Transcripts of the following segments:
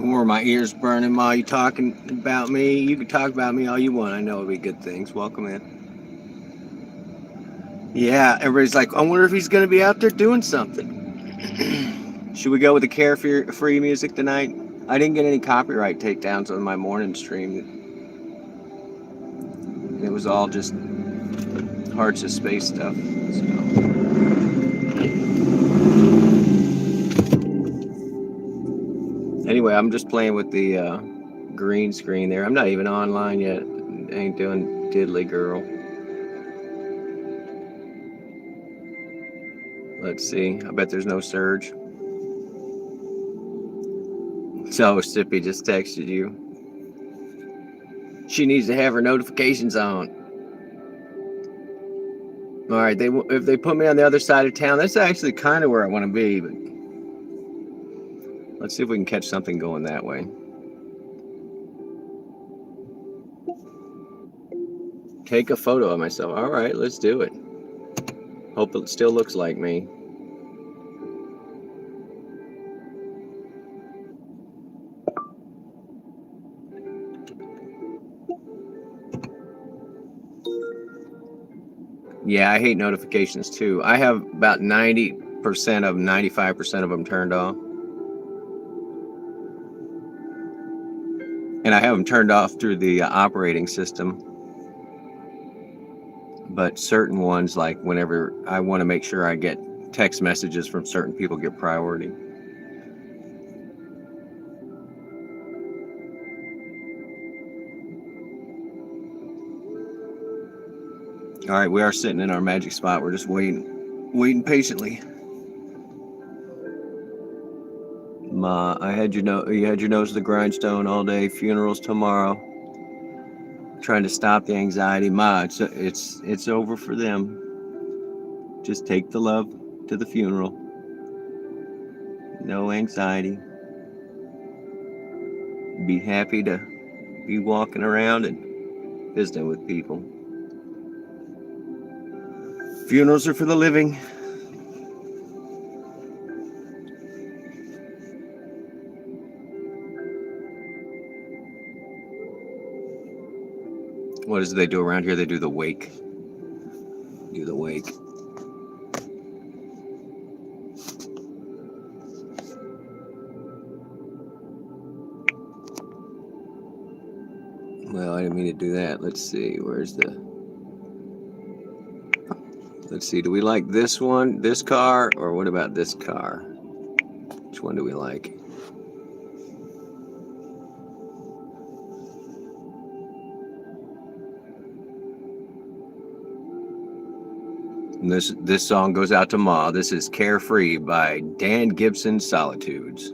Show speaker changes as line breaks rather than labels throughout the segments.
Or my ears burning while you talking about me. You can talk about me all you want. I know it'll be good things. Welcome in. Yeah, everybody's like, I wonder if he's going to be out there doing something. Should we go with the carefree music tonight? I didn't get any copyright takedowns on my morning stream. It was all just Hearts of Space stuff. So. Anyway, I'm just playing with the green screen there. I'm not even online yet. Ain't doing diddly girl. Let's see. I bet there's no surge. So Sippy just texted you. She needs to have her notifications on. All right, if they put me on the other side of town, that's actually kind of where I want to be. But let's see if we can catch something going that way. Take a photo of myself. All right, let's do it. Hope it still looks like me. Yeah, I hate notifications too. I have about 90% of 95% of them turned off. And I have them turned off through the operating system. But certain ones, like whenever I want to make sure I get text messages from certain people, get priority. All right, we are sitting in our magic spot. We're just waiting patiently. Ma, you had your nose to the grindstone all day. Funerals tomorrow. Trying to stop the anxiety. Ma, it's over for them. Just take the love to the funeral. No anxiety. Be happy to be walking around and visiting with people. Funerals are for the living. What is it they do around here? They do the wake. Do the wake. Well, I didn't mean to do that. Let's see. Let's see. Do we like this one, this car, or what about this car? Which one do we like? And this song goes out to Ma. This is Carefree by Dan Gibson Solitudes.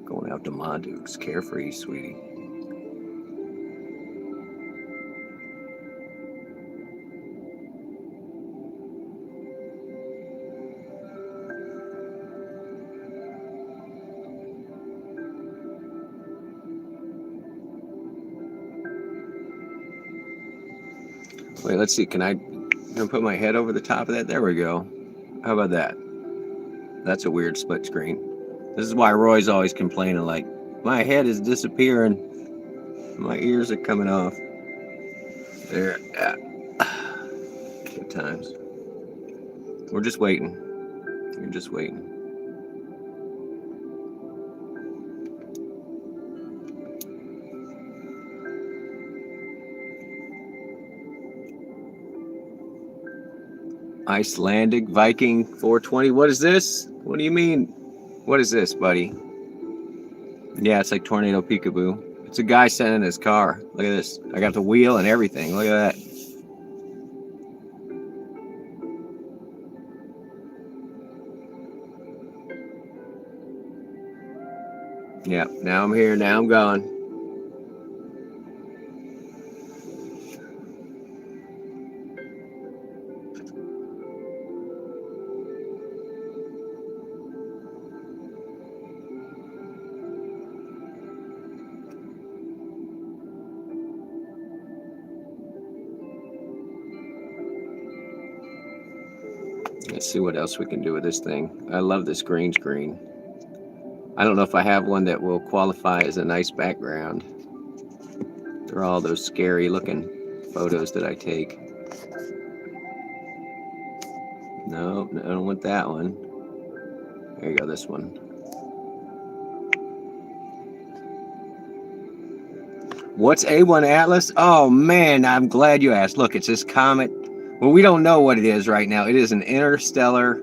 Going out to Ma Dukes. Carefree, sweetie. Wait, let's see. Can I put my head over the top of that? There we go. How about that? That's a weird split screen. This is why Roy's always complaining, like, my head is disappearing. My ears are coming off. There. Good times. We're just waiting. You're just waiting. Icelandic Viking 420. What is this? What do you mean? What is this, buddy? Yeah, it's like Tornado Peekaboo. It's a guy sitting in his car. Look at this. I got the wheel and everything. Look at that. Yeah, now I'm here. Now I'm gone. Let's see what else we can do with this thing. I love this green screen. I don't know if I have one that will qualify as a nice background. They're all those scary looking photos that I take. No, I don't want that one. There you go, this one. What's A1 Atlas? Oh man, I'm glad you asked. Look, it's this comet. Well, we don't know what it is right now. It is an interstellar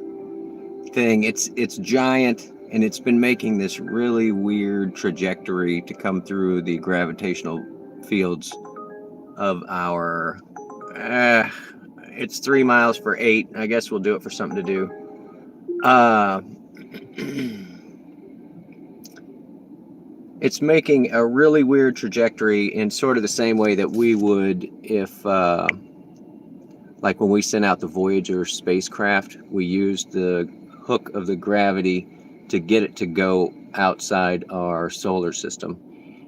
thing. It's giant, and it's been making this really weird trajectory to come through the gravitational fields of our. It's 3 miles for 8. I guess we'll do it for something to do. It's making a really weird trajectory in sort of the same way that we would if, like when we sent out the Voyager spacecraft, we used the hook of the gravity to get it to go outside our solar system.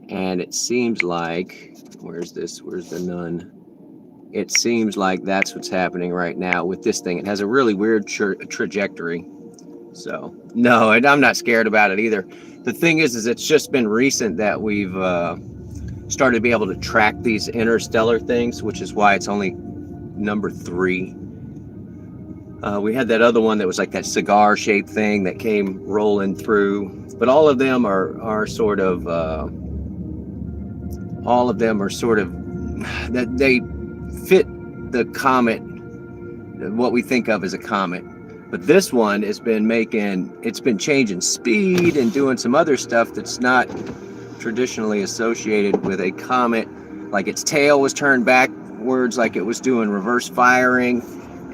And it seems like, where's the nun? It seems like that's what's happening right now with this thing. It has a really weird trajectory. So, no, I'm not scared about it either. The thing is it's just been recent that we've started to be able to track these interstellar things, which is why it's only number 3. We had that other one that was like that cigar-shaped thing that came rolling through, but all of them are sort of that they fit the comet, what we think of as a comet. But this one has been it's been changing speed and doing some other stuff that's not traditionally associated with a comet. Like its tail was turned backwards, like it was doing reverse firing,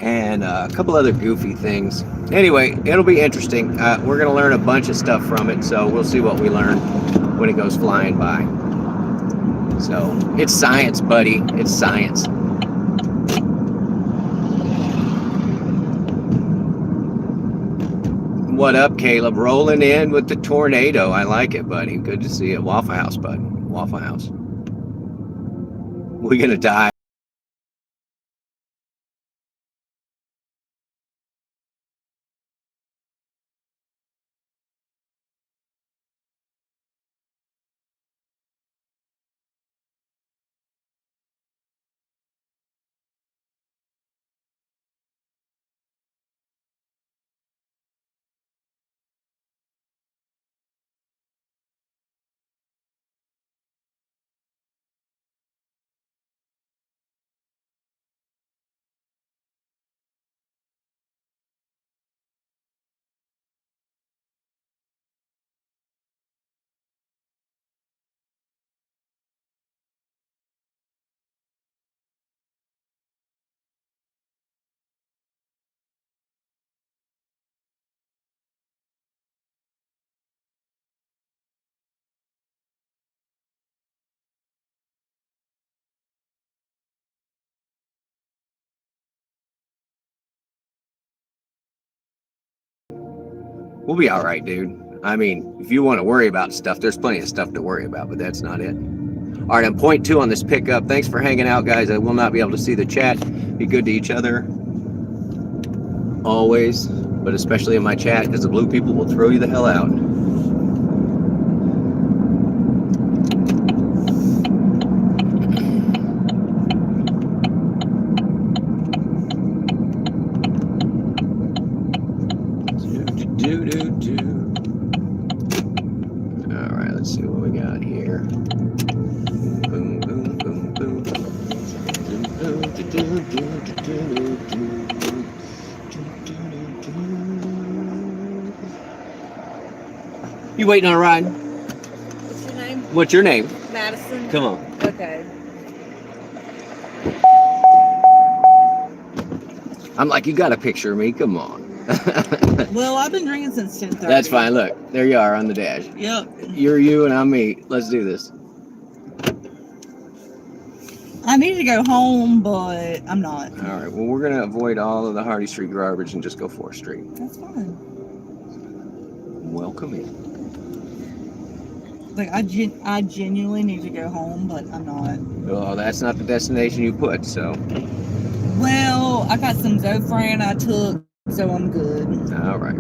and a couple other goofy things. Anyway, it'll be interesting. We're going to learn a bunch of stuff from it, so we'll see what we learn when it goes flying by. So, it's science, buddy. It's science. What up, Caleb? Rolling in with the tornado. I like it, buddy. Good to see you. Waffle House, bud. Waffle House. We're going to die. We'll be all right, dude. I mean, if you want to worry about stuff, there's plenty of stuff to worry about, but that's not it. All right, I'm point 2 on this pickup. Thanks for hanging out, guys. I will not be able to see the chat. Be good to each other. Always, but especially in my chat, because the blue people will throw you the hell out. All right, let's see what we got here. Boom, boom, boom, boom. You waiting on a ride?
What's your name?
What's your name?
Madison.
Come on.
Okay.
I'm like, you got a picture of me. Come on.
Well, I've been drinking since 10:30.
That's fine. Look, there you are on the dash.
Yep.
You're you and I'm me. Let's do this.
I need to go home, but I'm not.
All right. Well, we're gonna avoid all of the Hardy Street garbage and just go 4th Street.
That's fine.
Welcome in.
Like I genuinely need to go home, but I'm not.
Well, that's not the destination you put. So.
Well, I got some Zofran I took, so I'm good.
All right.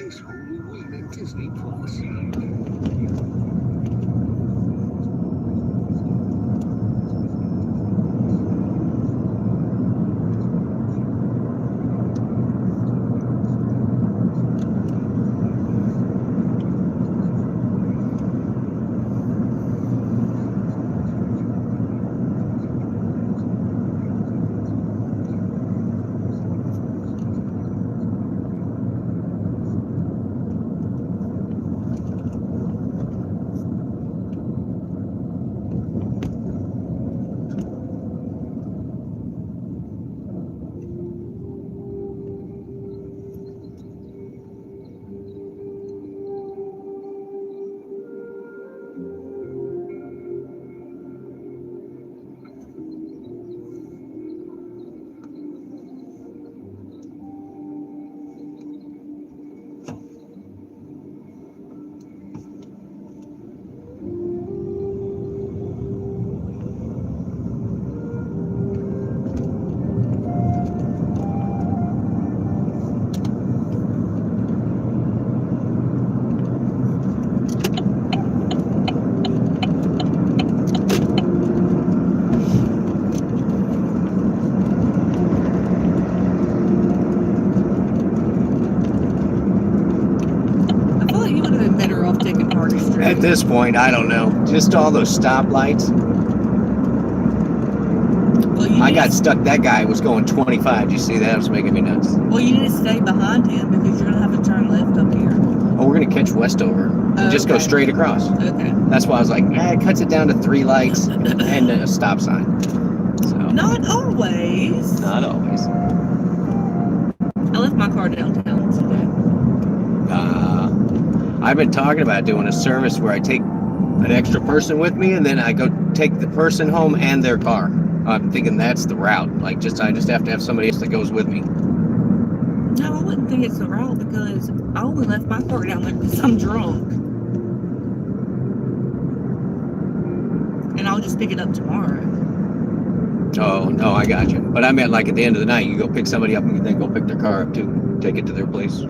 This whole new week at Disney Plus.
At this point, I don't know. Just all those stoplights.
Well,
I got stuck. That guy was going 25. Did you see that? It was making me nuts.
Well, you need to stay behind him because you're going to have to turn left up here.
Oh, we're going to catch Westover.
Oh,
Just go straight across.
Okay.
That's why I was like, it cuts it down to 3 lights and a stop sign. So,
Not always.
not always.
I left my car downtown today.
I've been talking about doing a service where I take an extra person with me and then I go take the person home and their car. I'm thinking that's the route. Like, I just have to have somebody else that goes with me.
No, I wouldn't think it's the route because I only left my car down there because I'm drunk. And I'll just pick it up tomorrow.
Oh, no, I got you. But I meant like at the end of the night, you go pick somebody up and you then go pick their car up too. Take it to their place.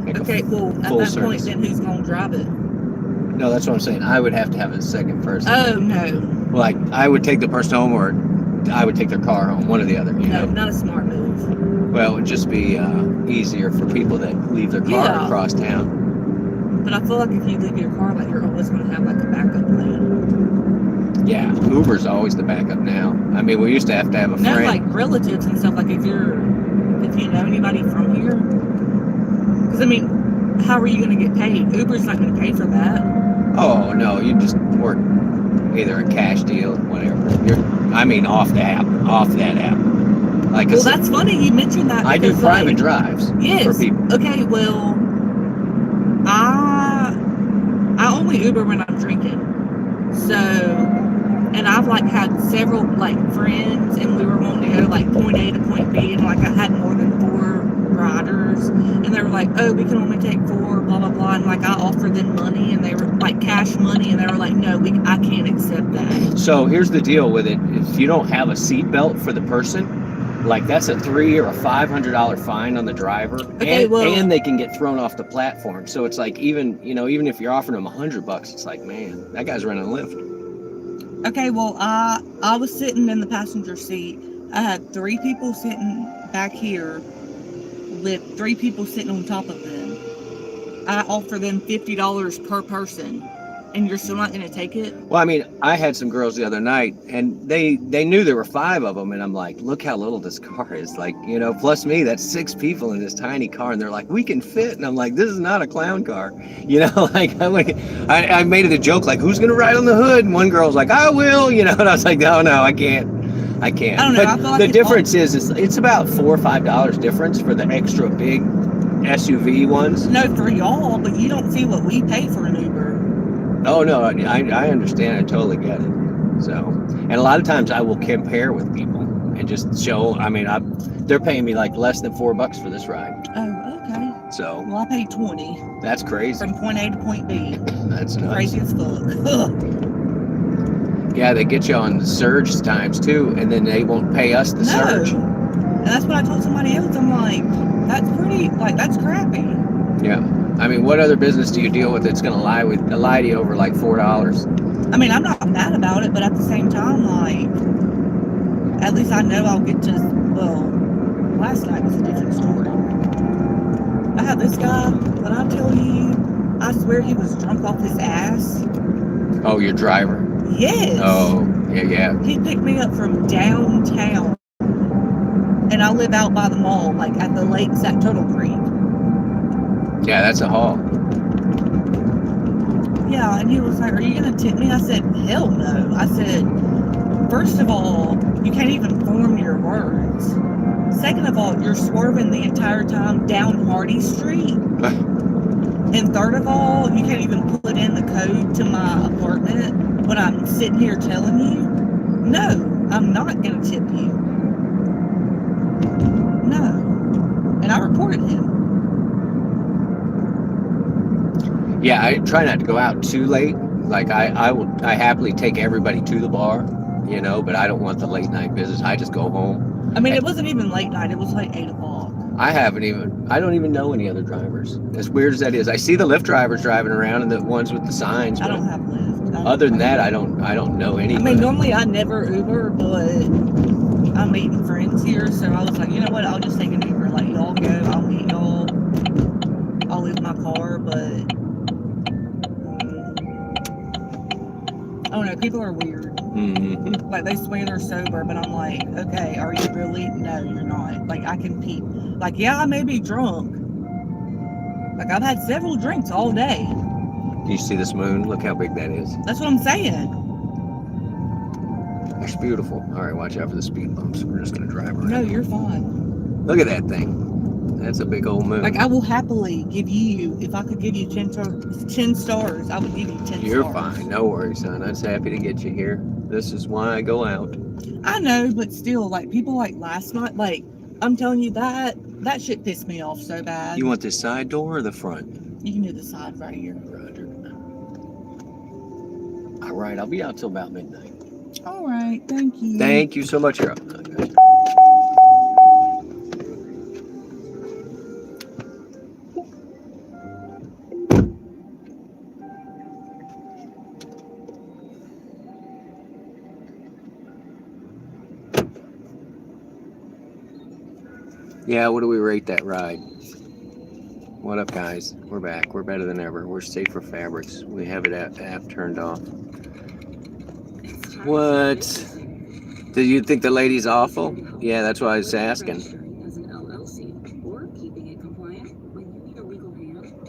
Make
Okay, well, at that point, then who's going to drive it?
No, that's what I'm saying. I would have to have a second person.
Oh, no.
Like, I would take the person home or I would take their car home, one or the other. You know?
Not a smart move.
Well, it would just be easier for people that leave their car across town.
But I feel like if you leave your car, like, you're always going to have, like, a backup plan.
Yeah, Uber's always the backup now. I mean, we used to have a friend.
No, like, relatives and stuff. Like, if you know anybody from here. Because, I mean, how are you going to get paid? Uber's not going to pay for that.
Oh, no, you just work either a cash deal, whatever. Off the app, off that app. Like,
well, that's funny you mentioned that.
I do private drives for people.
Okay, well, I only Uber when I'm drinking. So, and I've like had several like friends, and we were wanting to go like point A to point B, and like I had more than 4 riders, and they were like, "Oh, we can only take 4, blah blah blah," and like I offered them money, and they were like cash money, and they were like, "No, I can't accept that."
So here's the deal with it: if you don't have a seatbelt for the person, like that's a $300 or $500 fine on the driver, and they can get thrown off the platform. So it's like even if you're offering them $100, it's like, man, that guy's running a Lyft.
Okay, well, I was sitting in the passenger seat. I had 3 people sitting back here with 3 people sitting on top of them. I offer them $50 per person, and you're still not going to take it?
Well, I mean, I had some girls the other night, and they knew there were 5 of them, and I'm like, look how little this car is. Like, plus me, that's 6 people in this tiny car, and they're like, we can fit. And I'm like, this is not a clown car. Like, I made it a joke, like, who's going to ride on the hood? And one girl's like, I will, and I was like, no, I can't. I can't.
I don't know.
But
I feel like
the difference is it's about $4 or $5 difference for the extra big SUV ones.
No, for y'all, but you don't see what we pay for an Uber.
Oh, no, I understand. I totally get it. So, and a lot of times I will compare with people and just show, they're paying me like less than $4 for this ride.
Oh, okay.
So.
Well, I paid 20.
That's crazy.
From point A to point B.
That's nuts.
Crazy as fuck.
Yeah, they get you on the surge times too, and then they won't pay us surge.
And that's what I told somebody else. I'm like, that's crappy.
Yeah. I mean, what other business do you deal with that's going to lie to you over like $4?
I mean, I'm not mad about it, but at the same time, like, at least I know I'll get to. Well, last night was a different story. I had this guy. When I tell you, I swear he was drunk off his ass.
Oh, your driver?
Yes.
Oh, yeah.
He picked me up from downtown, and I live out by the mall, like at the lakes at Turtle Creek.
Yeah, that's a haul.
Yeah, and he was like, "Are you gonna tip me?" I said, "Hell no." I said, "First of all, you can't even form your words. Second of all, you're swerving the entire time down Hardy Street. And third of all, you can't even put in the code to my apartment when I'm sitting here telling you, no, I'm not going to tip you. No." And I reported him.
Yeah, I try not to go out too late. Like I happily take everybody to the bar, you know, but I don't want the late night business. I just go home.
I mean, it wasn't even late night. It was like 8 o'clock.
I don't even know any other drivers. As weird as that is, I see the Lyft drivers driving around and the ones with the signs.
I don't have Lyft.
Other than that, I don't know any.
I mean, normally I never Uber, but I'm meeting friends here, so I was like, you know what? I'll just take an Uber. Like, y'all go, I'll meet y'all. I'll leave my car, but I don't know. People are weird.
Mm-hmm.
Like, they swear they're sober, but I'm like, okay, are you really? No, you're not. Like, I can peep. Like, yeah, I may be drunk. Like, I've had several drinks all day.
Do you see this moon? Look how big that is.
That's what I'm saying.
It's beautiful. All right, watch out for the speed bumps. We're just going to drive around.
No, you're fine.
Look at that thing. That's a big old moon.
Like, I will happily give you, if I could give you 10 stars, I would give you 10 stars.
You're fine. No worries, son. I'm just happy to get you here. This is why I go out.
I know, but still, like, people like last night, like, I'm telling you, that shit pissed me off so bad.
You want this side door or the front?
You can do the side right here.
Roger. All right, I'll be out till about midnight.
All right, thank you.
Thank you so much. You're up. Yeah, what do we rate that ride? What up, guys? We're back. We're better than ever. We're Safer Fabrics. We have it app turned off. What? Do you think the lady's awful? Yeah, that's why I was asking.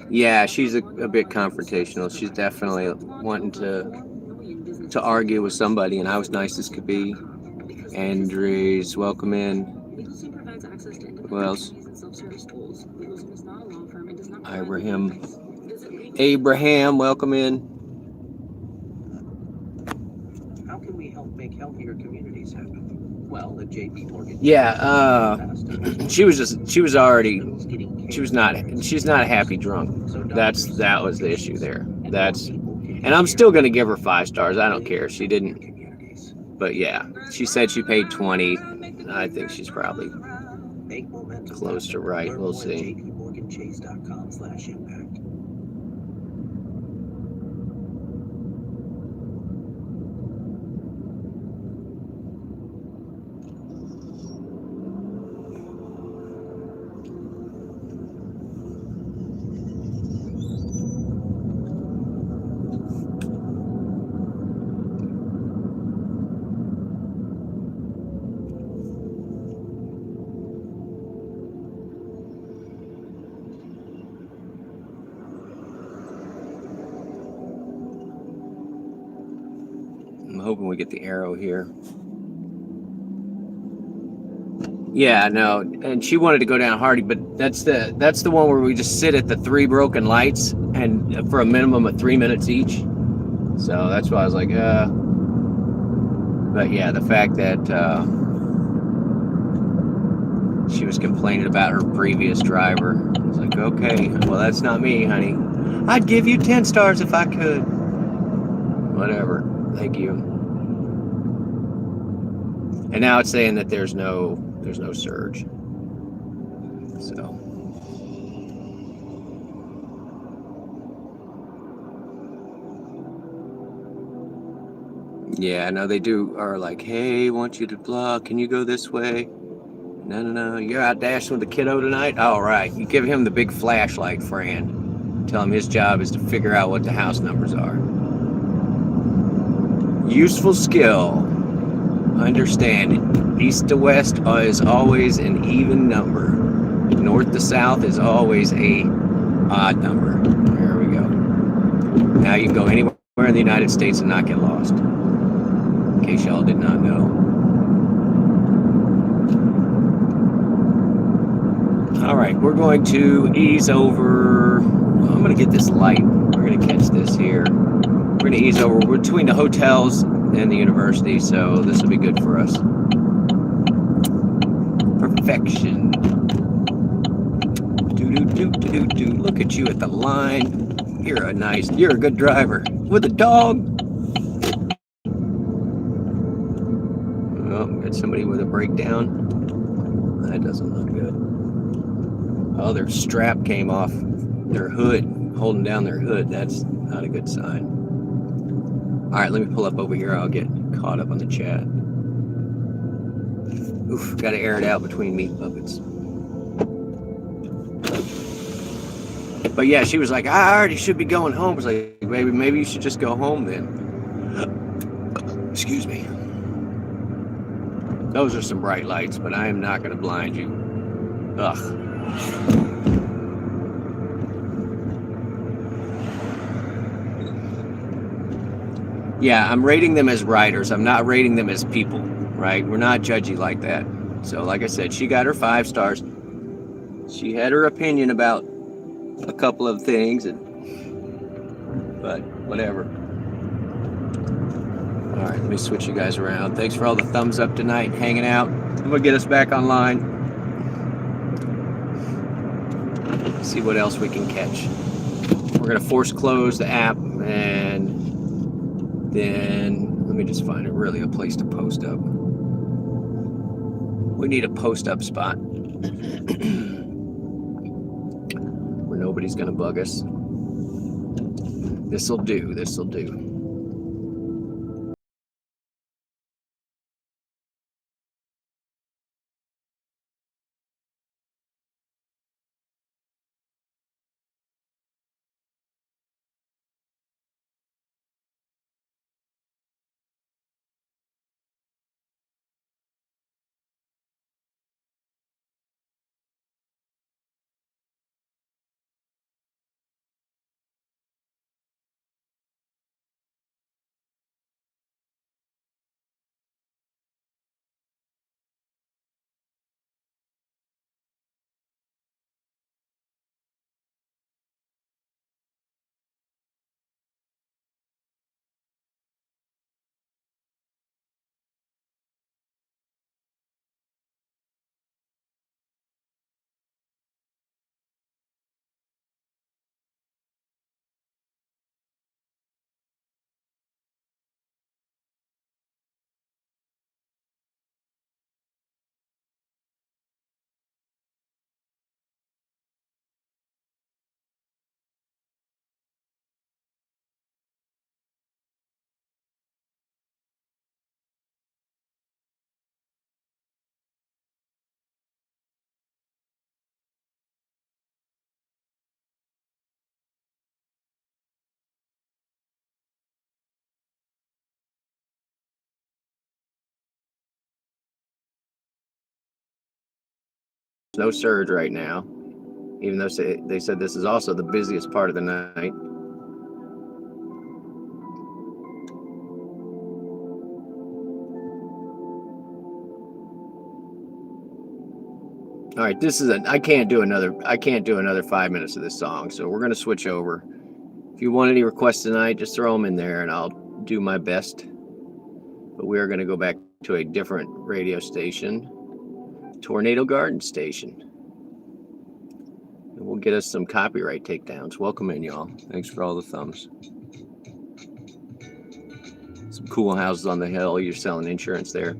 Yeah, she's a bit confrontational. She's definitely wanting to argue with somebody, and I was nice as could be. Andres, welcome in. Who else? Abraham, welcome in.
How can we help make healthier communities happen? Well, the JP Morgan.
Yeah, she's not a happy drunk. That was the issue there. And I'm still gonna give her 5 stars. I don't care. She didn't. But yeah, she said she paid 20. I think she's probably close to right. We'll see.
JPMorganChase.com/impact.
I'm hoping we get the arrow here. Yeah, no, and she wanted to go down Hardy, but that's the one where we just sit at the 3 broken lights and for a minimum of 3 minutes each. So that's why I was like, But yeah, the fact that she was complaining about her previous driver, I was like, okay, well that's not me, honey. I'd give you 10 stars if I could. Whatever. Thank you. And now it's saying that there's no surge. So Yeah, no, they do are like, hey, want you to blah, can you go this way? No, you're out dashing with the kiddo tonight? All right, you give him the big flashlight, Fran. Tell him his job is to figure out what the house numbers are. Useful skill. Understand it. East to west is always an even number. North to south is always a odd number. There we go. Now you can go anywhere in the United States and not get lost. In case y'all did not know. All right, we're going to ease over. I'm going to get this light. We're going to catch this here. We're going to ease over. We're between the hotels and the university, so this will be good for us. Perfection. Do. Look at you at the line. You're a good driver. With a dog. Oh, got somebody with a breakdown. That doesn't look good. Oh, their strap came off their hood, holding down their hood. That's not a good sign. All right, let me pull up over here. I'll get caught up on the chat. Oof, got to air it out between meat puppets. But yeah, she was like, I already should be going home. I was like, baby, maybe you should just go home then. Excuse me. Those are some bright lights, but I am not going to blind you. Ugh. Yeah, I'm rating them as writers. I'm not rating them as people, right? We're not judgy like that. So like I said, she got her 5 stars. She had her opinion about a couple of things, but whatever. All right, let me switch you guys around. Thanks for all the thumbs up tonight, hanging out. I'm gonna get us back online. See what else we can catch. We're gonna force close the app, and then let me just find really a place to post up. We need a post up spot where nobody's gonna bug us. This'll do. No surge right now, even though they said this is also the busiest part of the night. All right, I can't do another 5 minutes of this song, so we're gonna switch over. If you want any requests tonight, just throw them in there and I'll do my best. But we are gonna go back to a different radio station, Tornado Garden Station. And we'll get us some copyright takedowns. Welcome in, y'all. Thanks for all the thumbs. Some cool houses on the hill. You're selling insurance there.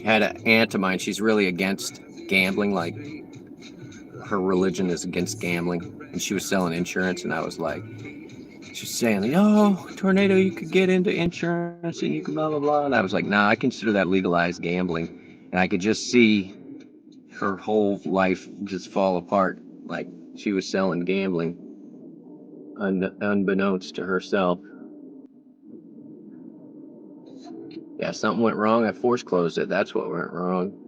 Had an aunt of mine. She's really against gambling. Like, her religion is against gambling. And she was selling insurance. And I was like, She's saying, "Oh, tornado, you could get into insurance and you can blah blah blah." And I was like, "Nah, I consider that legalized gambling." And I could just see her whole life just fall apart, like she was selling gambling, unbeknownst to herself. Yeah, something went wrong. I force closed it. That's what went wrong.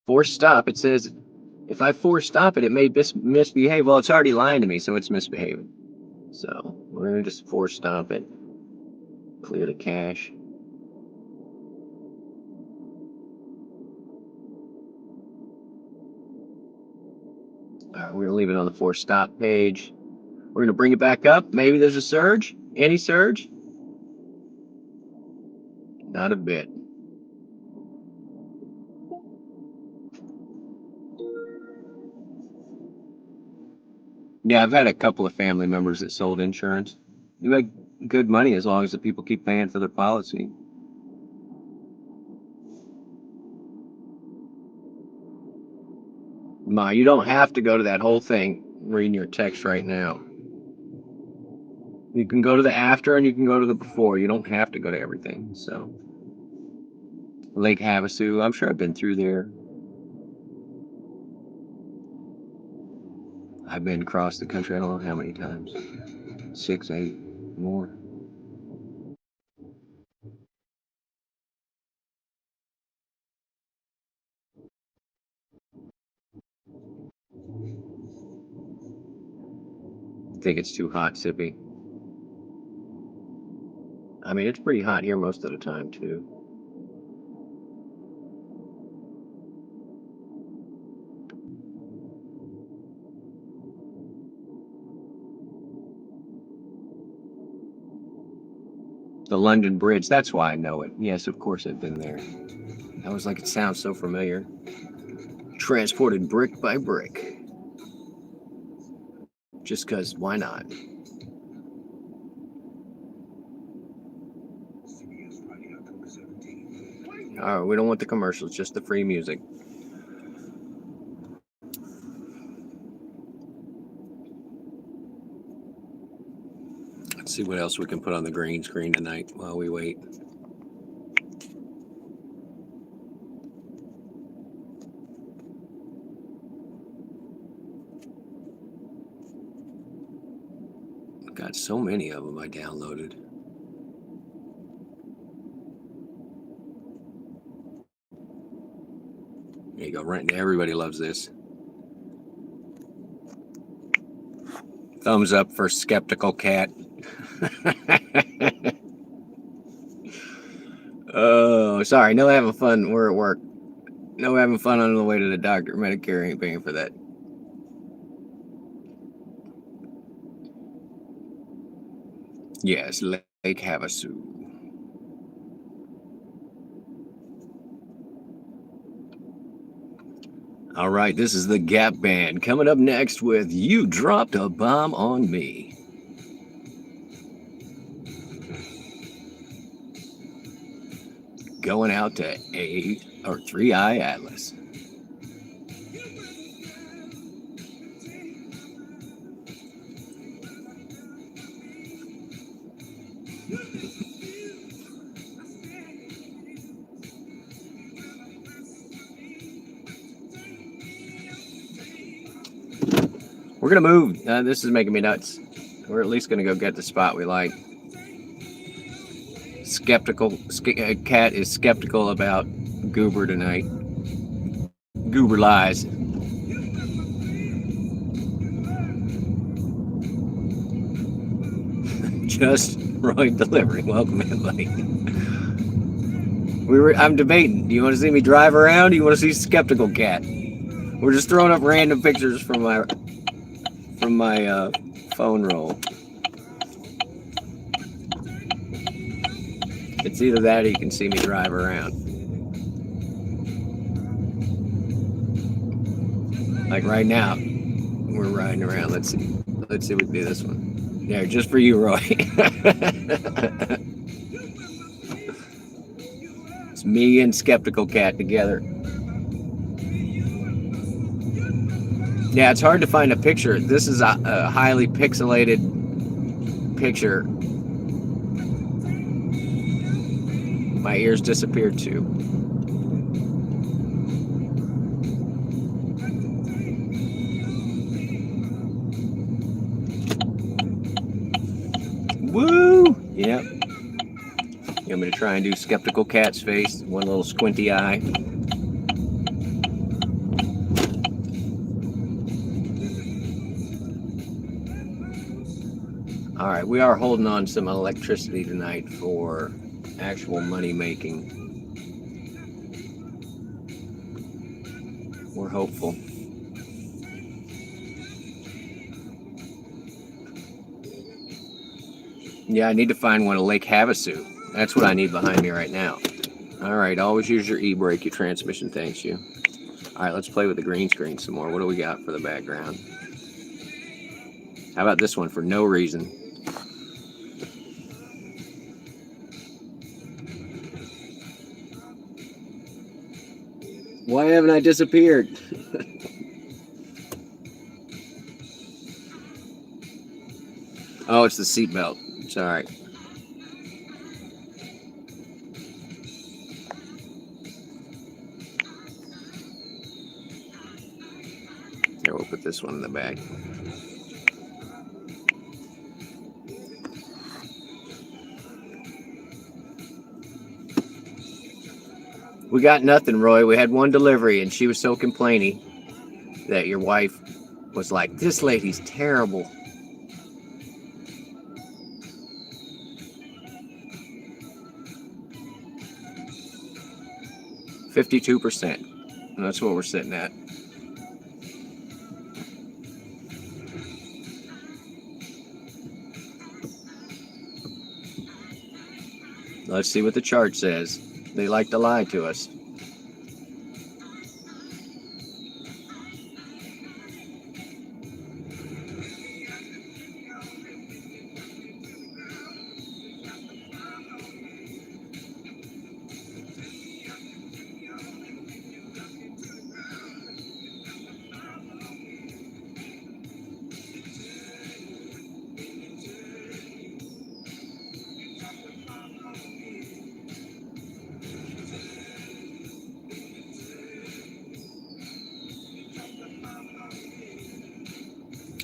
Force stop. It says if I force stop it, it may misbehave. Well, it's already lying to me, so it's misbehaving. So we're gonna just force stop it. Clear the cache. All right, we're gonna leave it on the force stop page. We're gonna bring it back up. Maybe there's a surge. Any surge? Not a bit. Yeah, I've had a couple of family members that sold insurance. You make good money as long as the people keep paying for their policy. Ma, you don't have to go to that whole thing reading your text right now. You can go to the after and you can go to the before. You don't have to go to everything. So, Lake Havasu, I'm sure I've been through there. I've been across the country, I don't know how many times. 6, 8, more. I think it's too hot, Sippy. I mean, it's pretty hot here most of the time, too. The London Bridge, that's why I know it. Yes, of course I've been there. I was like, it sounds so familiar. Transported brick by brick. Just because, why not? All right, we don't want the commercials, just the free music. Let's see what else we can put on the green screen tonight while we wait. Got so many of them I downloaded. There you go, right? Everybody loves this. Thumbs up for Skeptical Cat. Oh, sorry. No having fun. We're at work. No having fun on the way to the doctor. Medicare ain't paying for that. Yes, Lake Havasu. All right, this is the Gap Band coming up next with You Dropped a Bomb on Me. Going out to 3i Atlas. We're gonna move. This is making me nuts. We're at least gonna go get the spot we like. Cat is skeptical about Goober tonight. Goober lies. Just Roy delivering. Welcome everybody. I'm debating. Do you want to see me drive around? Or do you want to see Skeptical Cat? We're just throwing up random pictures from my phone roll. It's either that or you can see me drive around. Like right now, we're riding around. Let's see if we can do this one. There, just for you, Roy. It's me and Skeptical Cat together. Yeah, it's hard to find a picture. This is a highly pixelated picture. My ears disappeared too. Woo! Yep. You want me to try and do Skeptical Cat's face? One little squinty eye. All right, we are holding on some electricity tonight for actual money making. We're hopeful. Yeah, I need to find one at Lake Havasu. That's what I need behind me right now. All right, always use your e-brake. Your transmission thanks you. All right, let's play with the green screen some more. What do we got for the background? How about this one for no reason? Why haven't I disappeared? Oh, it's the seatbelt. It's all right. Here, we'll put this one in the back. We got nothing, Roy. We had one delivery, and she was so complaining that your wife was like, "This lady's terrible." 52%. And that's what we're sitting at. Let's see what the chart says. They like to lie to us.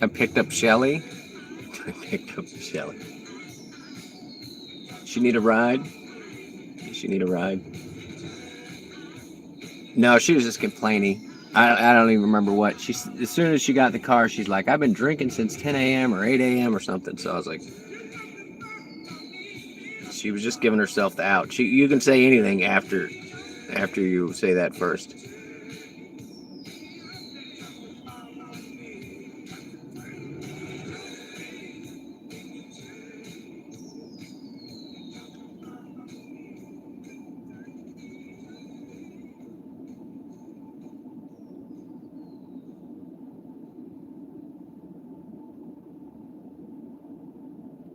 I picked up Shelly. She need a ride? Does she need a ride? No, she was just complaining. I don't even remember what. As soon as she got in the car, she's like, "I've been drinking since 10 a.m. or 8 a.m. or something." So I was like, she was just giving herself the out. You can say anything after you say that first.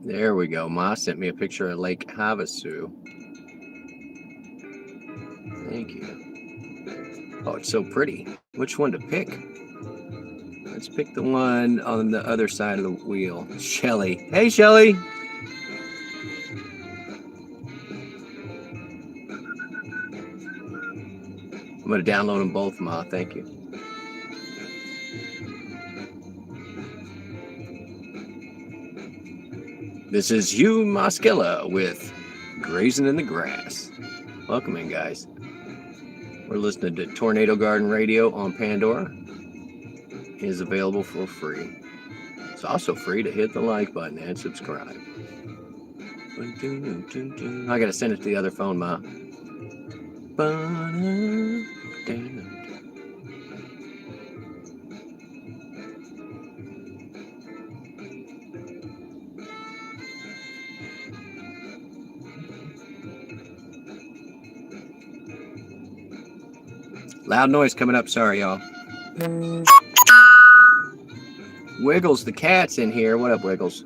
There we go. Ma sent me a picture of Lake Havasu. Thank you. Oh, it's so pretty. Which one to pick? Let's pick the one on the other side of the wheel. Shelly. Hey, Shelly. I'm going to download them both, Ma. Thank you. This is Hugh Moskella with Grazing in the Grass. Welcome in, guys. We're listening to Tornado Garden Radio on Pandora. It is available for free. It's also free to hit the like button and subscribe. I gotta send it to the other phone, Ma. Loud noise coming up. Sorry, y'all. Wiggles, the cat's in here. What up, Wiggles?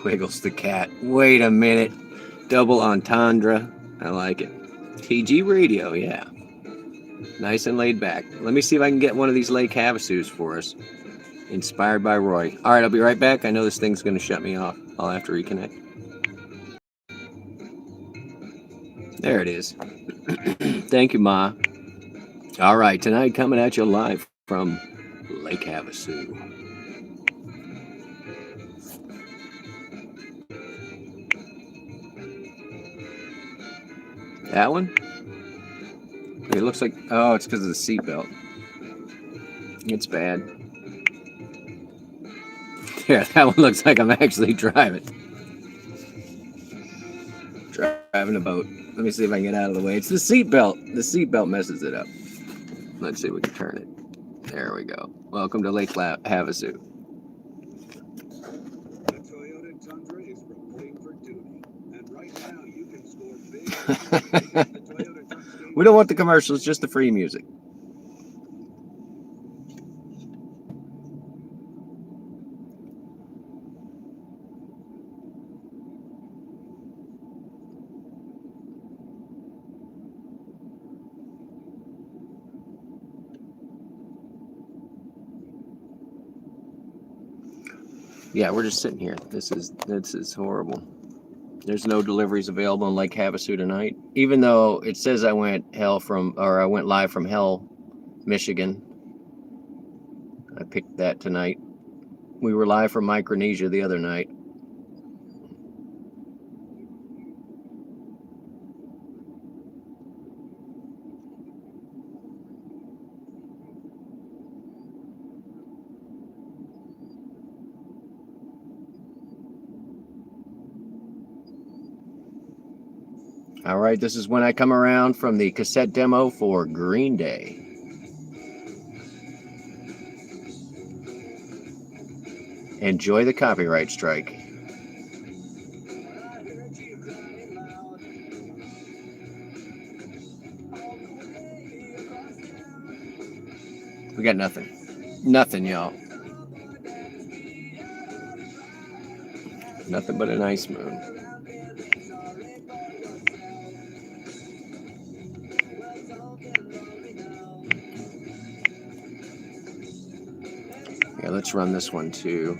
Wiggles the cat. Wait a minute. Double entendre. I like it. TG Radio, yeah. Nice and laid back. Let me see if I can get one of these Lake Havasus for us. Inspired by Roy. All right, I'll be right back. I know this thing's going to shut me off. I'll have to reconnect. There it is. Thank you, Ma. All right, tonight coming at you live from Lake Havasu. That one? It looks like, oh, it's because of the seatbelt. It's bad. Yeah, that one looks like I'm actually driving. Driving a boat. Let me see if I can get out of the way. It's the seatbelt. The seatbelt messes it up. Let's see if we can turn it. There we go. Welcome to Lake Havasu.
The Toyota Tundra is reporting for duty, and right now you can score big.
We don't want the commercials, just the free music. Yeah, we're just sitting here. This is horrible. There's no deliveries available in Lake Havasu tonight, even though it says I went live from Hell, Michigan. I picked that tonight. We were live from Micronesia the other night. All right, this is when I come around from the cassette demo for Green Day. Enjoy the copyright strike. We got nothing. Nothing, y'all. Nothing but a nice moon. Yeah, let's run this one too.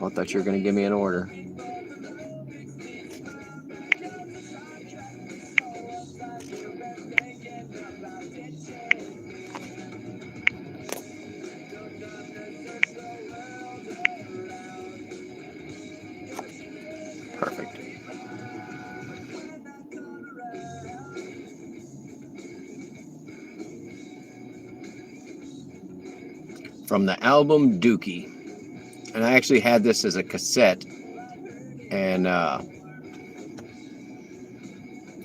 I thought you were going to give me an order. Perfect. From the album Dookie. And I actually had this as a cassette, and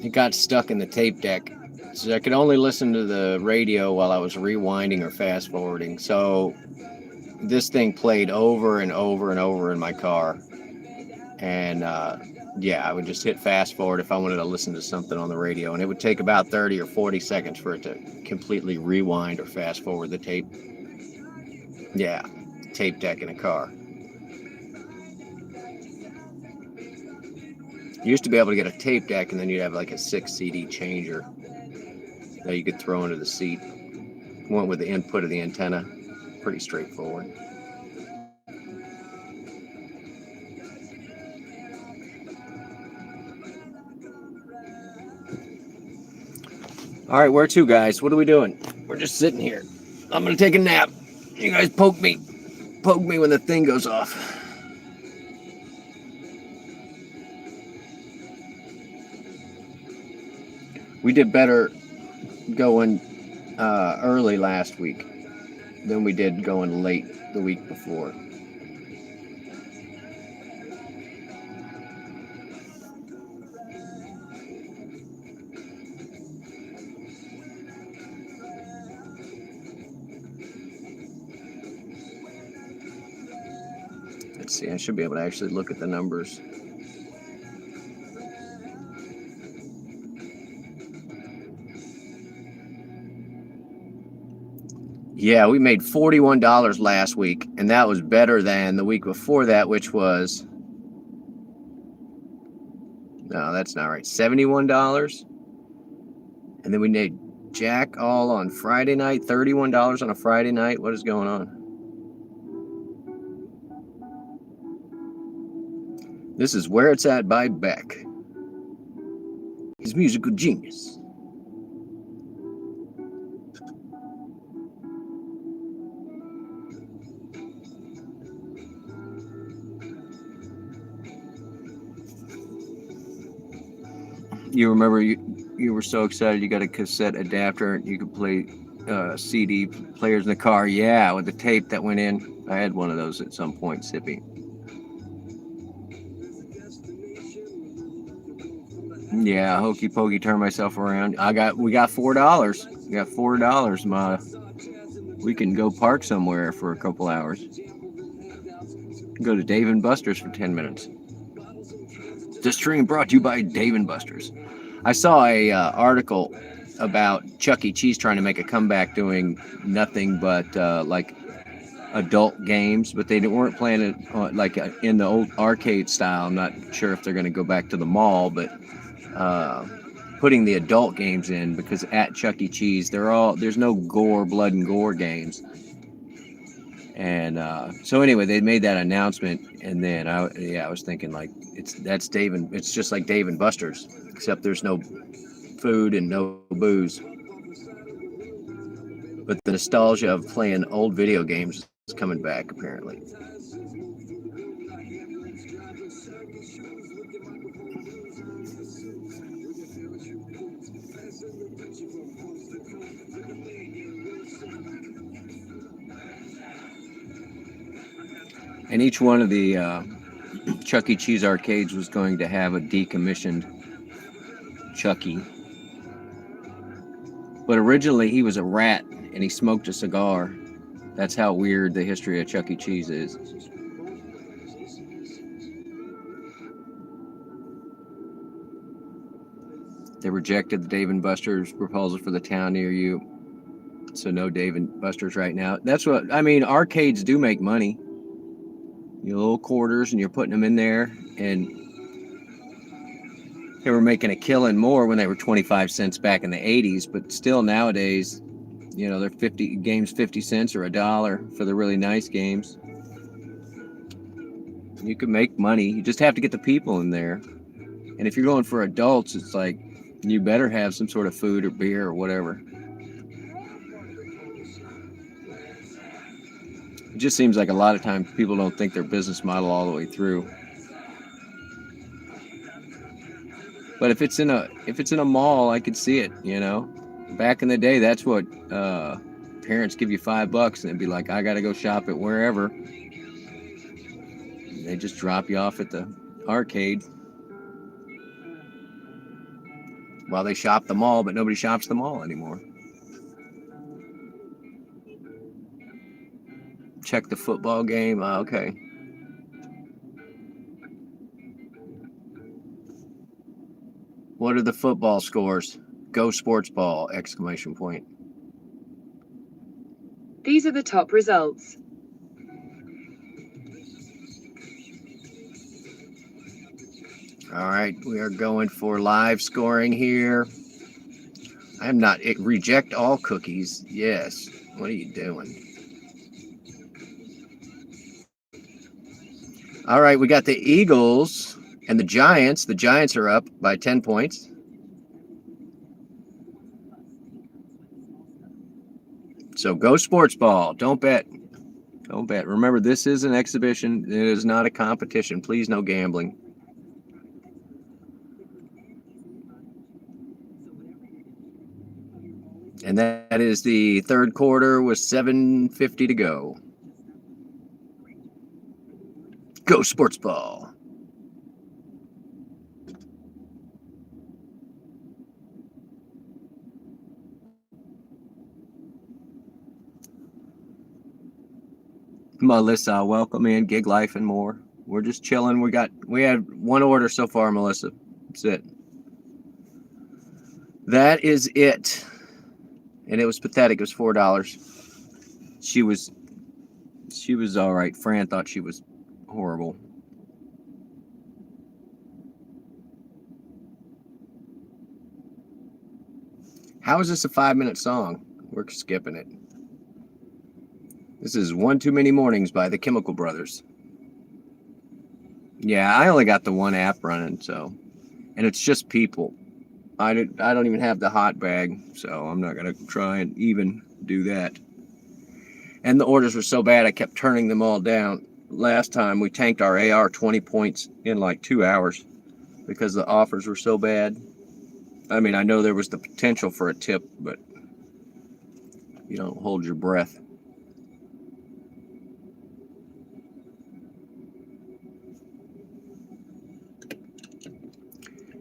it got stuck in the tape deck, so I could only listen to the radio while I was rewinding or fast forwarding. So this thing played over and over and over in my car, and yeah, I would just hit fast forward if I wanted to listen to something on the radio, and it would take about 30 or 40 seconds for it to completely rewind or fast forward the tape. Yeah, tape deck in a car. You used to be able to get a tape deck, and then you'd have like a 6 CD changer that you could throw into the seat. Went with the input of the antenna. Pretty straightforward. All right, where to, guys? What are we doing? We're just sitting here. I'm gonna take a nap. You guys poke me when the thing goes off. We did better going early last week than we did going late the week before. Let's see, I should be able to actually look at the numbers. Yeah, we made $41 last week, and that was better than the week before that, which was No, that's not right. $71. And then we need Jack all on Friday night. $31 on a Friday night. What is going on? This is Where It's At by Beck. He's a musical genius. You remember you were so excited you got a cassette adapter and you could play CD players in the car. Yeah, with the tape that went in. I had one of those at some point, Sippy. Yeah, hokey pokey, turn myself around. We got $4. We got $4. We can go park somewhere for a couple hours. Go to Dave & Buster's for 10 minutes. This stream brought to you by Dave & Buster's. I saw a article about Chuck E. Cheese trying to make a comeback doing nothing but like adult games, but they weren't playing it like in the old arcade style. I'm not sure if they're going to go back to the mall, but putting the adult games in, because at Chuck E. Cheese there's no blood and gore games. And so anyway, they made that announcement, and then I was thinking like it's just like Dave & Buster's, except there's no food and no booze. But the nostalgia of playing old video games is coming back apparently. And each one of the Chuck E. Cheese arcades was going to have a decommissioned Chucky. But originally he was a rat and he smoked a cigar. That's how weird the history of Chuck E. Cheese is. They rejected the Dave & Buster's proposal for the town near you. So no Dave & Buster's right now. That's what I mean. Arcades do make money. Your little quarters, and you're putting them in there, and they were making a killing more when they were 25 cents back in the 80s, but still nowadays, they're 50 cents or $1 for the really nice games. You can make money. You just have to get the people in there. And if you're going for adults, it's like you better have some sort of food or beer or whatever. It just seems like a lot of times people don't think their business model all the way through. But if it's in a mall, I could see it, Back in the day, that's what parents give you $5 and they'd be like, I gotta go shop at wherever. They just drop you off at the arcade while they shop the mall, but nobody shops the mall anymore. Check the football game. Okay. What are the football scores? Go sports ball! !
These are the top results.
All right, we are going for live scoring here. I'm not. Reject all cookies. Yes. What are you doing? All right, we got the Eagles and the Giants. The Giants are up by 10 points. So go sports ball. Don't bet. Don't bet. Remember, this is an exhibition. It is not a competition. Please, no gambling. And that is the third quarter with 7:50 to go. Go sports ball. Melissa, welcome in. Gig Life and more. We're just chilling. We had one order so far, Melissa. That's it. That is it. And it was pathetic. It was $4. She was all right. Fran thought she was horrible. How is this a 5-minute song? We're skipping it. This is One Too Many Mornings by the Chemical Brothers. Yeah, I only got the one app running, so, and it's just people. I don't even have the hot bag, so I'm not gonna try and even do that. And the orders were so bad, I kept turning them all down. Last time we tanked our AR 20 points in like 2 hours because the offers were so bad. I mean, I know there was the potential for a tip, but you don't hold your breath.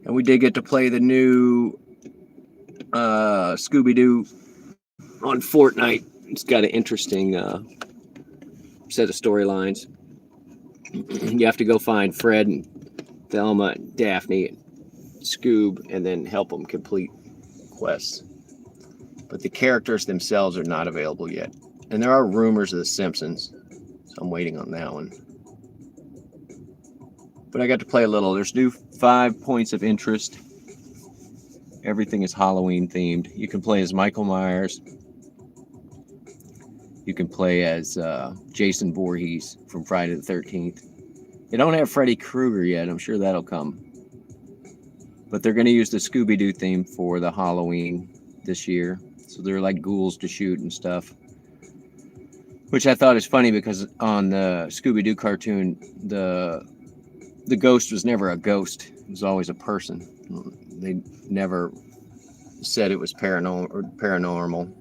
And we did get to play the new Scooby-Doo on Fortnite. It's got an interesting set of storylines. You have to go find Fred and Thelma and Daphne and Scoob and then help them complete quests. But the characters themselves are not available yet. And there are rumors of The Simpsons, so I'm waiting on that one. But I got to play a little. There's new 5 points of interest. Everything is Halloween themed. You can play as Michael Myers. You can play as Jason Voorhees from Friday the 13th. They don't have Freddy Krueger yet. I'm sure that'll come. But they're going to use the Scooby-Doo theme for the Halloween this year. So they're like ghouls to shoot and stuff. Which I thought is funny because on the Scooby-Doo cartoon, the ghost was never a ghost. It was always a person. They never said it was paranormal.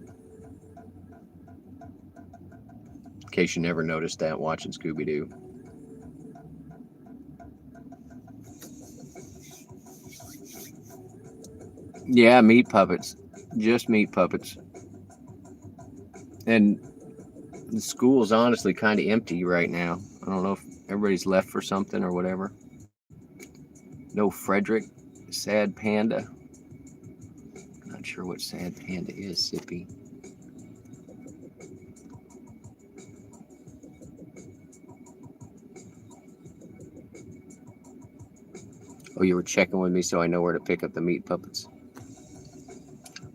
In case you never noticed that watching Scooby-Doo. Yeah, meat puppets. Just meat puppets. And the school's honestly kind of empty right now. I don't know if everybody's left for something or whatever. No Frederick. Sad Panda. Not sure what Sad Panda is, Sippy. Oh, you were checking with me so I know where to pick up the meat puppets.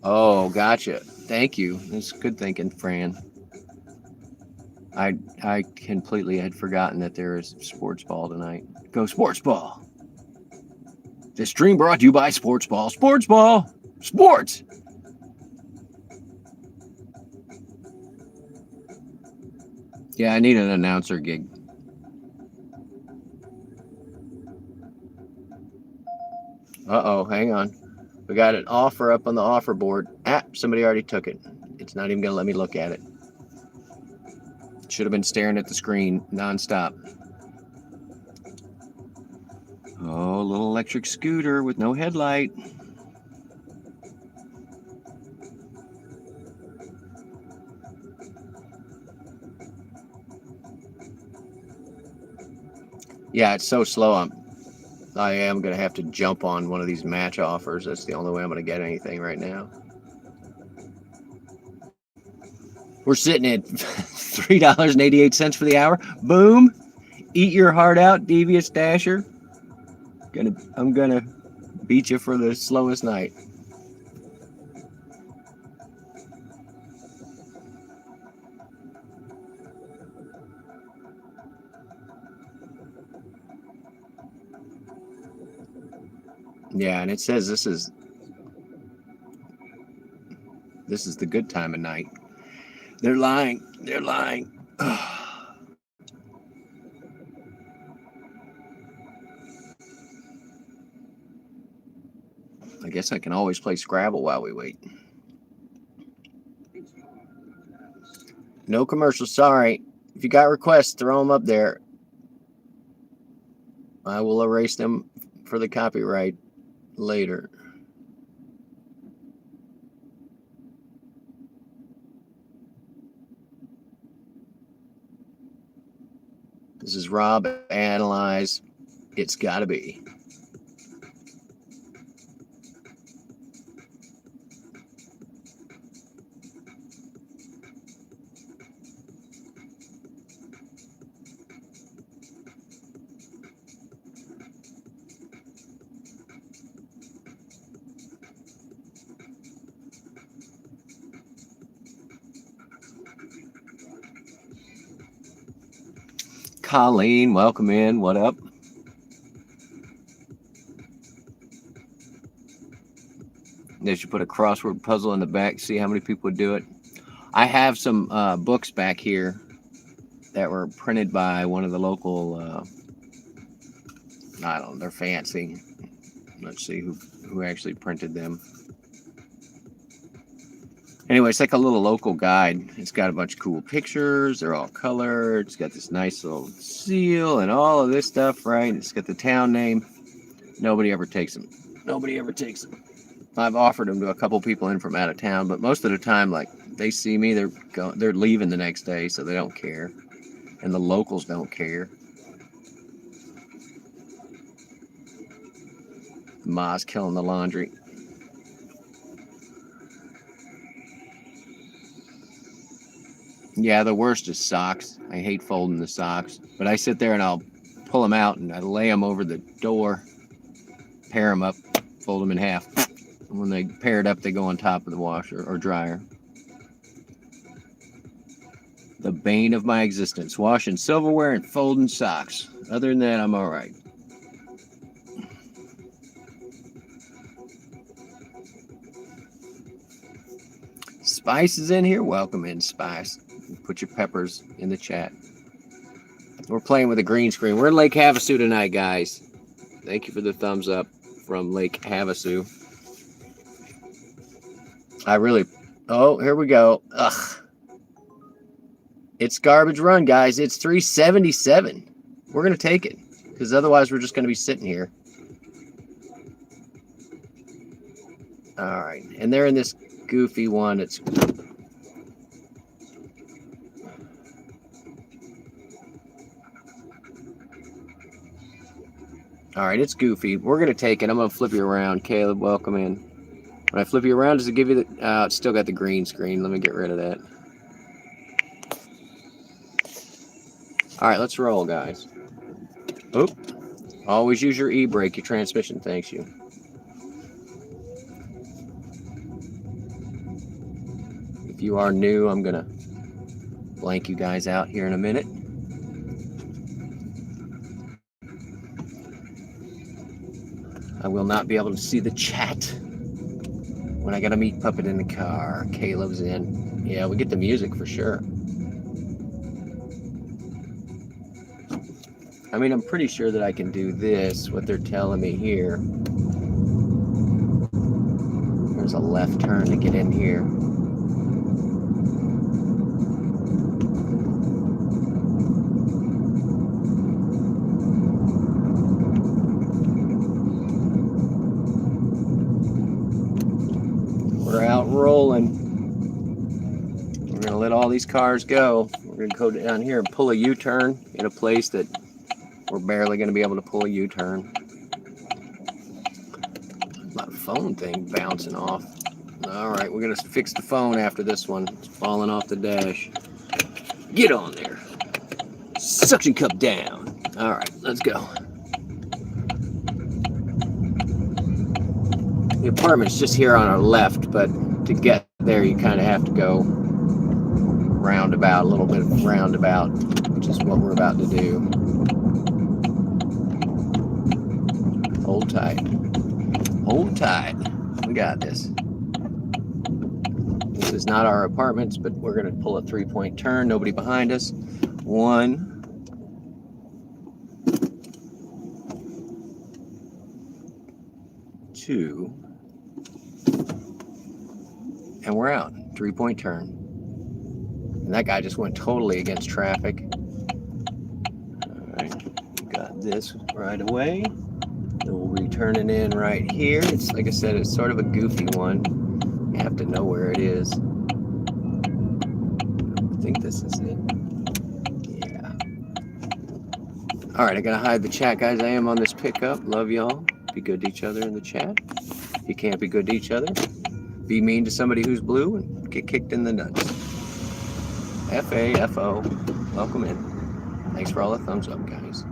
Oh, gotcha. Thank you. That's good thinking, Fran. I completely had forgotten that there is sports ball tonight. Go sports ball. This stream brought to you by Sports Ball. Sports Ball. Sports. Yeah, I need an announcer gig. Uh-oh, hang on. We got an offer up on the offer board. Ah, somebody already took it. It's not even going to let me look at it. Should have been staring at the screen nonstop. Oh, a little electric scooter with no headlight. Yeah, it's so slow. I am going to have to jump on one of these match offers. That's the only way I'm going to get anything right now. We're sitting at $3.88 for the hour. Boom. Eat your heart out, devious dasher. I'm going to beat you for the slowest night. Yeah, and it says this is the good time of night. They're lying. They're lying. I guess I can always play Scrabble while we wait. No commercials, sorry. If you got requests, throw them up there. I will erase them for the copyright later. This is Rob Analyze. It's gotta be. Colleen, welcome in. What up? They should put a crossword puzzle in the back, see how many people would do it. I have some books back here that were printed by one of the local, I don't know, they're fancy. Let's see who actually printed them. Anyway, it's like a little local guide. It's got a bunch of cool pictures. They're all colored. It's got this nice little seal and all of this stuff, right? It's got the town name. Nobody ever takes them. Nobody ever takes them. I've offered them to a couple people in from out of town, but most of the time, like, they see me, they're leaving the next day, so they don't care. And the locals don't care. Ma's killing the laundry. Yeah, the worst is socks. I hate folding the socks. But I sit there and I'll pull them out and I lay them over the door, pair them up, fold them in half. And when they pair it up, they go on top of the washer or dryer. The bane of my existence. Washing silverware and folding socks. Other than that, I'm all right. Spice is in here. Welcome in, Spice. Put your peppers in the chat. We're playing with a green screen. We're in Lake Havasu tonight, guys. Thank you for the thumbs up from Lake Havasu. Oh, here we go. Ugh. It's garbage run, guys. It's 377. We're going to take it because otherwise we're just going to be sitting here. All right. And they're in this goofy one. It's all right. It's goofy. We're going to take it. I'm going to flip you around. Caleb, welcome in. When I flip you around, does it give you the... it's still got the green screen. Let me get rid of that. All right, let's roll, guys. Oop. Always use your e-brake, your transmission. Thanks you. If you are new, I'm going to blank you guys out here in a minute. I will not be able to see the chat when I got a meat puppet in the car. Caleb's in. Yeah, we get the music for sure. I mean, I'm pretty sure that I can do this, what they're telling me here. There's a left turn to get in here. We're out rolling. We're going to let all these cars go. We're going to go down here and pull a U-turn in a place that we're barely going to be able to pull a U-turn. My phone thing bouncing off. All right, we're going to fix the phone after this one. It's falling off the dash. Get on there. Suction cup down. All right, let's go. The apartment's just here on our left, but to get there, you kind of have to go roundabout, a little bit of roundabout, which is what we're about to do. Hold tight. Hold tight. We got this. This is not our apartments, but we're going to pull a 3-point turn. Nobody behind us. 1. 2. And we're out. 3-point turn. And that guy just went totally against traffic. All right. Got this right away. Then we'll be turning in right here. It's like I said, it's sort of a goofy one. You have to know where it is. I think this is it. Yeah. All right, I gotta hide the chat, guys. I am on this pickup. Love y'all. Be good to each other in the chat. If you can't be good to each other, be mean to somebody who's blue and get kicked in the nuts. F-A-F-O. Welcome in. Thanks for all the thumbs up, guys.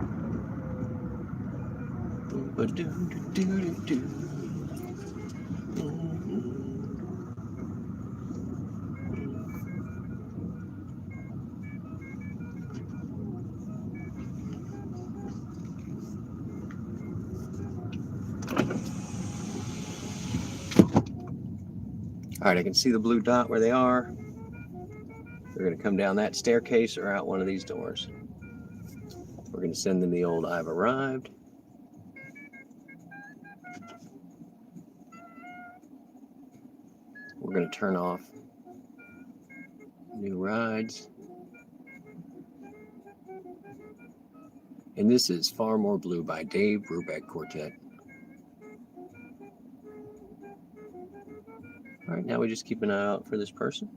All right, I can see the blue dot where they are. They're going to come down that staircase or out one of these doors. We're going to send them the old "I've arrived." We're going to turn off new rides. And this is Far More Blue by Dave Brubeck Quartet. All right, now we just keep an eye out for this person.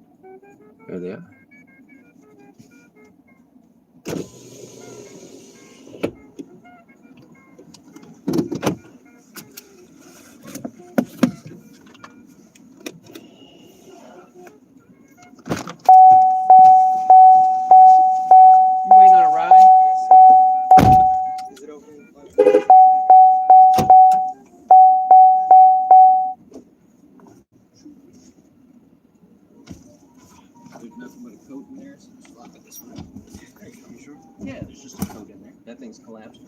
There they are. You waiting on a ride? Yes, sir. Is it okay? There's nothing but a coat in there, so just lock it this way. You sure? Yeah, there's just a coat in there. That thing's collapsed.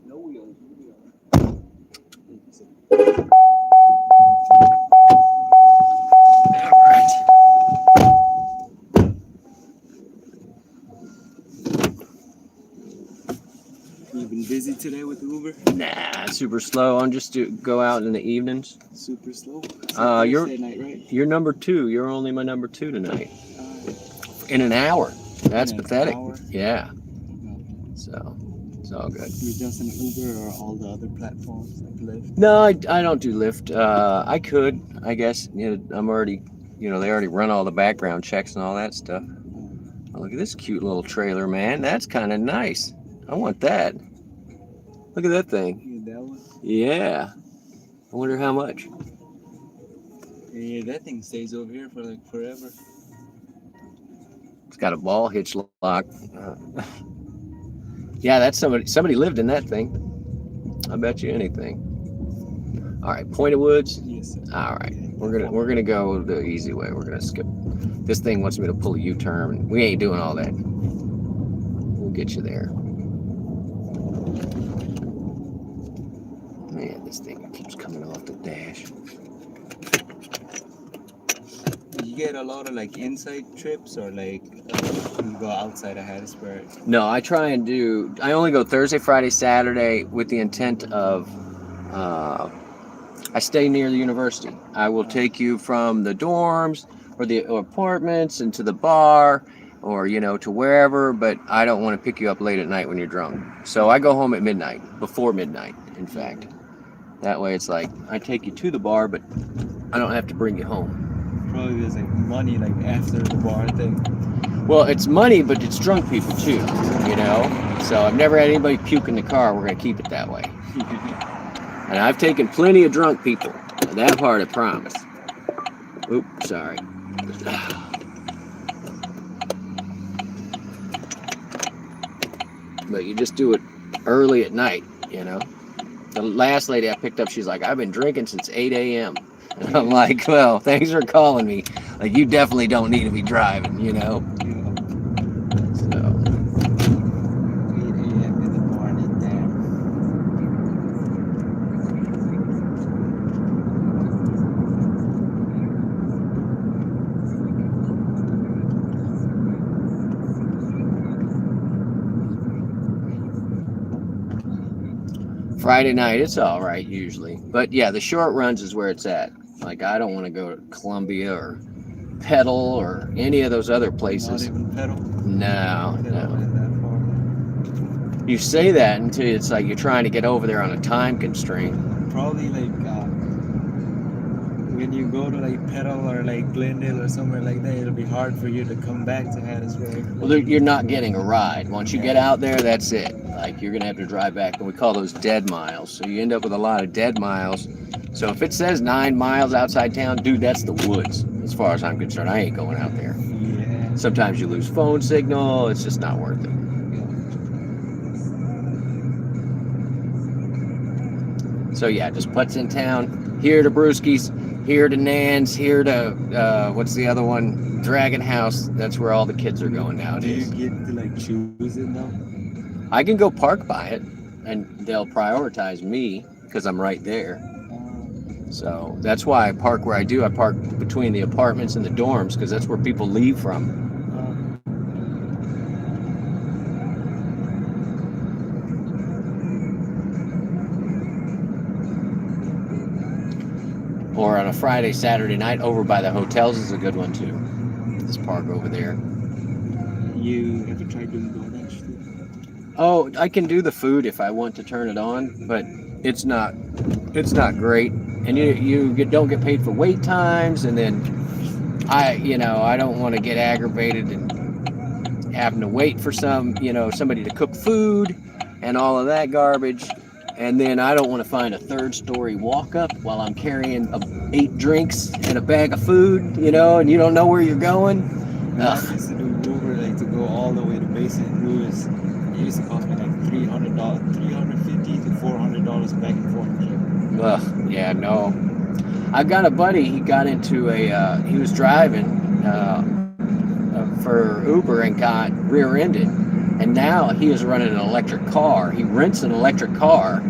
No wheels. All right.
You've been busy today with the Uber?
Nah, super slow. I'm just to go out in the evenings.
Super slow?
You're
Thursday night, right?
You're number 2. You're only my number 2 tonight. In an hour. That's
in an
pathetic.
hour?
Yeah.
Okay.
So it's all good.
You're just an Uber or all the other platforms like Lyft?
No, I don't do Lyft. I could, I guess. You know, I'm already, they already run all the background checks and all that stuff. Oh, look at this cute little trailer, man. That's kind of nice. I want that. Look at that thing.
Yeah, that one?
Yeah. I wonder how much.
Yeah, that thing stays over here for like forever.
It's got a ball hitch lock. Yeah, that's somebody lived in that thing. I bet you anything. All right, Pointed Woods.
Yes, sir.
All right, we're gonna go the easy way. We're gonna skip. This thing wants me to pull a U-turn. We ain't doing all that. We'll get you there. Man, this thing keeps coming off the dash.
You get a lot of like inside trips or like you go outside of Hattiesburg?
No, I only go Thursday, Friday, Saturday with the intent of, I stay near the university. I will take you from the dorms or the apartments and to the bar or, to wherever, but I don't want to pick you up late at night when you're drunk. So I go home at midnight, before midnight, in fact. That way it's like, I take you to the bar, but I don't have to bring you home.
Probably there's like money like after the bar thing.
Well, it's money, but it's drunk people too, So I've never had anybody puke in the car. We're going to keep it that way. And I've taken plenty of drunk people. That part I promise. Oops, sorry. But you just do it early at night, The last lady I picked up, she's like, I've been drinking since 8 a.m. And I'm like, well, thanks for calling me. Like, you definitely don't need to be driving, So.
8 a.m. in the morning, damn.
Friday night, it's all right usually. But yeah, the short runs is where it's at. Like, I don't want to go to Columbia or Pedal or any of those other places.
Not even Pedal?
No.
That far.
You say that until it's like you're trying to get over there on a time constraint.
Probably like when you go to like Pedal or like Glendale or somewhere like that, it'll be hard for you to come back to Hattiesburg.
Well, you're not getting a ride. Once you get out there, that's it. Like, you're going to have to drive back, and we call those dead miles. So you end up with a lot of dead miles. So if it says 9 miles outside town, dude, that's the woods. As far as I'm concerned, I ain't going out there.
Yeah.
Sometimes you lose phone signal. It's just not worth it. So yeah, just putts in town. Here to Brewski's, here to Nan's, here to, what's the other one? Dragon House. That's where all the kids are going
Do
nowadays.
you get to like choose it though?
I can go park by it, and they'll prioritize me because I'm right there. So that's why I park where I do. I park between the apartments and the dorms because that's where people leave from. Or on a Friday, Saturday night, over by the hotels is a good one too. Just park over there.
You ever tried doing DoorDash too?
Oh, I can do the food if I want to turn it on, but it's not great. And you don't get paid for wait times, and then I don't want to get aggravated and having to wait for somebody to cook food and all of that garbage. And then I don't want to find a third story walk up while I'm carrying 8 drinks and a bag of food, and you don't know where you're going.
When I used to do Uber, like to go all the way to Basin Louis, it used to cost me like $350 to $400 back and forth trip.
Ugh, yeah, no. I've got a buddy, he got into he was driving for Uber and got rear-ended. And now he is running an electric car. He rents an electric car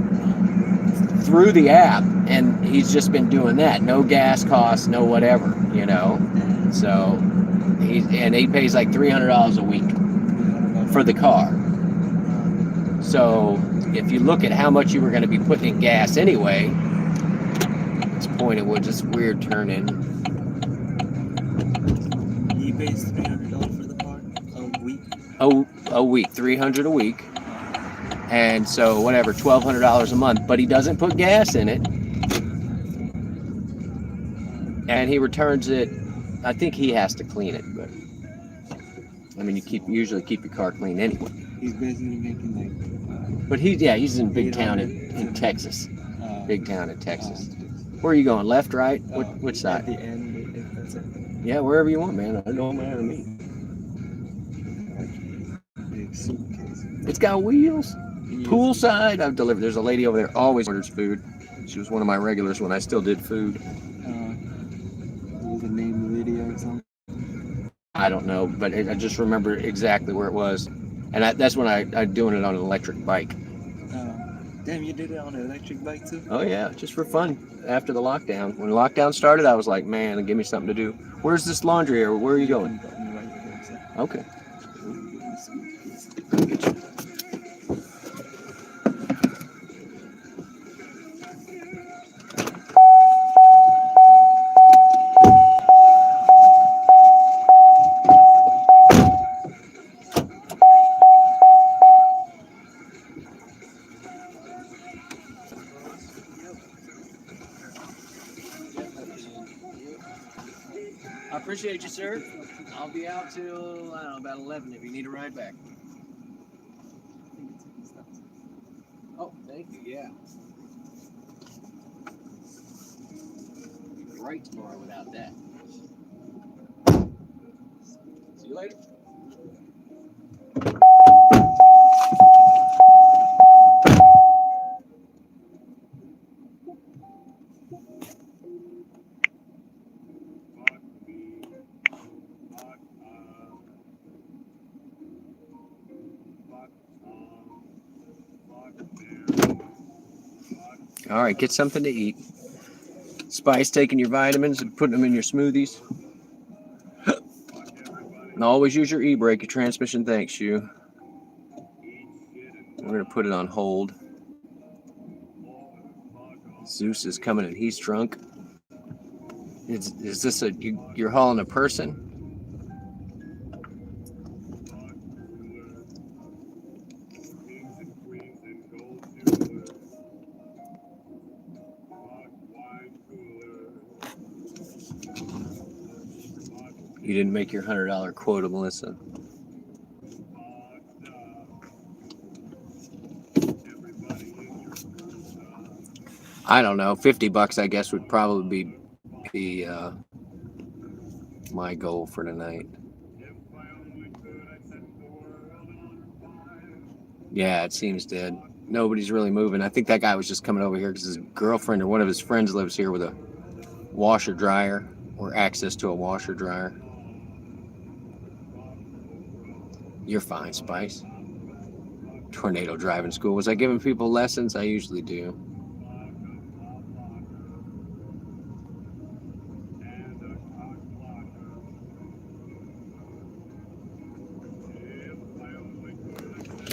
through the app, and he's just been doing that. No gas costs, no whatever, So he pays like $300 a week for the car. So if you look at how much you were going to be putting in gas anyway, it's pointed with this weird turn in.
He pays $300 for the car a week.
A week, $300 a week, and so whatever, $1,200 a month. But he doesn't put gas in it, and he returns it. I think he has to clean it, but I mean, you usually keep your car clean anyway.
He's basically making like.
But he's in big town in Texas. Big town in Texas. Where are you going? Left, right? Which side?
At the end, if that's it.
Yeah, wherever you want, man. I don't matter to me.
Big suitcase.
It's got wheels. Poolside. I've delivered. There's a lady over there always orders food. She was one of my regulars when I still did food.
Was the name Lydia or something?
I don't know, but I just remember exactly where it was, and that's when I'm doing it on an electric bike.
Damn, you did it on an electric bike too?
Oh yeah, just for fun. After the lockdown, when lockdown started, I was like, man, give me something to do. Where's this laundry, or where are you going? Okay. I appreciate you, sir. I'll be out till, I don't know, about 11 if you need a ride back. Oh, thank you, yeah. Right tomorrow without that. See you later. All right, get something to eat. Spice taking your vitamins and putting them in your smoothies. And always use your e-brake. Your transmission thanks you. We're going to put it on hold. Zeus is coming and he's drunk. Is this you're hauling a person? You didn't make your $100 quota, Melissa. I don't know. $50, I guess, would probably be my goal for tonight. Yeah, it seems dead. Nobody's really moving. I think that guy was just coming over here because his girlfriend or one of his friends lives here with a washer dryer or access to a washer dryer. You're fine, Spice. Tornado driving school. Was I giving people lessons? I usually do.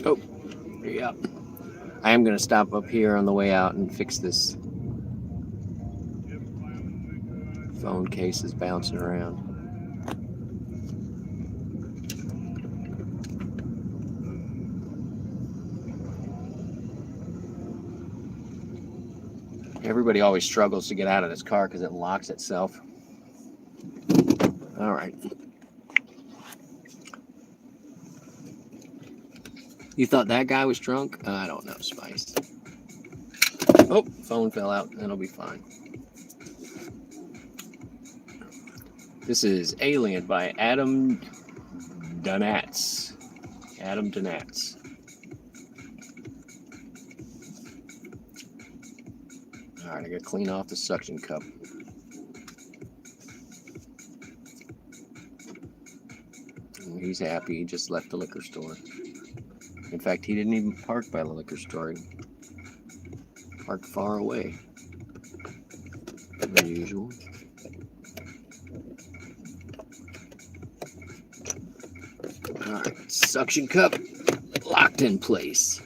Oh, yeah. I am going to stop up here on the way out and fix this. Phone case is bouncing around. Everybody always struggles to get out of this car because it locks itself. All right. You thought that guy was drunk? I don't know, Spice. Oh, phone fell out. That'll be fine. This is Alien by Adam Donatz. Adam Donatz. All right, I gotta clean off the suction cup. He's happy. He just left the liquor store. In fact, he didn't even park by the liquor store. He parked far away. As usual. Alright, suction cup locked in place.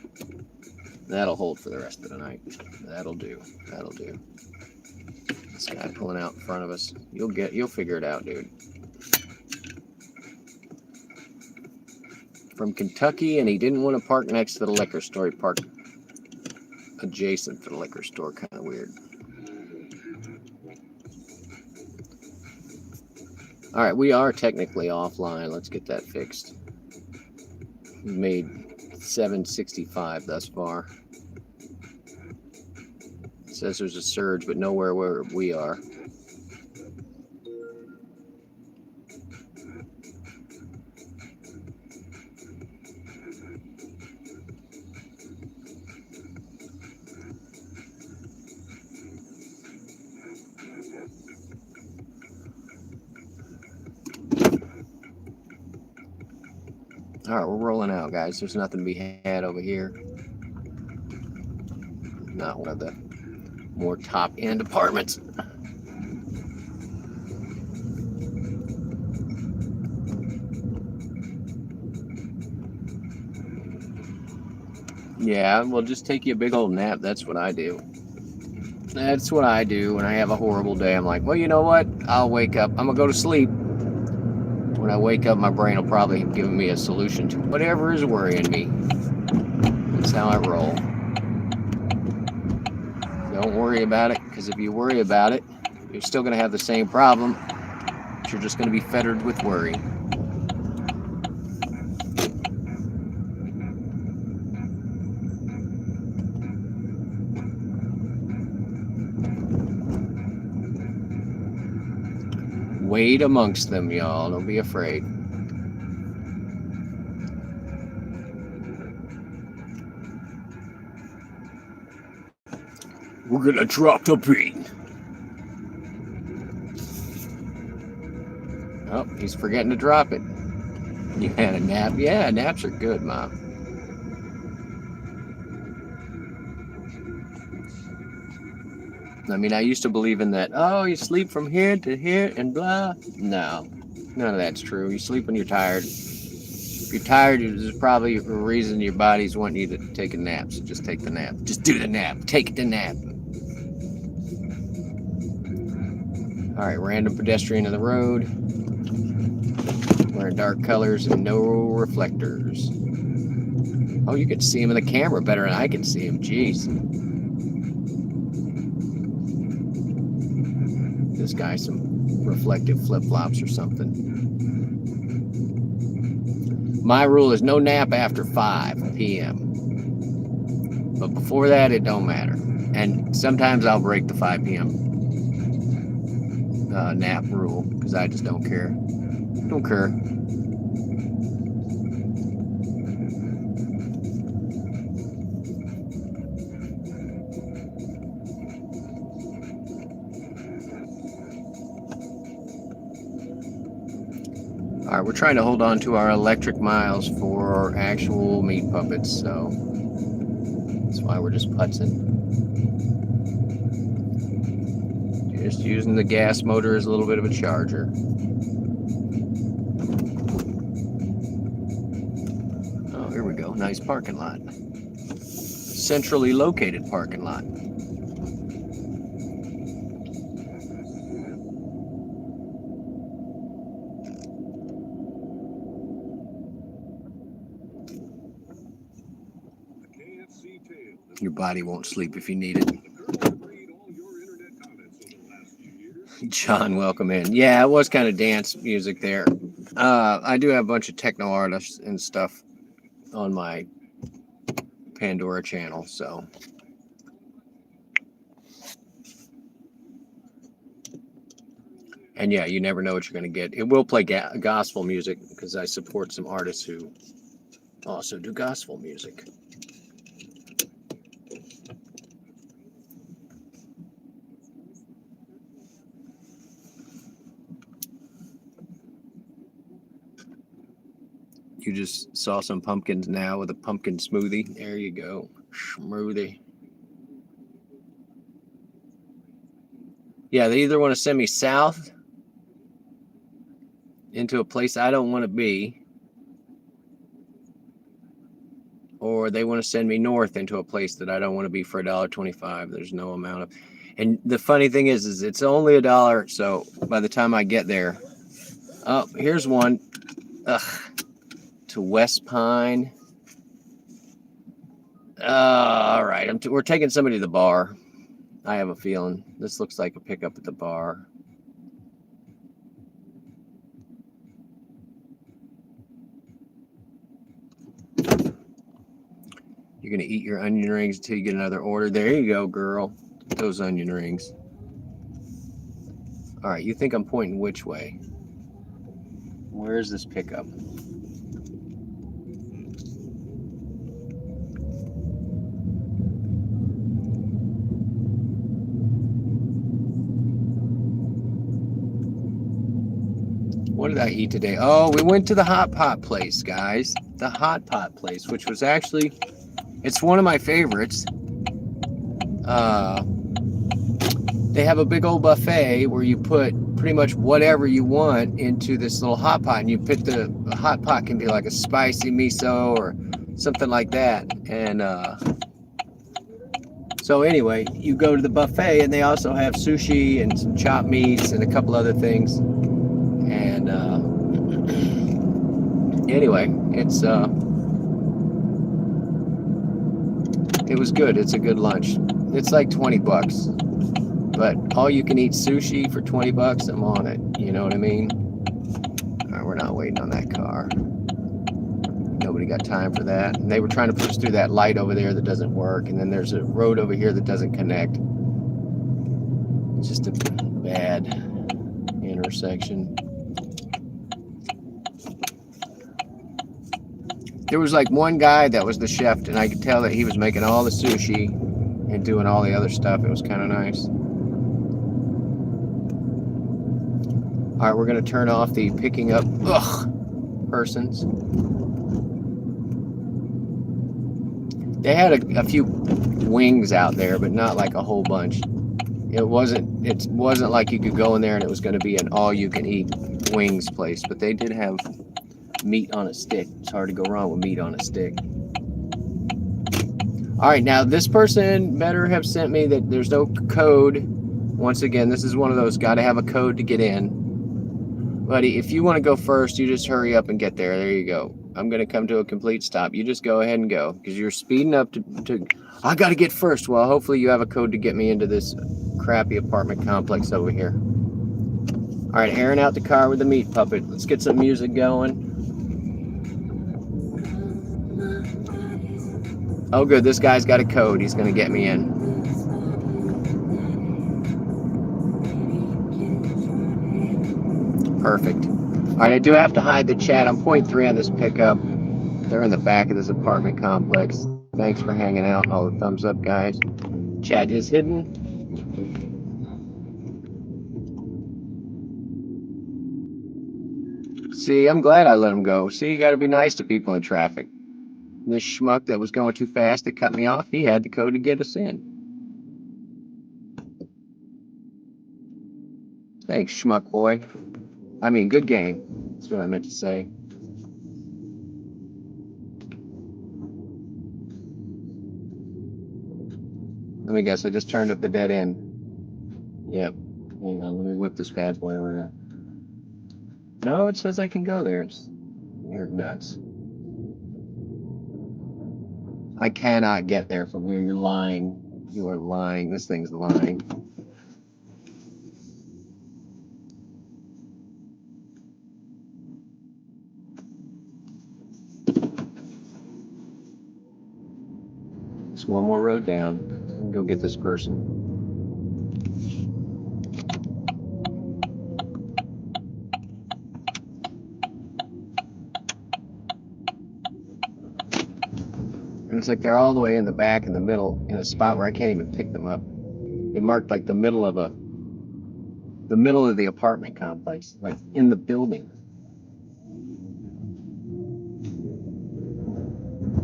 That'll hold for the rest of the night. That'll do. That'll do. This guy pulling out in front of us. You'll figure it out, dude. From Kentucky, and he didn't want to park next to the liquor store. He parked adjacent to the liquor store. Kind of weird. All right, we are technically offline. Let's get that fixed. We've made 765 thus far. It says there's a surge, but nowhere where we are. All right, we're rolling out, guys. There's nothing to be had over here. Not one of the more top-end apartments. Yeah, well, just take you a big old nap. That's what I do. That's what I do when I have a horrible day. I'm like, well, you know what? I'll wake up. I'm going to go to sleep. When I wake up, my brain will probably have given me a solution to whatever is worrying me. That's how I roll. Don't worry about it, because if you worry about it, you're still going to have the same problem, but you're just going to be fettered with worry. Wade amongst them, y'all. Don't be afraid. We're gonna drop the beat. Oh, he's forgetting to drop it. You had a nap? Yeah, naps are good, Mom. I mean, I used to believe in that. Oh, you sleep from here to here and blah. No, none of that's true. You sleep when you're tired. If you're tired, there's probably a reason your body's wanting you to take a nap. So just take the nap. Just do the nap. Take the nap. All right, random pedestrian in the road. Wearing dark colors and no reflectors. Oh, you can see him in the camera better than I can see him. Jeez. This guy some reflective flip-flops or something. My rule is no nap after 5 p.m. But before that, it don't matter. And sometimes I'll break the 5 p.m. Nap rule because I just don't care. Don't care. All right, we're trying to hold on to our electric miles for actual meat puppets, so that's why we're just putzing. Just using the gas motor as a little bit of a charger. Oh, here we go. nice parking lot. Centrally located parking lot.
The KFC tale.
Your body won't sleep if you need it.
The girl will read all your internet comments over the last few years.
John, welcome in. Yeah, it was kind of dance music there. I do have a bunch of techno artists and stuff on my Pandora channel, so. And yeah, you never know what you're going to get. It will play gospel music because I support some artists who also do gospel music. You just saw some pumpkins now with a pumpkin smoothie. There you go. Smoothie. Yeah, they either want to send me south into a place I don't want to be, or they want to send me north into a place that I don't want to be for $1.25. There's no amount of. And the funny thing is it's only $1. So by the time I get there, oh, here's one. Ugh. To West Pine. All right, we're taking somebody to the bar. I have a feeling this looks like a pickup at the bar. You're gonna eat your onion rings until you get another order. There you go, girl. Those onion rings. All right, you think I'm pointing which way? Where's this pickup? What did I eat today? Oh, we went to the hot pot place, guys. The hot pot place, which was actually, it's one of my favorites. They have a big old buffet where you put pretty much whatever you want into this little hot pot, and you pick the hot pot can be like a spicy miso or something like that. And so anyway, you go to the buffet, and they also have sushi and some chopped meats and a couple other things. And anyway, it was good. It's a good lunch. It's like $20, but all you can eat sushi for $20. I'm on it. You know what I mean? All right, we're not waiting on that car. Nobody got time for that. And they were trying to push through that light over there that doesn't work, and then there's a road over here that doesn't connect. It's just a bad intersection. There was like one guy that was the chef, and I could tell that he was making all the sushi and doing all the other stuff. It was kind of nice. All right, we're going to turn off the picking up persons. They had a few wings out there, but not like a whole bunch. It wasn't like you could go in there and it was going to be an all-you-can-eat wings place, but they did have meat on a stick. It's hard to go wrong with meat on a stick. All right, now this person better have sent me that there's no code. Once again, this is one of those got to have a code to get in. Buddy, if you want to go first, you just hurry up and get there. There you go. I'm going to come to a complete stop. You just go ahead and go because you're speeding up to I got to get first. Well, hopefully you have a code to get me into this crappy apartment complex over here. All right, airing out the car with the meat puppet. Let's get some music going. Oh, good. This guy's got a code. He's going to get me in. Perfect. All right, I do have to hide the chat. I'm 0.3 on this pickup. They're in the back of this apartment complex. Thanks for hanging out. All the thumbs up, guys. Chat is hidden. See, I'm glad I let him go. See, you got to be nice to people in traffic. This schmuck that was going too fast to cut me off, he had the code to get us in. Thanks, schmuck boy. I mean, good game. That's what I meant to say. Let me guess. I just turned up the dead end. Yep. Hang on. Let me whip this bad boy around. No, it says I can go there. You're nuts. I cannot get there from here. You're lying. You are lying. This thing's lying. Just one more road down. Go get this person. And it's like they're all the way in the back in the middle in a spot where I can't even pick them up. They marked like the middle of the apartment complex, like in the building.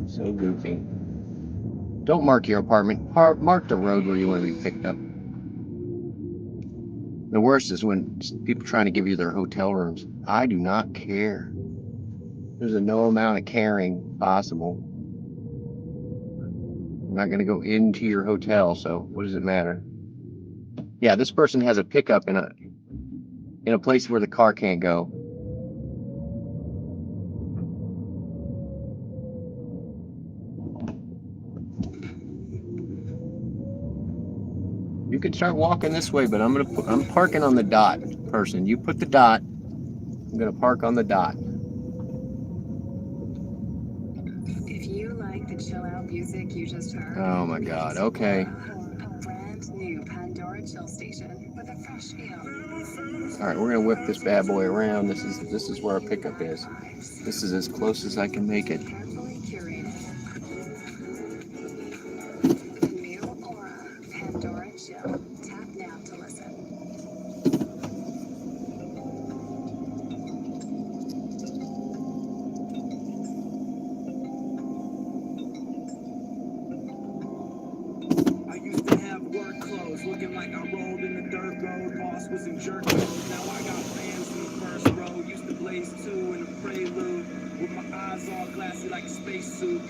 So goofy. Don't mark your apartment. Mark the road where you want to be picked up. The worst is when people trying to give you their hotel rooms. I do not care. There's a no amount of caring possible. I'm not going to go into your hotel, so what does it matter? Yeah, this person has a pickup in a place where the car can't go. You can start walking this way, but I'm parking on the dot, person. You put the dot. I'm gonna park on the dot.
If you like the chill out music you just heard,
Oh my God. Okay.
a brand new Pandora chill station with a fresh feel.
All right, we're gonna whip this bad boy around. This is where our pickup is. This is as close as I can make it.
Carefully curated. New Aura Pandora Chill. Tap now to listen.
I used to have work clothes, looking like I rolled in the dirt road. Boss was in jerk mode. Now I got fans in the first row. Used to blaze two in the prelude, with my eyes all glassy like a spacesuit.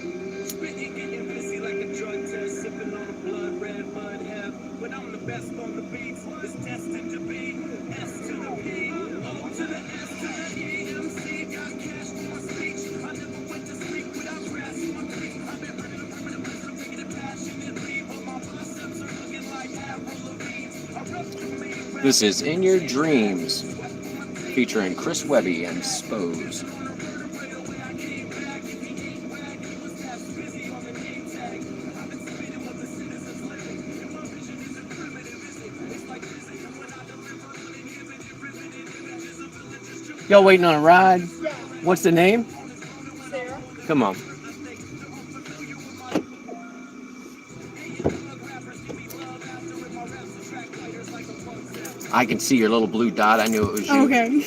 Spitting, getting busy like a drug test, sipping on a blood red mud hemp. But I'm the best on the beats. It's destined to be S to the P, O to the S to the E. MC got cash for my speech. I never went to sleep without grass on my feet. I've been running a permanent place, I'm taking it passionately, but my biceps are looking like Avril Lavigne's. I rep the main.
This is In Your Dreams, featuring Chris Webby and Spose. Y'all waiting on a ride? What's the name?
Sarah.
Come on. I can see your little blue dot. I knew it was you.
Okay.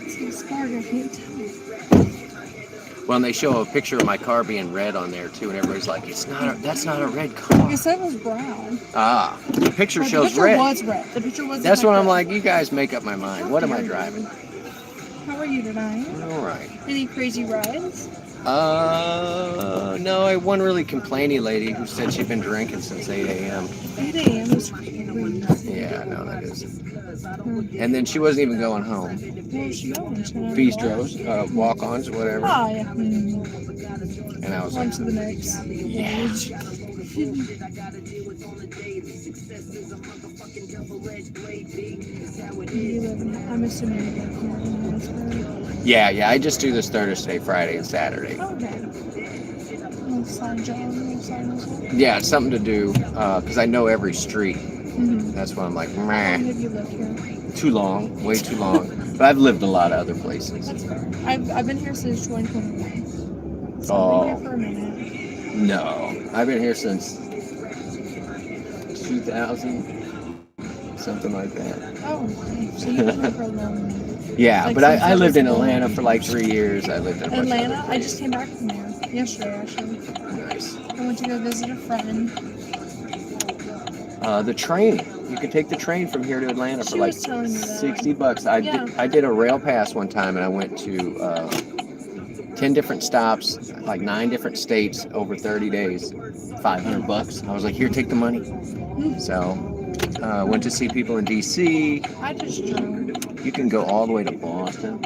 See, Spark, I can't tell.
Well, and they show a picture of my car being red on there too, and everybody's like, that's not a red car.
You said it was brown.
Ah, the picture
Well,
shows
the picture
red.
was red. The picture was.
That's when I'm
red.
like, you guys make up my mind. What am I driving?
How are you tonight?
All right.
Any crazy rides?
No, I one really complainy lady who said she'd been drinking since 8 a.m.
8 a.m. is crazy.
Yeah, no, that is. And then she wasn't even going home.
Where's she going?
Bistros, walk-ons, whatever.
Oh, yeah.
And I was
On
like,
to the next.
yeah.
I'm assuming you live here in Harrisburg.
Yeah, I just do this Thursday, Friday, and Saturday.
Okay. Little side job, little side hustle.
Yeah, it's something to do, because I know every street.
Mm-hmm.
That's why I'm like,
How long
meh,
have you lived here?
too long, way too long. But I've lived a lot of other places.
That's fair. I've been here since 2021. So
Oh.
I've been here for a minute.
No, I've been here since 2000, something like that.
Oh, so you've been here for a long time.
Yeah,
Like
but I
since
lived in
I was
Atlanta
born.
for like 3 years. I lived in a bunch of
Atlanta?
other
I just came back from there yesterday, actually.
places. Nice.
I went to go visit a friend.
The train. You can take the train from here to Atlanta for
She
like
was telling me that.
$60.
Yeah.
I did a rail pass one time, and I went to 10 different stops, like 9 different states over 30 days, $500. I was like, here, take the money. So, went to see people in DC.
I just drove.
You can go all the way to Boston.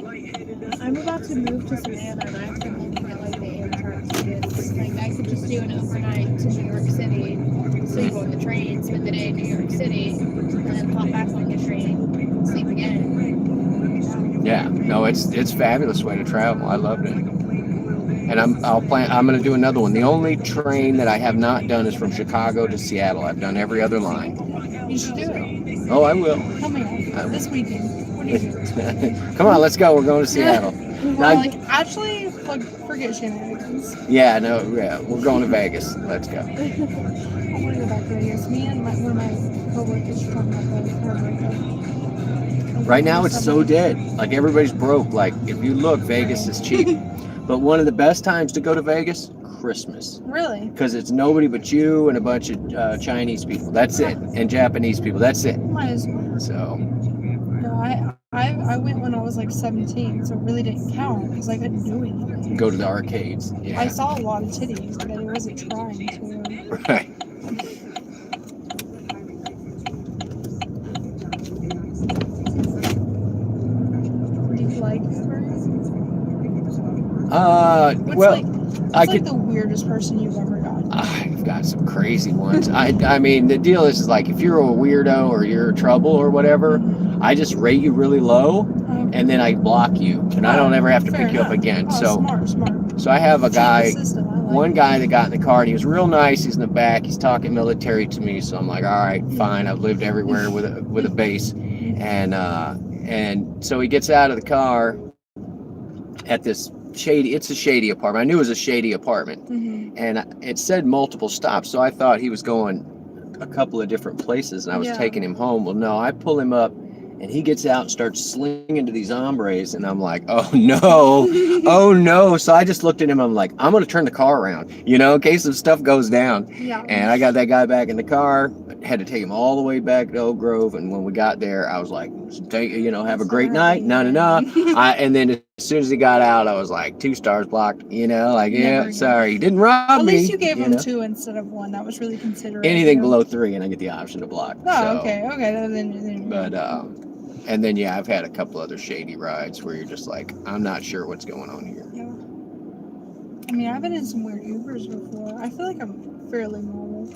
I'm about to move to Savannah and I have to look at like the Amtrak tickets. Like I could just do an overnight to New York City, sleep on the train, spend the day in New York City, and then hop back on the train, sleep again.
Yeah, no, it's a fabulous way to travel. I loved it. And I'm going to do another one. The only train that I have not done is from Chicago to Seattle. I've done every other line.
You should do it.
Oh, I will.
Tell me this weekend. What do you do?
Come on, let's go. We're going to Seattle.
Well, like actually, like forget shenanigans.
Yeah, we're going to Vegas. Let's go.
I want to go back to Vegas. Me and one of my coworkers were talking about her birthday.
Right now it's so dead. Like everybody's broke. Like if you look, Vegas is cheap. But one of the best times to go to Vegas, Christmas.
Really?
Because it's nobody but you and a bunch of Chinese people. That's it. And Japanese people. That's it.
Might as well.
So.
No, I went when I was like 17, so it really didn't count because I couldn't do anything.
Go to the arcades. Yeah.
I saw a lot of titties, but I wasn't trying to.
Right.
Do you like Uber? What's
well,
like the weirdest person you've ever gotten?
I've got some crazy ones. I mean, the deal is like if you're a weirdo or you're trouble or whatever, I just rate you really low, and then I block you, and I don't ever have to pick you up again. So
smart.
So I have a guy,
System,
one guy that got in the car, and he was real nice. He's in the back. He's talking military to me, so I'm like, all right, fine. I've lived everywhere with a base, and so he gets out of the car at this shady. It's a shady apartment. I knew it was a shady apartment, and it said multiple stops, so I thought he was going a couple of different places, and I was taking him home. Well, no, I pull him up. And he gets out and starts slinging to these hombres, and I'm like, oh no, oh no. So I just looked at him, I'm like, I'm gonna turn the car around, in case some stuff goes down. Yeah. And I got that guy back in the car, had to take him all the way back to Oak Grove, and when we got there, I was like, have a great night, and then as soon as he got out, I was like, 2 stars blocked, sorry, he didn't rob me.
At least you gave him 2 instead of 1. That was really considerate.
Anything below 3, and I get the option to block.
Oh,
so,
okay, then.
But and then I've had a couple other shady rides where you're just like, I'm not sure what's going on here.
Yeah. I mean, I've been in some weird Ubers before. I feel like I'm fairly normal.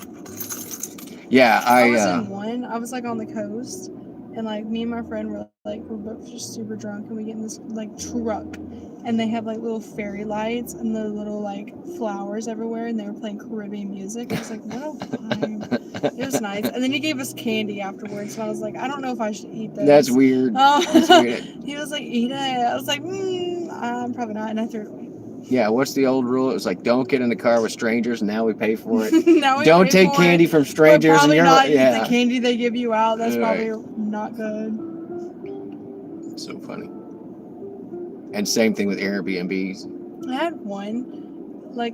Yeah,
I was in one. I was like on the coast, and like me and my friend were both just super drunk, and we get in this like truck, and they have like little fairy lights and the little like flowers everywhere, and they were playing Caribbean music. I was like, what a vibe. It was nice. And then he gave us candy afterwards, so I was like, I don't know if I should eat this.
That's weird. That's weird.
He was like, eat it. I was like, I'm probably not, and I threw it away.
Yeah, what's the old rule? It was like, don't get in the car with strangers, and now we pay for it.
Now
don't take candy from strangers.
Probably
and
not eat the candy they give you out. That's probably
right.
Not good.
It's so funny. And same thing with Airbnbs.
I had one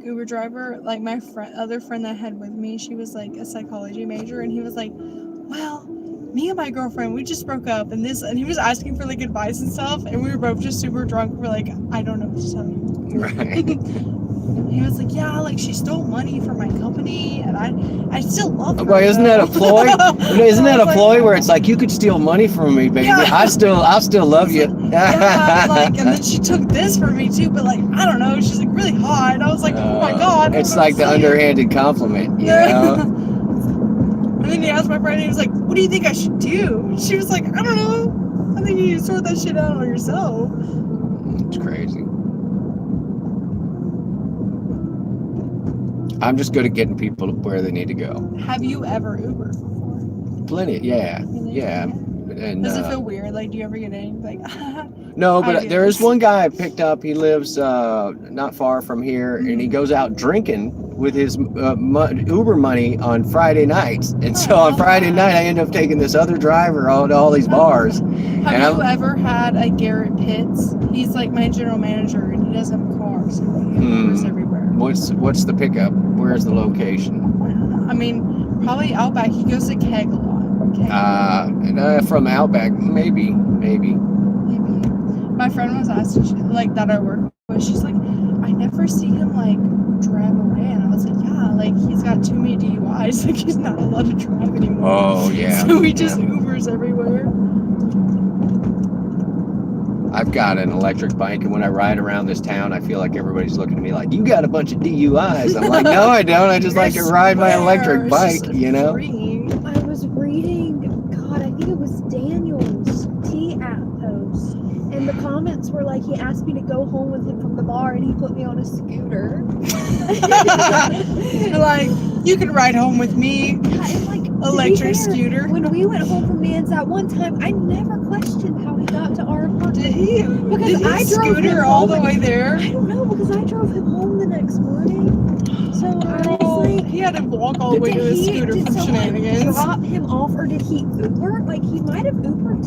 Uber driver, like my other friend that I had with me, she was like a psychology major, and he was like, well, me and my girlfriend, we just broke up, and he was asking for like advice and stuff, and we were both just super drunk. We're like, I don't know what to tell you.
Right.
He was like, yeah, like she stole money from my company, and I still love her.
Well, isn't that a ploy? Isn't that a ploy where it's like, you could steal money from me, baby. Yeah. I'll still love you.
Yeah, and then she took this from me too, but like, I don't know, she's like really hot. And I was like, oh my God.
It's like the underhanded compliment, you know?
And then he asked my friend, he was like, what do you think I should do? She was like, I don't know. I think you need to sort that shit out on yourself.
It's crazy. I'm just good at getting people where they need to go.
Have you ever Ubered before?
Plenty, yeah. And,
does it feel weird? Like, do you ever get in? Like,
no, but there is one guy I picked up. He lives not far from here, and he goes out drinking with his Uber money on Friday nights. And so on Friday night, I end up taking this other driver to all these bars.
Have you ever had a Garrett Pitts? He's like my general manager, and he doesn't have a car, so he Ubers everywhere.
What's the pickup? Where's the location?
I mean, probably Outback. He goes to Keg a lot.
From Outback, maybe.
My friend was asking, that I work with, she's like, I never see him like drive away, and I was like, yeah, like he's got too many DUIs, like he's not allowed to drive anymore.
Oh yeah.
So he just Ubers everywhere.
I've got an electric bike, and when I ride around this town, I feel like everybody's looking at me like, "You got a bunch of DUIs." I'm like, "No, I don't. I just like to ride my electric bike." You know.
Freeing.
I was reading, God, I think it was Daniel's T-app post, and the comments were like, he asked me to go home with him from the bar, and he put me on a scooter.
Like, you can ride home with me.
Yeah, and like,
Electric
to be fair,
scooter.
When we went home from Nan's that one time, I never questioned how he got to our apartment.
Did he?
Because
Did he
I drove
scooter
him
all
home
the way there?
I don't know, because I drove him home the next morning. So I was like,
He had to walk all the way to
did
his scooter
did
from
someone
shenanigans.
drop him off, or did he Uber? Like, he might have Ubered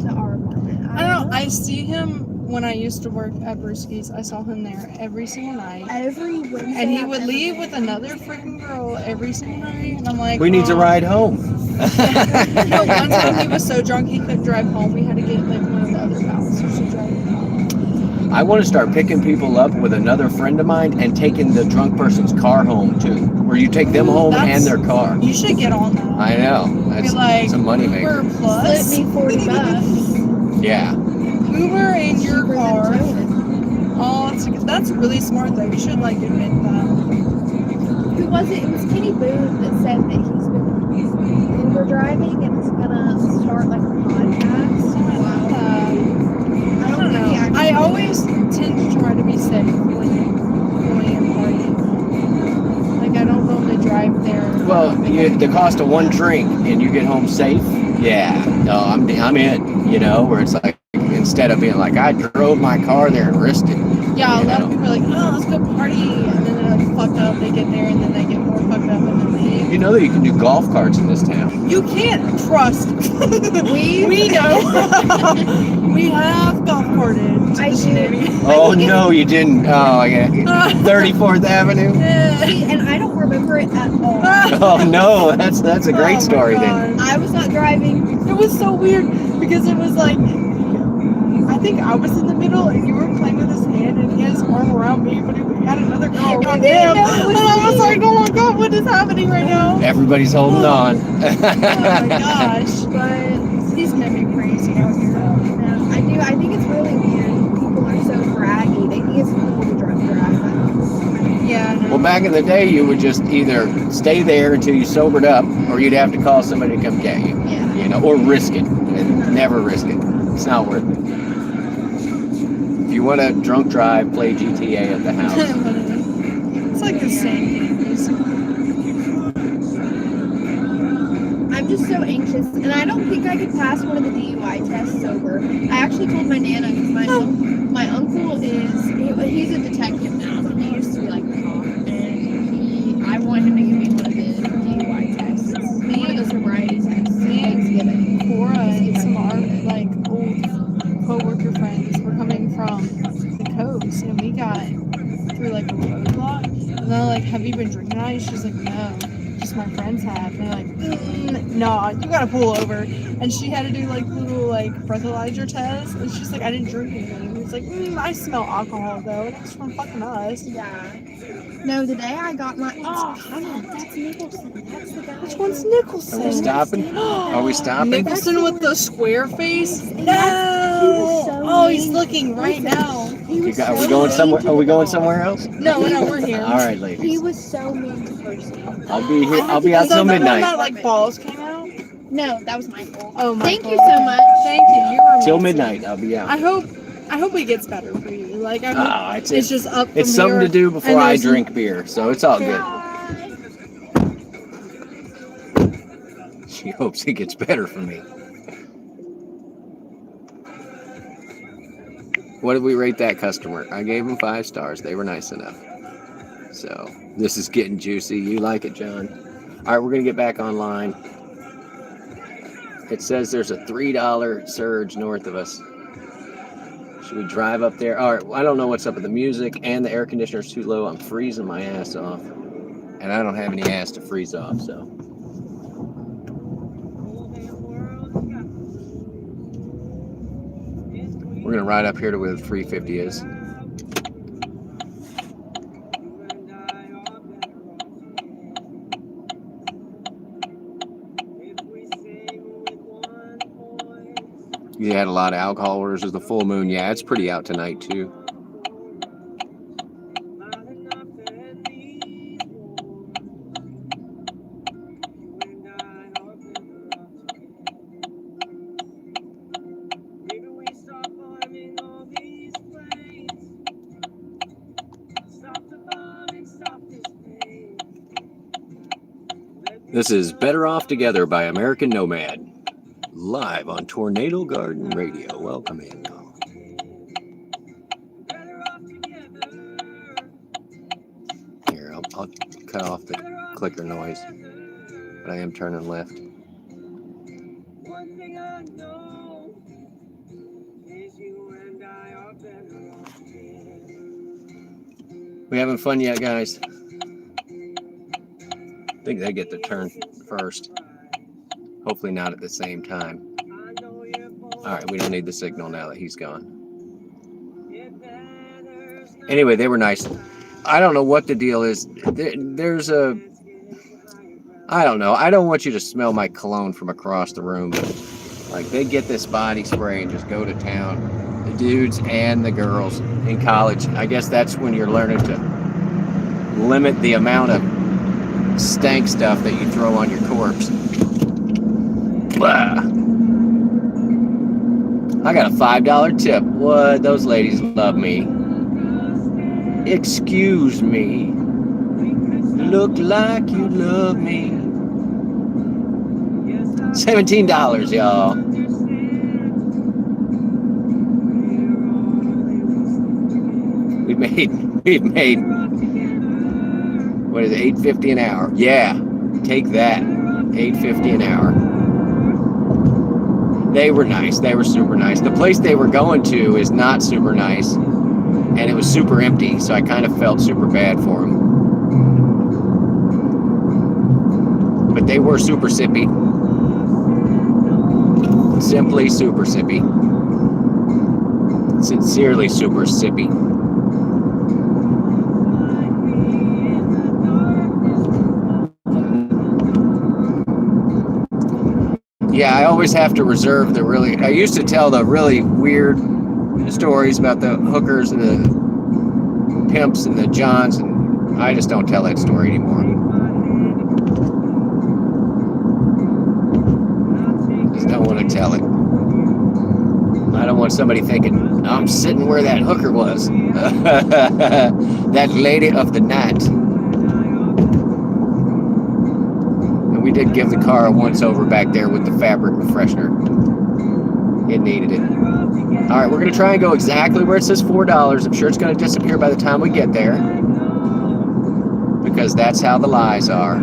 to our apartment.
I don't know. I see him when I used to work at Brewski's. I saw him there every single night.
Every Wednesday.
And he
I've
would
ever
leave
been.
with another freaking girl every single night. And I'm like,
Who needs a ride home?
No, one time he was so drunk he couldn't drive home. We had to get like one of the other bouncers to drive him home.
I want to start picking people up with another friend of mine and taking the drunk person's car home too, where you take them home and their car.
You should get on that.
I know. That's
Be like,
it's a moneymaker.
Uber plus.
Split me $40.
Yeah.
Uber in your
Cheaper than
car.
towing.
Oh, that's really smart though. You should like admit that.
Who was it? It was Kenny Boone that said that he's been Uber driving and is gonna start like a podcast.
I don't know. I always tend to try to be safe when going and partying. Like I don't normally drive there.
Well, the cost of one drink and you get home safe. Yeah. No, I'm in. You know, where it's like instead of being like I drove my car there and risked it.
Yeah, a lot of people are like, oh, let's go party, and then they're like fucked up. They get there and then they get more fucked up and then leave.
You know that you can do golf carts in this town.
You can't trust.
We
know. We have golf carted.
I did.
Oh no, you didn't. Oh, yeah. 34th Avenue.
See, and I don't remember it at all.
Oh no, that's a great story then.
I was not driving.
It was so weird because it was like, I think I was in the middle and you were playing with his hand and he had his arm around me, but he had another girl around him. And I was like, oh my god, what is happening right now?
Everybody's holding on.
Oh my gosh.
But
He's made me crazy out here.
I think it's really weird. People are so braggy. They think it's cool to drunk drive.
Yeah.
Well, back in the day, you would just either stay there until you sobered up, or you'd have to call somebody to come get you.
Yeah.
You know, or risk it. And never risk it. It's not worth it. If you want to drunk drive, play GTA at the house.
It's like the same thing, basically.
I'm just so anxious, and I don't think I could pass one of the DUI tests sober. I actually told my nana because my uncle he's a detective now, but he used to be like a cop, and I want him to give me one of the DUI tests, one of the sobriety tests. Thanksgiving.
Cora and some of our like old co-worker friends were coming from the coast, and we got through like a roadblock. And they're like, "Have you been drinking tonight?" She's like, "No, just my friends have." And they're like, "No, you gotta pull over." And she had to do like little like breathalyzer tests, and she's like, "I didn't drink anything." It's like, I smell alcohol though. That's from fucking us.
Yeah. No, the day I got my that's Nicholson. That's the guy.
Which one's Nicholson?
Are we stopping? Are we stopping?
Nicholson with the square face?
He
No!
was so
Oh, he's
mean.
looking right now.
Are we going somewhere? Are we going somewhere else?
No, we're here.
All right,
He
ladies.
was so mean to Percy.
I'll be here. I'll be out till
So the one
midnight.
that like balls came out?
No, that was Michael.
Oh,
Thank
Michael.
you so much.
Thank you. You were
Till
amazing.
midnight. I'll be out.
I hope it gets better for you. Like I hope
It's
it's just up from
It's something
here,
to do before
and
I
there's-
drink beer, so it's all good. She hopes it gets better for me. What did we rate that customer? I gave them 5 stars. They were nice enough. So this is getting juicy. You like it, John? All right, we're gonna get back online. It says there's a $3 surge north of us. Should we drive up there? All right, I don't know what's up with the music and the air conditioner's too low. I'm freezing my ass off. And I don't have any ass to freeze off, so. We're gonna ride up here to where the 350 is. You had a lot of alcohol orders as the full moon. Yeah, it's pretty out tonight too. This is Better Off Together by American Nomad, live on Tornado Garden Radio. Welcome in, y'all. Here, I'll cut off the clicker noise, but I am turning left. One thing I know is you and I are better off together. We having fun yet, guys? I think they get the turn first. Hopefully not at the same time. All right, we don't need the signal now that he's gone. Anyway, they were nice. I don't know what the deal is. There's a... I don't know. I don't want you to smell my cologne from across the room. But, like, they get this body spray and just go to town. The dudes and the girls in college. I guess that's when you're learning to limit the amount of stank stuff that you throw on your corpse. Blah. I got a $5 tip. What? Those ladies love me. Excuse me. Look like you love me. $17, y'all. We've made what is it, $8.50 an hour? Yeah, take that. $8.50 an hour. They were nice. They were super nice. The place they were going to is not super nice, and it was super empty, so I kind of felt super bad for them. But they were super sippy. Simply super sippy. Sincerely super sippy. Yeah, I always have to reserve the really... I used to tell the really weird stories about the hookers and the pimps and the johns, and I just don't tell that story anymore. Just don't want to tell it. I don't want somebody thinking, I'm sitting where that hooker was. That lady of the night. We did give the car a once-over back there with the fabric refreshener. It needed it. All right, we're going to try and go exactly where it says $4. I'm sure it's going to disappear by the time we get there. Because that's how the lies are.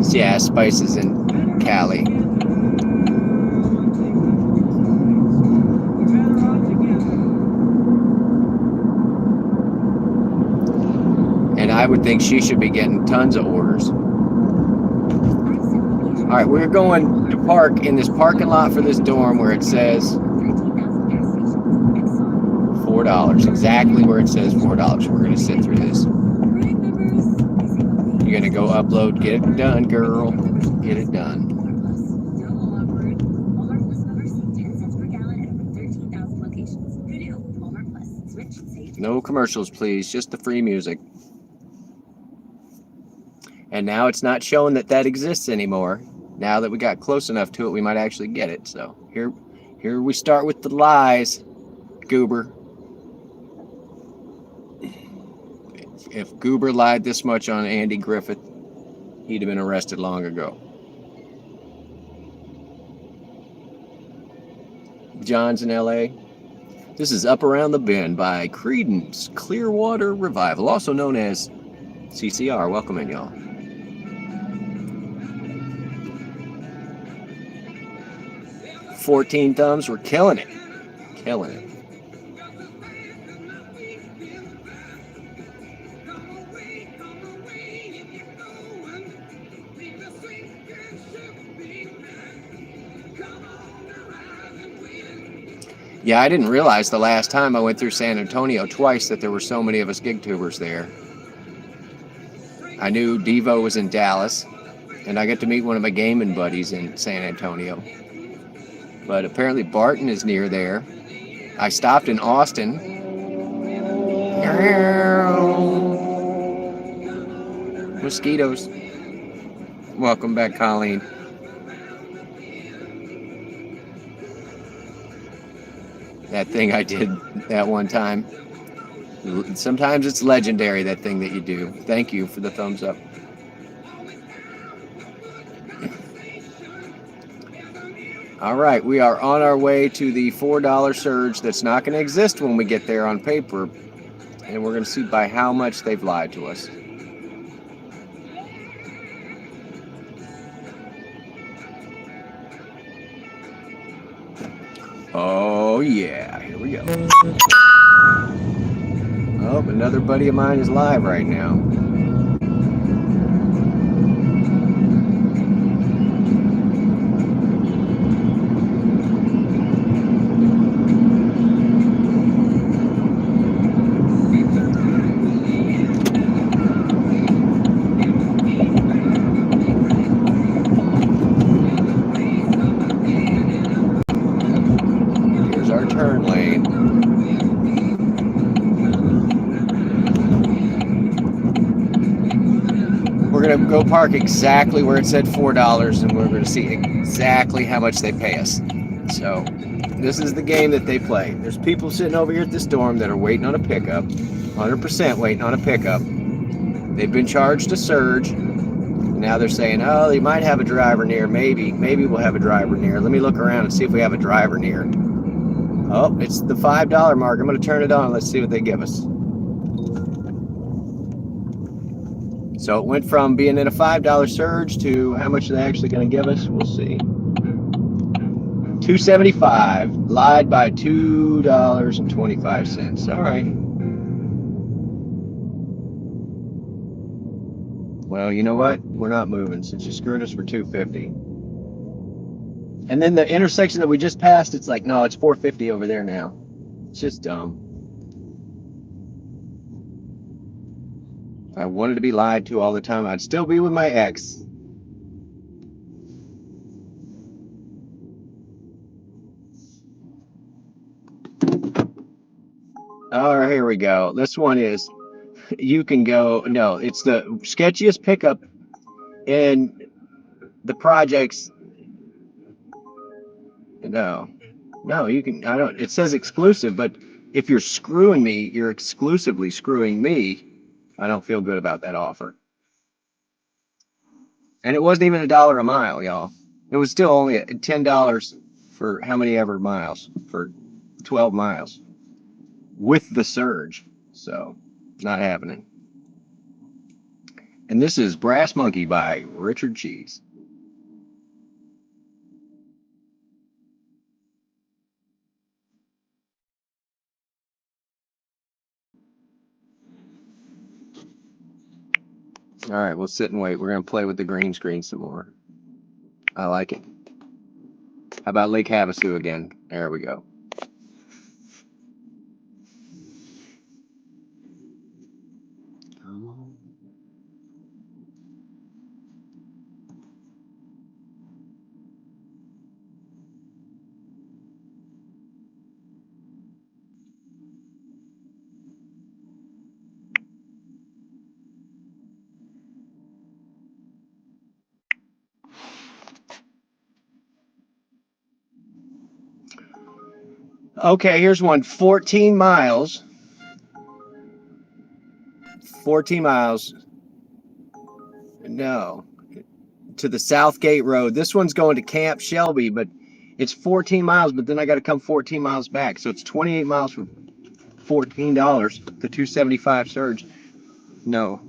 Yeah, Spices in Cali. I would think she should be getting tons of orders. All right, we're going to park in this parking lot for this dorm where it says $4. Exactly where it says $4. We're going to sit through this. You're going to go upload. Get it done, girl. Get it done. No commercials, please. Just the free music. And now it's not showing that exists anymore. Now that we got close enough to it, we might actually get it. So here we start with the lies, Goober. If Goober lied this much on Andy Griffith, he'd have been arrested long ago. John's in LA. This is Up Around the Bend by Creedence Clearwater Revival, also known as CCR. Welcome in, y'all. 14 thumbs. We're killing it. Killing it. Yeah, I didn't realize the last time I went through San Antonio twice that there were so many of us gig tubers there. I knew Devo was in Dallas. and I get to meet one of my gaming buddies in San Antonio. But apparently Barton is near there. I stopped in Austin. Mosquitoes. Welcome back, Colleen. That thing I did that one time. Sometimes it's legendary, that thing that you do. Thank you for the thumbs up. All right, we are on our way to the $4 surge that's not going to exist when we get there on paper. And we're going to see by how much they've lied to us. Oh, yeah. Here we go. Oh, another buddy of mine is live right now. Here's our turn lane. We're going to go park exactly where it said $4, and we're going to see exactly how much they pay us. So this is the game that they play. There's people sitting over here at this dorm that are waiting on a pickup, 100% waiting on a pickup. They've been charged a surge. Now they're saying, oh, they might have a driver near. Maybe we'll have a driver near. Let me look around and see if we have a driver near. Oh, it's the $5 mark. I'm going to turn it on. Let's see what they give us. So it went from being in a $5 surge to how much are they actually going to give us? We'll see. $2.75, lied by $2.25. All right. Well, you know what? We're not moving since you screwed us for $2.50. And then the intersection that we just passed, it's like, no, it's $4.50 over there now. It's just dumb. If I wanted to be lied to all the time, I'd still be with my ex. All right, here we go. This one is, you can go, no, it's the sketchiest pickup in the projects. No, you can, I don't, it says exclusive, but if you're screwing me, you're exclusively screwing me. I don't feel good about that offer. And it wasn't even $1 a mile, y'all. It was still only $10 for how many ever miles? For 12 miles with the surge. So, not happening. And this is Brass Monkey by Richard Cheese. All right, we'll sit and wait. We're going to play with the green screen some more. I like it. How about Lake Havasu again? There we go. Okay, here's one. 14 miles. 14 miles. No. To the Southgate Road. This one's going to Camp Shelby, but it's 14 miles, but then I got to come 14 miles back. So it's 28 miles for $14. The $2.75 surge. No.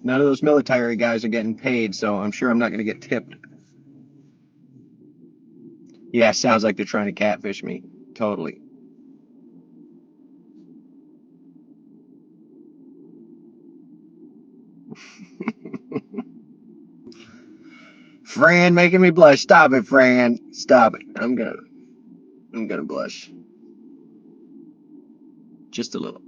None of those military guys are getting paid, so I'm sure I'm not going to get tipped. Yeah, sounds like they're trying to catfish me. Totally. Fran making me blush. Stop it, Fran. Stop it. I'm gonna blush. Just a little.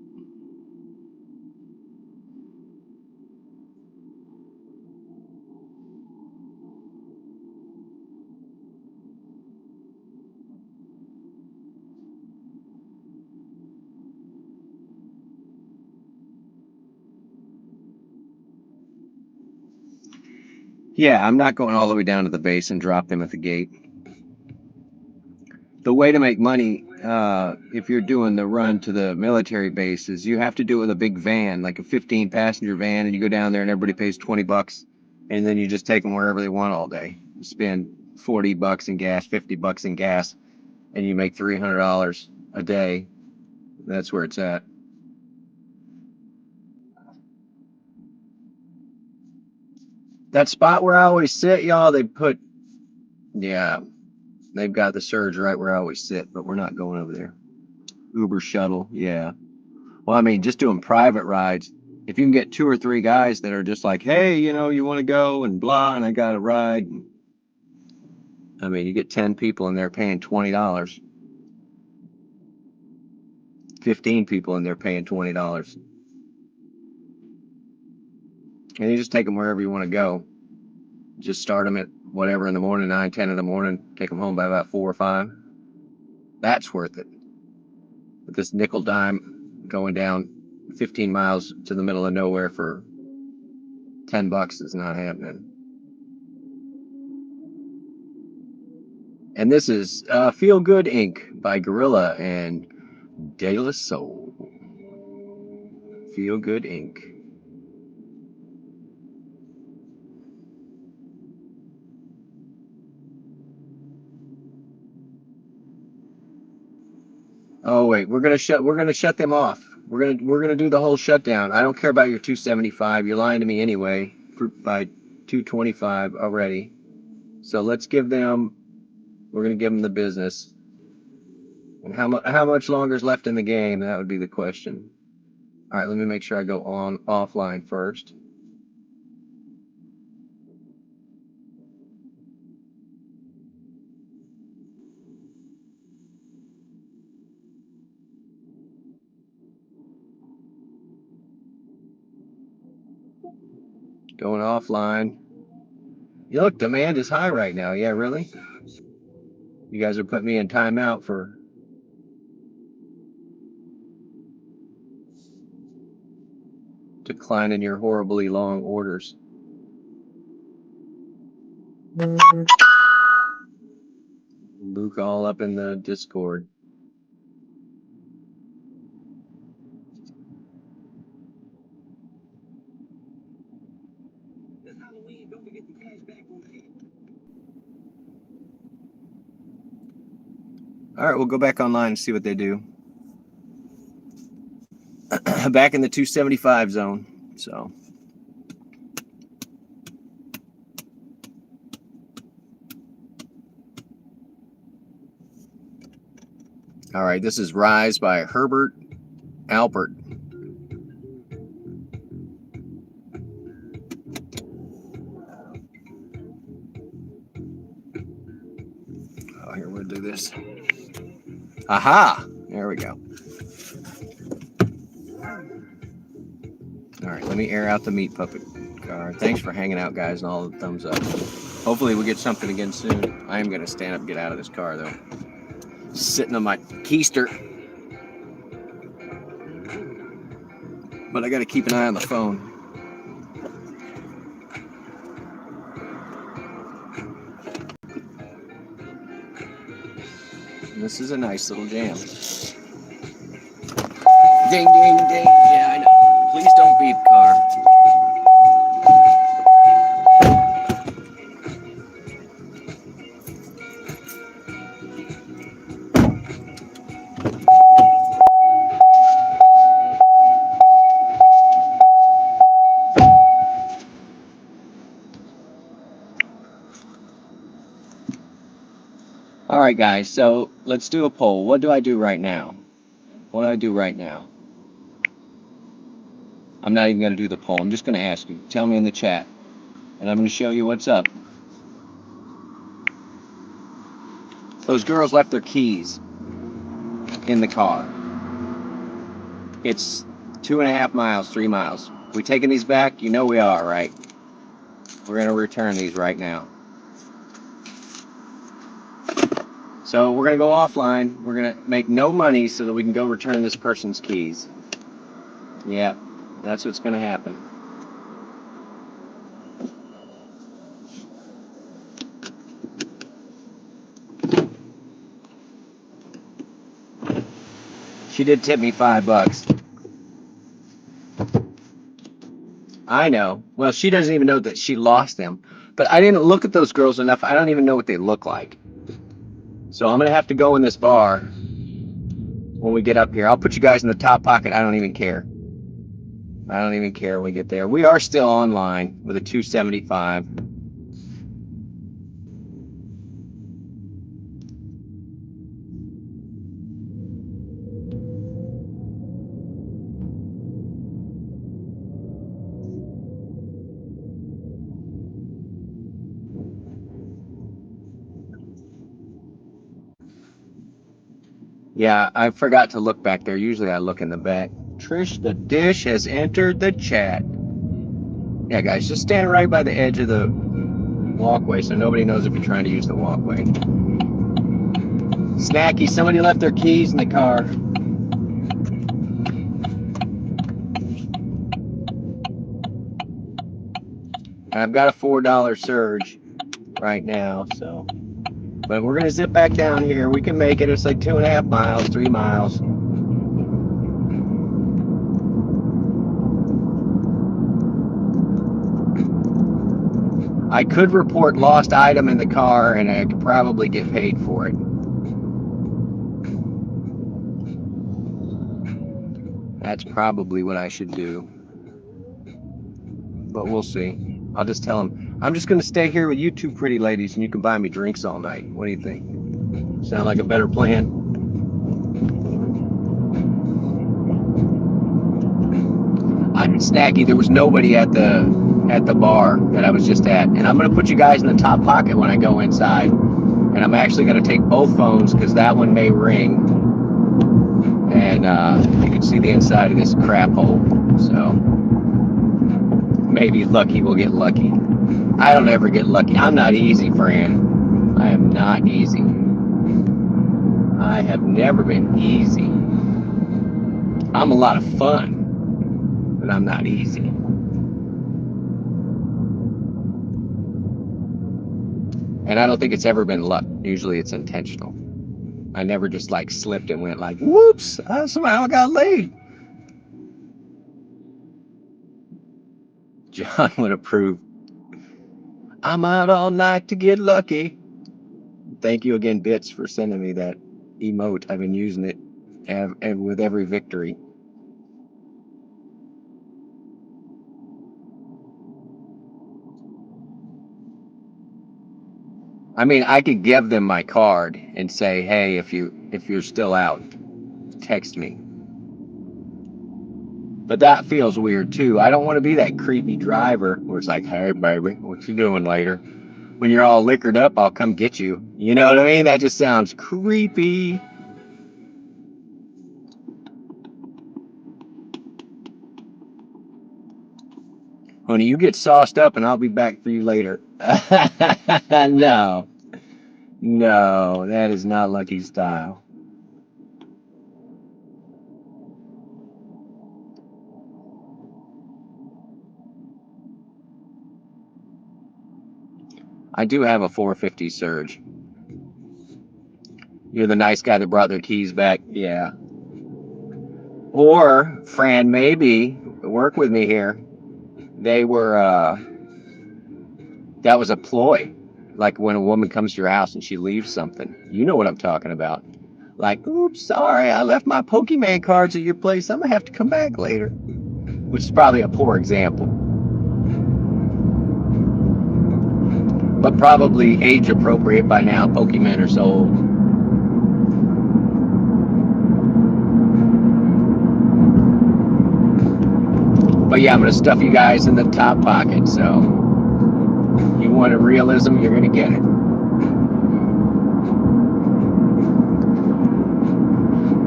Yeah, I'm not going all the way down to the base and drop them at the gate. The way to make money, if you're doing the run to the military base, is you have to do it with a big van, like a 15 passenger van, and you go down there and everybody pays $20, and then you just take them wherever they want all day. You spend $40 in gas, $50 in gas, and you make $300 a day. That's where it's at. That spot where I always sit, y'all, yeah, they've got the surge right where I always sit, but we're not going over there. Uber shuttle, yeah. Well, I mean, just doing private rides. If you can get 2 or 3 guys that are just like, hey, you want to go and blah, and I got a ride. I mean, you get 10 people and they're paying $20. 15 people and they're paying $20. And you just take them wherever you want to go. Just start them at whatever in the morning, 9, 10 in the morning. Take them home by about 4 or 5. That's worth it. But this nickel dime going down 15 miles to the middle of nowhere for $10 is not happening. And this is Feel Good Inc. by Gorilla and De La Soul. Feel Good Inc. Oh wait, we're gonna shut them off. We're gonna do the whole shutdown. I don't care about your 275. You're lying to me anyway by 225 already. So let's give them. We're gonna give them the business. And how much longer is left in the game? That would be the question. All right, let me make sure I go on offline first. Going offline. You look, demand is high right now. Yeah, really? You guys are putting me in timeout for declining your horribly long orders. Luke all up in the Discord.
This Halloween, don't forget to cash back on the
All right, we'll go back online and see what they do. Back in the 275 zone. So. All right, this is Rise by Herbert Alpert. Oh, here, we'll do this. Aha! There we go. All right, let me air out the meat puppet car. Thanks for hanging out, guys, and all the thumbs up. Hopefully we get something again soon. I am going to stand up and get out of this car, though. Sitting on my keister. But I got to keep an eye on the phone. This is a nice little jam. Ding, ding, ding. Yeah, I know. Please don't beep, car. All right, guys, so let's do a poll. What do I do right now? What do I do right now? I'm not even going to do the poll. I'm just going to ask you. Tell me in the chat. And I'm going to show you what's up. Those girls left their keys in the car. It's 2.5 miles, 3 miles. We taking these back? You know we are, right? We're going to return these right now. So we're going to go offline. We're going to make no money so that we can go return this person's keys. Yeah, that's what's going to happen. She did tip me $5. I know. Well, she doesn't even know that she lost them. But I didn't look at those girls enough. I don't even know what they look like. So I'm gonna have to go in this bar when we get up here. I'll put you guys in the top pocket. I don't even care. I don't even care when we get there. We are still online with a 275. Yeah, I forgot to look back there. Usually I look in the back. Trish the Dish has entered the chat. Yeah, guys, just stand right by the edge of the walkway so nobody knows if you're trying to use the walkway. Snacky, somebody left their keys in the car. I've got a $4 surge right now, so. But we're gonna zip back down here. We can make it. It's like 2.5 miles, 3 miles. I could report lost item in the car and I could probably get paid for it. That's probably what I should do. But we'll see. I'll just tell them, I'm just going to stay here with you two pretty ladies and you can buy me drinks all night. What do you think? Sound like a better plan? I'm Snacky. There was nobody at the bar that I was just at. And I'm going to put you guys in the top pocket when I go inside. And I'm actually going to take both phones because that one may ring. And you can see the inside of this crap hole. So maybe lucky will get lucky. I don't ever get lucky. I'm not easy, Fran. I am not easy. I have never been easy. I'm a lot of fun, but I'm not easy. And I don't think it's ever been luck. Usually it's intentional. I never just like slipped and went like, whoops, I somehow got laid. John would approve. I'm out all night to get lucky. Thank you again, Bits, for sending me that emote. I've been using it with every victory. I mean, I could give them my card and say, "Hey, if you're still out, text me." But that feels weird too. I don't want to be that creepy driver where it's like, "Hey, baby, what you doing later?" When you're all liquored up, I'll come get you. You know what I mean? That just sounds creepy. Honey, you get sauced up and I'll be back for you later. No, no, that is not Lucky style. I do have a 450 surge. You're the nice guy that brought their keys back. Yeah. Or, Fran, maybe, work with me here. They were, that was a ploy. Like when a woman comes to your house and she leaves something. You know what I'm talking about. Like, oops, sorry, I left my Pokemon cards at your place. I'm going to have to come back later. Which is probably a poor example. But probably age appropriate by now. Pokemon are sold. But yeah, I'm going to stuff you guys in the top pocket. So you want a realism, you're going to get it.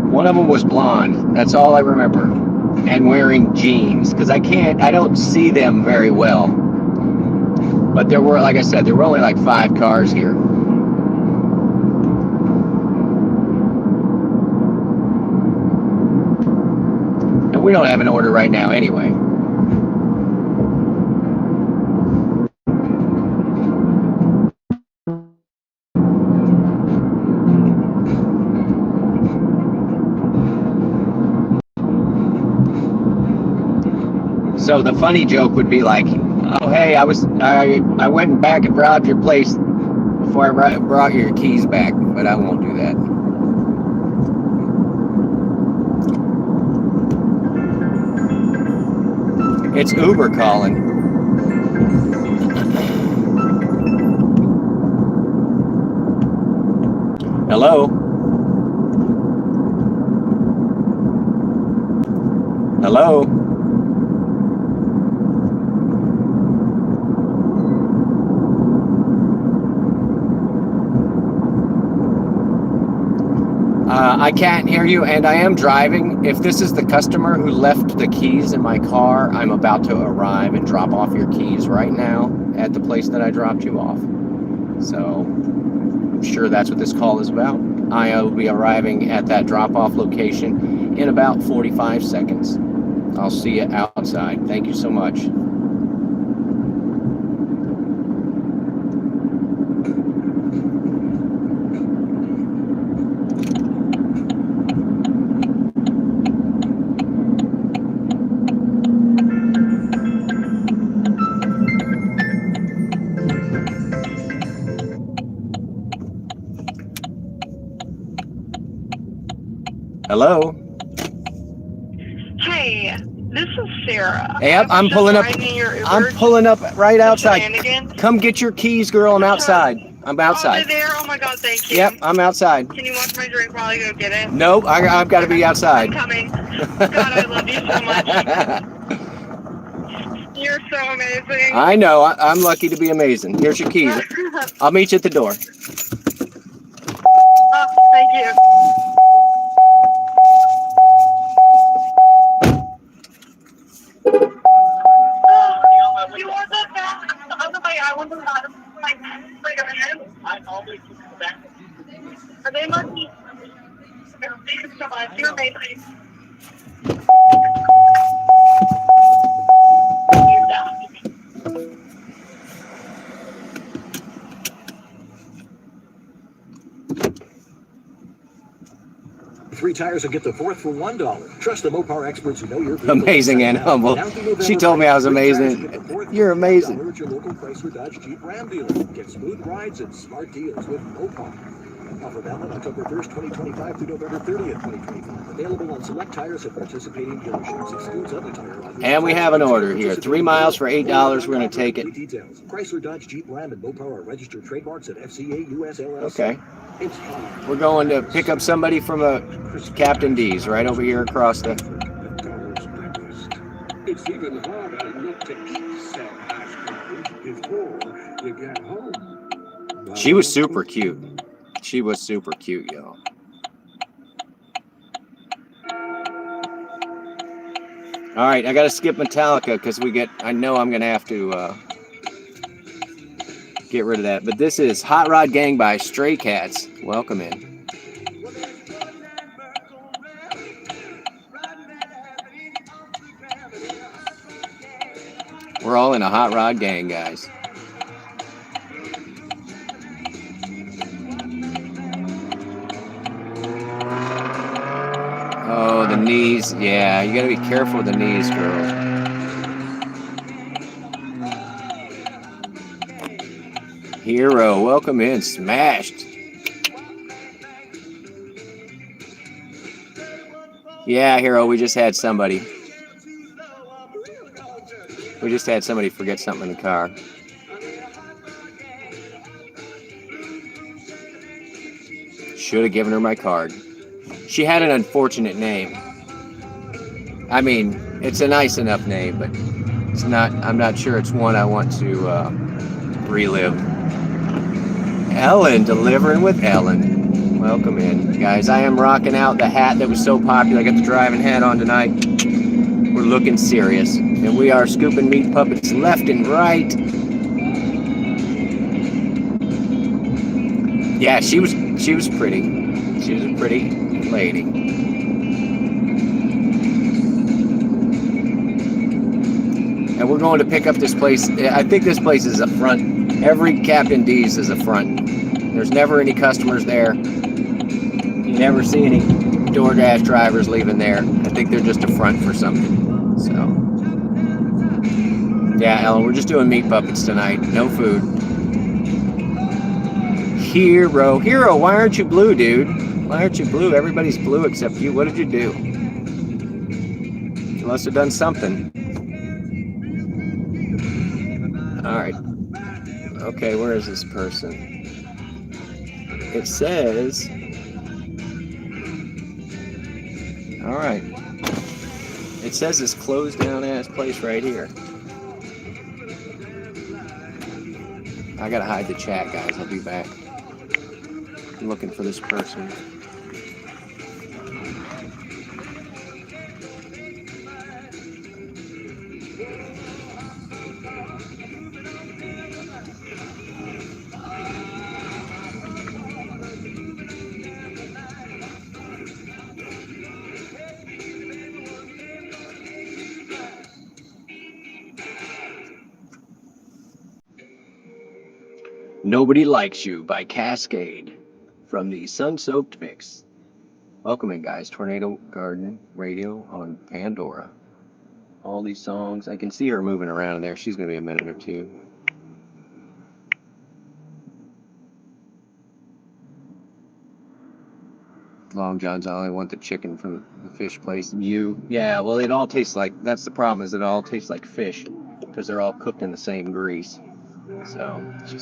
One of them was blonde. That's all I remember. And wearing jeans. Because I don't see them very well. But there were, like I said, there were only like 5 cars here. And we don't have an order right now anyway. So the funny joke would be like, oh hey, I went back and robbed your place before I brought your keys back, but I won't do that. It's Uber calling. Hello? Hello? I can't hear you, and I am driving. If this is the customer who left the keys in my car, I'm about to arrive and drop off your keys right now at the place that I dropped you off. So I'm sure that's what this call is about. I will be arriving at that drop-off location in about 45 seconds. I'll see you outside. Thank you so much.
Hello? Hey, this is Sarah.
Hey, I'm pulling up. I'm pulling up right outside. Come get your keys, girl. I'm outside. I'm outside.
Oh, they're there? Oh my god, thank you.
Yep, I'm outside.
Can you watch my drink while I go get it?
Nope, I've got to be outside.
I'm coming. God, I love you so much. You're so amazing.
I know. I'm lucky to be amazing. Here's your keys. I'll meet you at the door.
Oh, thank you. You want that back? I want them back. Like a minute. I always back. Are they lucky? Thank you so much. You're amazing.
Three tires and get the fourth for $1. Trust the Mopar experts who know your vehicle.
Amazing and humble. She told me I was amazing. You're amazing.
At your local Chrysler Dodge Jeep Ram dealer. Get smooth rides and smart deals with Mopar. Offer valid October 1st, 2025 through November 30th, 2025. Available on select tires at participating dealerships. Excludes other tire offers.
And we have an order here. 3 miles for $8. We're going to take it.
Details. Chrysler Dodge Jeep Ram and Mopar are registered trademarks at FCA US LLC.
Okay. We're going to pick up somebody from a Captain D's right over here across the...
It's even harder not to eat said hash browns before you get home.
She was super cute. She was super cute, y'all. All right, I got to skip Metallica because I know I'm going to have to get rid of that. But this is Hot Rod Gang by Stray Cats. Welcome in. We're all in a hot rod gang, guys. Oh, the knees. Yeah, you got to be careful with the knees, girl. Hero, welcome in. Smashed. Yeah, Hero, we just had somebody. We just had somebody forget something in the car. Should have given her my card. She had an unfortunate name. I mean, it's a nice enough name, but it's not. I'm not sure it's one I want to relive. Ellen, delivering with Ellen. Welcome in, guys. I am rocking out the hat that was so popular. I got the driving hat on tonight. We're looking serious, and we are scooping meat puppets left and right. Yeah, she was pretty. She was a pretty lady. And we're going to pick up this place. I think this place is a front. Every Captain D's is a front. There's never any customers there. You never see any DoorDash drivers leaving there. I think they're just a front for something. So Yeah, Ellen, we're just doing meat puppets tonight. No food. Hero. Hero, why aren't you blue, dude? Why aren't you blue? Everybody's blue except you. What did you do? You must have done something. Alright. Okay, where is this person? It says... Alright. It says this closed down ass place right here. I gotta hide the chat, guys. I'll be back. I'm looking for this person. Nobody Likes You by Cascade from the Sun Soaked Mix. Welcome in, guys. Tornado Garden Radio on Pandora. All these songs. I can see her moving around in there. She's going to be a minute or two. Long John's I only want the chicken from the fish place. Yeah, well, it all tastes like, that's the problem, is it all tastes like fish because they're all cooked in the same grease. So she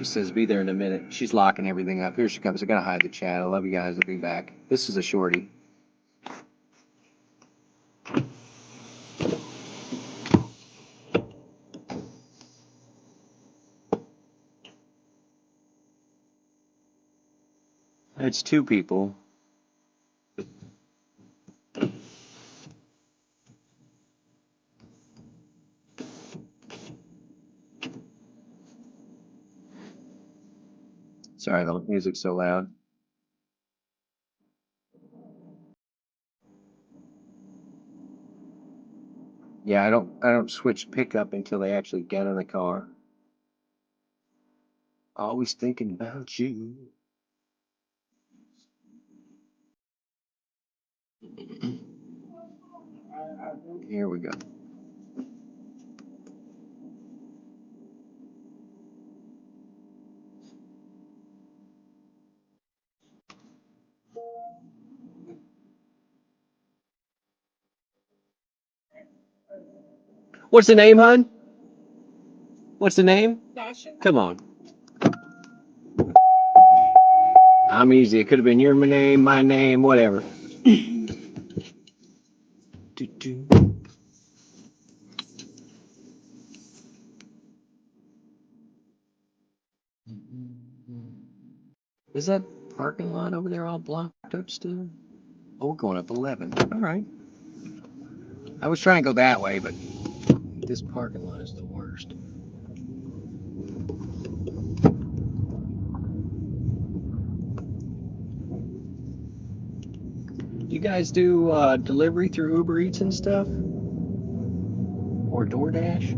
says be there in a minute. She's locking everything up. Here she comes. I gotta hide the chat. I love you guys. I'll be back. This is a shorty. It's two people. Sorry, the music's so loud. Yeah, I don't switch pickup until they actually get in the car. Always thinking about you. Here we go. What's the name, hon? What's the name? Come on. I'm easy. It could have been your name, my name, whatever. Is that parking lot over there all blocked up still? Oh, we're going up 11. All right. I was trying to go that way, but this parking lot is the worst. You guys do delivery through Uber Eats and stuff? Or DoorDash?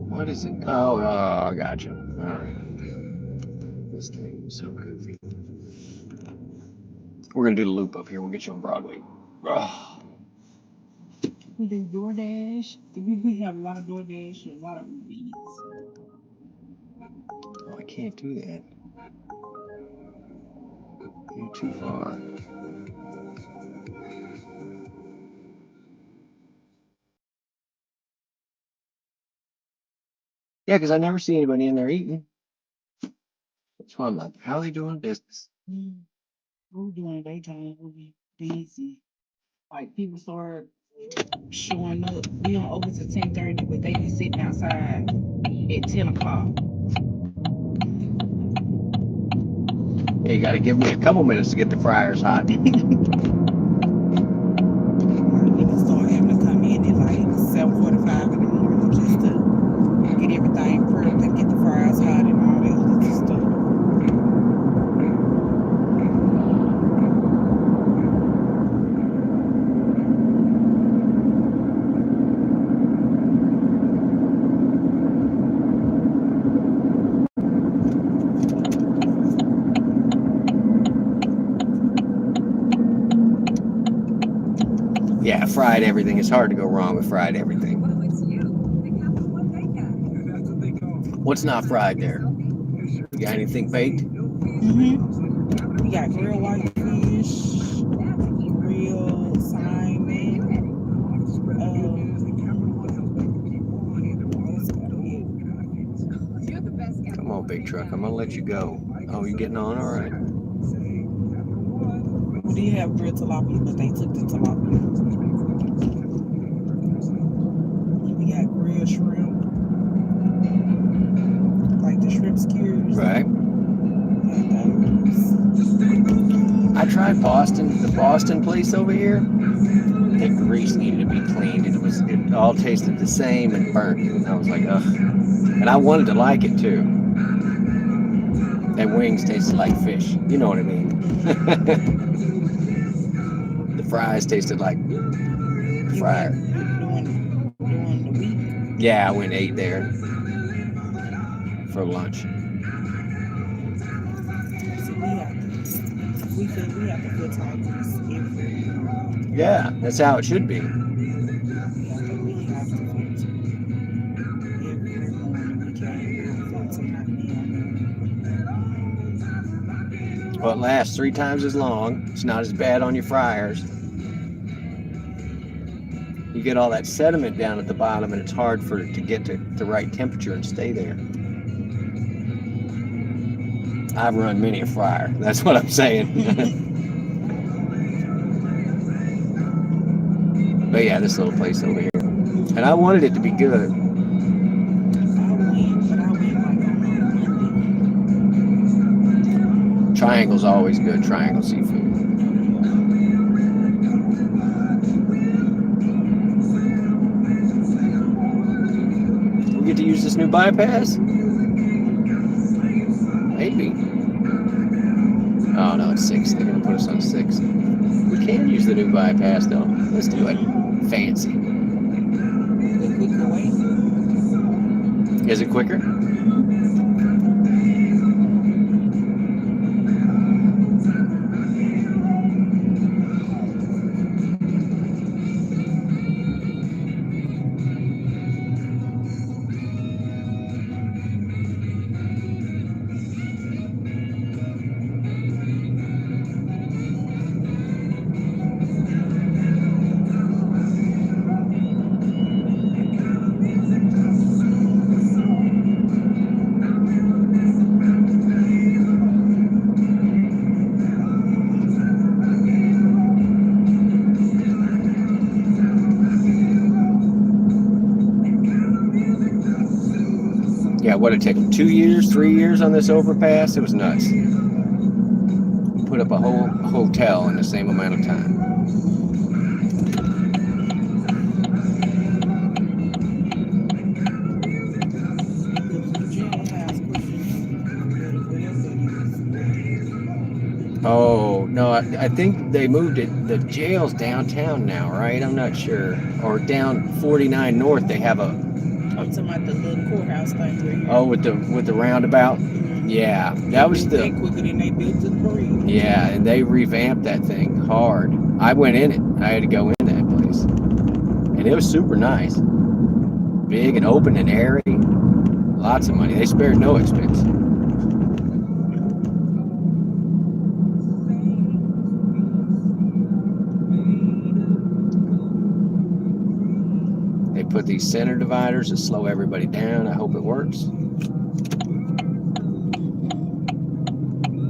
What is it? Oh, I gotcha. All right. This thing is so goofy. We're going to do the loop up here. We'll get you on Broadway. Oh.
We do DoorDash. We have a lot of DoorDash and a lot of Uber Eats.
Oh, I can't do that. You're too far. Yeah, because I never see anybody in there eating. That's why I'm like, how are they doing business?
We're doing daytime. We'll be busy. Like people start showing up. We don't open till 10:30, but they be sitting outside at 10 o'clock.
Yeah, you got to give me a couple minutes to get the fryers hot.
Niggas start having to come in at like 7:45 in the morning just to get everything prepped and get the fries hot and all that other stuff.
Yeah, fried everything. It's hard to go wrong with fried everything. What's not fried there? You got anything baked?
Mm-hmm. We got grilled whitefish, grilled salmon.
Come on, big truck. I'm gonna let you go. Oh, you getting on? All right.
We did have grilled tilapia, but they took the tilapia. We got grilled shrimp, like the shrimp skewers.
Right.
Got those.
I tried the Boston place over here. The grease needed to be cleaned, and it all tasted the same and burnt. And I was like, ugh. And I wanted to like it too. That wings tasted like fish. You know what I mean? The fries tasted like fried.
Doing the week.
Yeah, I went and ate there for lunch.
So we have to put tacos every.
Yeah, that's how it should be.
We have to filter every morning. We can't filter not now.
Well, it lasts 3 times as long. It's not as bad on your fryers. You get all that sediment down at the bottom, and it's hard for it to get to the right temperature and stay there. I've run many a fryer. That's what I'm saying. But yeah, this little place over here. And I wanted it to be good.
I went like on Monday.
Triangle's always good. Triangle seafood. We get to use this new bypass? Maybe. Oh no, it's 6. They're gonna put us on 6. We can use the new bypass though. Let's do it. Fancy.
The quicker way.
Is it quicker? Yeah, what it took 2 years, 3 years on this overpass? It was nuts. Put up a whole hotel in the same amount of time. Oh, no, I think they moved it. The jail's downtown now, right? I'm not sure. Or down 49 North, they have a...
I'm talking about the little courthouse thing right here.
Oh, with the roundabout? Yeah, that was the...
quicker than they built the bridge.
Yeah, and they revamped that thing hard. I went in it. I had to go in that place. And it was super nice. Big and open and airy. Lots of money. They spared no expense. They put these center dividers to slow everybody down. I hope it works.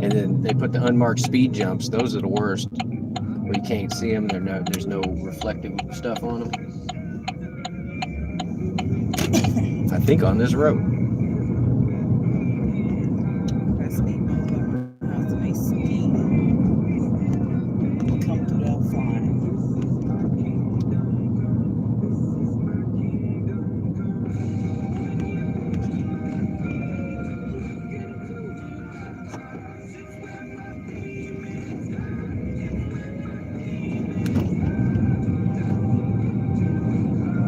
And then they put the unmarked speed jumps. Those are the worst. Where you can't see them. There's no reflective stuff on them. I think on this road.
That's neat. How's the nice speed? Come through that flying.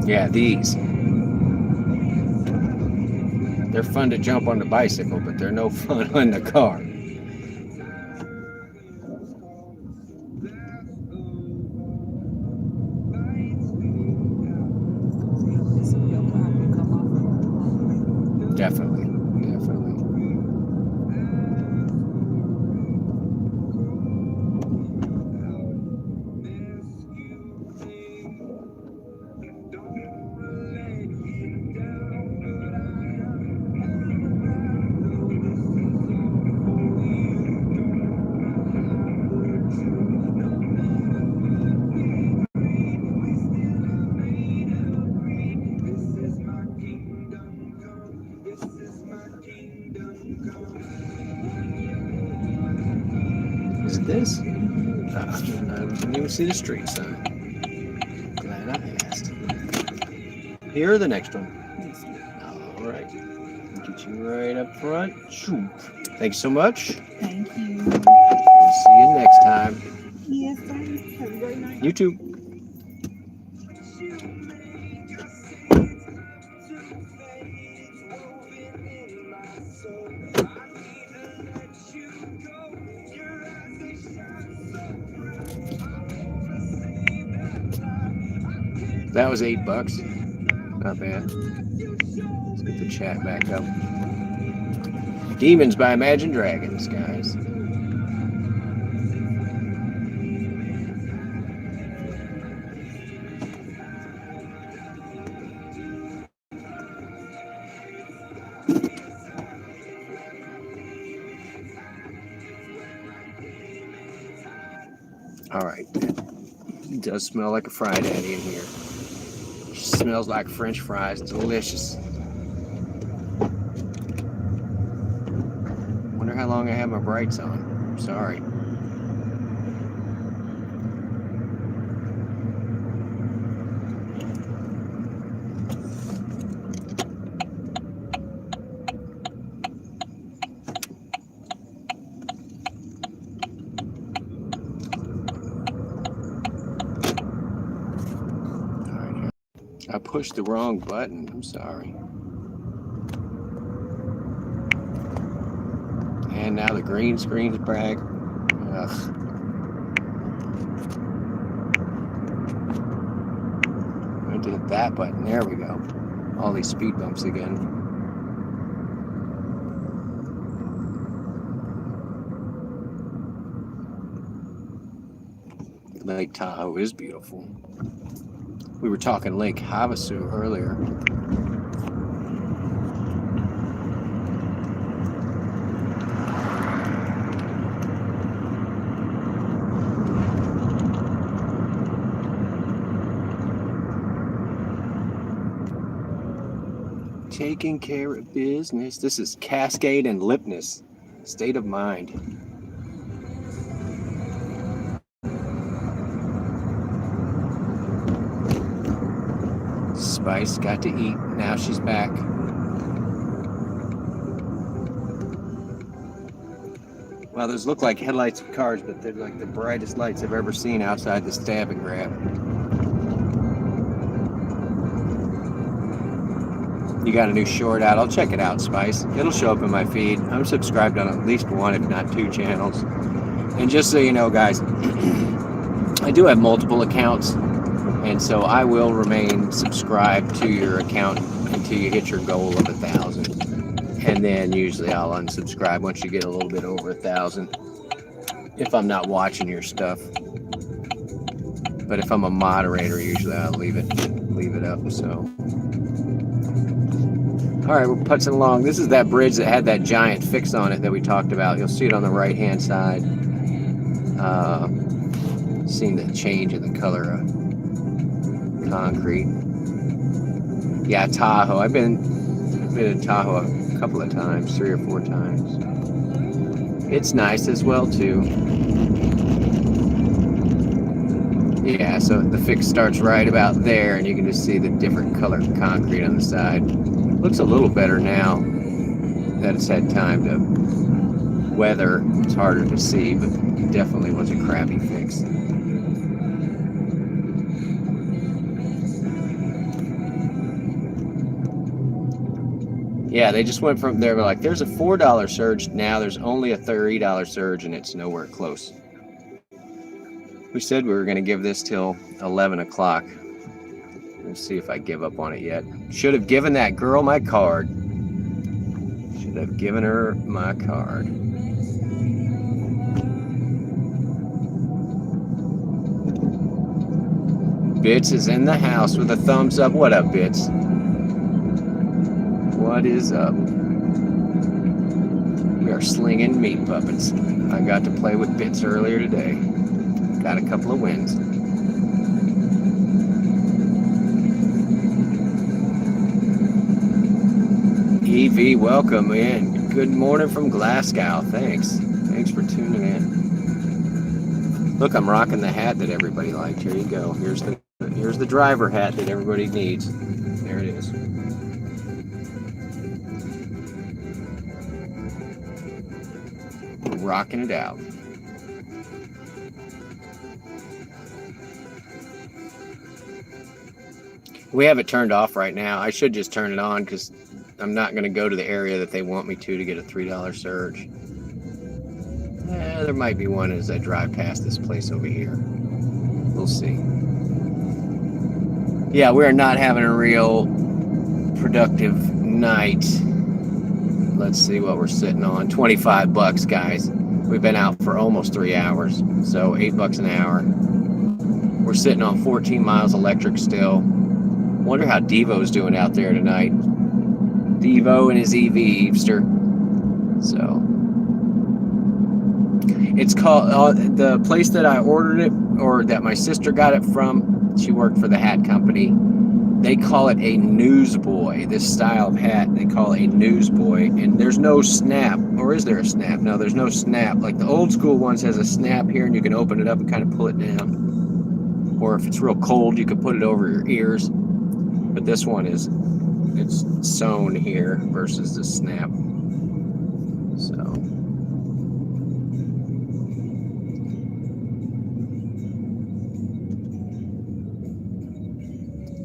Yeah, these. They're fun to jump on the bicycle, but they're no fun on the car. Is it this? I didn't even see the street sign. Glad I asked. Here or the next one? All right. Get you right up front. Shoo. Thanks so much.
Thank you.
We'll see you next time.
Yes, thanks. Have a great night.
You too. That was $8. Not bad. Let's get the chat back up. Demons by Imagine Dragons, guys. All right. It does smell like a fry daddy in here. It smells like French fries. Delicious. Wonder how long I have my brights on. Sorry. I pushed the wrong button. I'm sorry. And now the green screen's back. Ugh. I had to hit that button. There we go. All these speed bumps again. Lake Tahoe is beautiful. We were talking Lake Havasu earlier. Taking care of business. This is Cascade and Lipness. State of Mind. Spice got to eat. Now she's back. Well, those look like headlights of cars, but they're like the brightest lights I've ever seen outside the Stab and Grab. You got a new short out. I'll check it out, Spice. It'll show up in my feed. I'm subscribed on at least one, if not two channels. And just so you know, guys, I do have multiple accounts. And so I will remain subscribed to your account until you hit your goal of 1,000. And then usually I'll unsubscribe once you get a little bit over 1,000. If I'm not watching your stuff. But if I'm a moderator, usually I'll leave it up. So. All right, we're putzing along. This is that bridge that had that giant fix on it that we talked about. You'll see it on the right-hand side. Seeing the change in the color of concrete. Yeah, Tahoe. I've been in Tahoe a couple of times, 3 or 4 times. It's nice as well too. Yeah, so the fix starts right about there, and you can just see the different colored concrete on the side. Looks a little better now that it's had time to weather. It's harder to see, but it definitely was a crappy fix. Yeah, they just went from, they were like, there's a $4 surge, now there's only a $30 surge, and it's nowhere close. We said we were going to give this till 11 o'clock. Let's see if I give up on it yet. Should have given that girl my card. Should have given her my card. Bits is in the house with a thumbs up. What up, Bits? What is up? We are slinging meat puppets. I got to play with Bits earlier today. Got a couple of wins. EV, welcome in. Good morning from Glasgow. Thanks for tuning in. Look, I'm rocking the hat that everybody liked. Here you go. Here's the driver hat that everybody needs. There it is. We're rocking it out. We have it turned off right now. I should just turn it on because I'm not going to go to the area that they want me to get a $3 surge. There might be one as I drive past this place over here. We'll see. Yeah, we are not having a real productive night. Let's see what we're sitting on. $25, guys. We've been out for almost 3 hours, so $8 an hour. We're sitting on 14 miles electric still. Wonder how Devo's doing out there tonight. Devo and his EV, Eavester. So it's called the place that I ordered it, or that my sister got it from. She worked for the hat company. They call it a newsboy. This style of hat, they call it a newsboy. And there's no snap, or is there a snap? No, there's no snap. Like the old school ones has a snap here, and you can open it up and kind of pull it down. Or if it's real cold, you can put it over your ears. But this one it's sewn here versus the snap. So.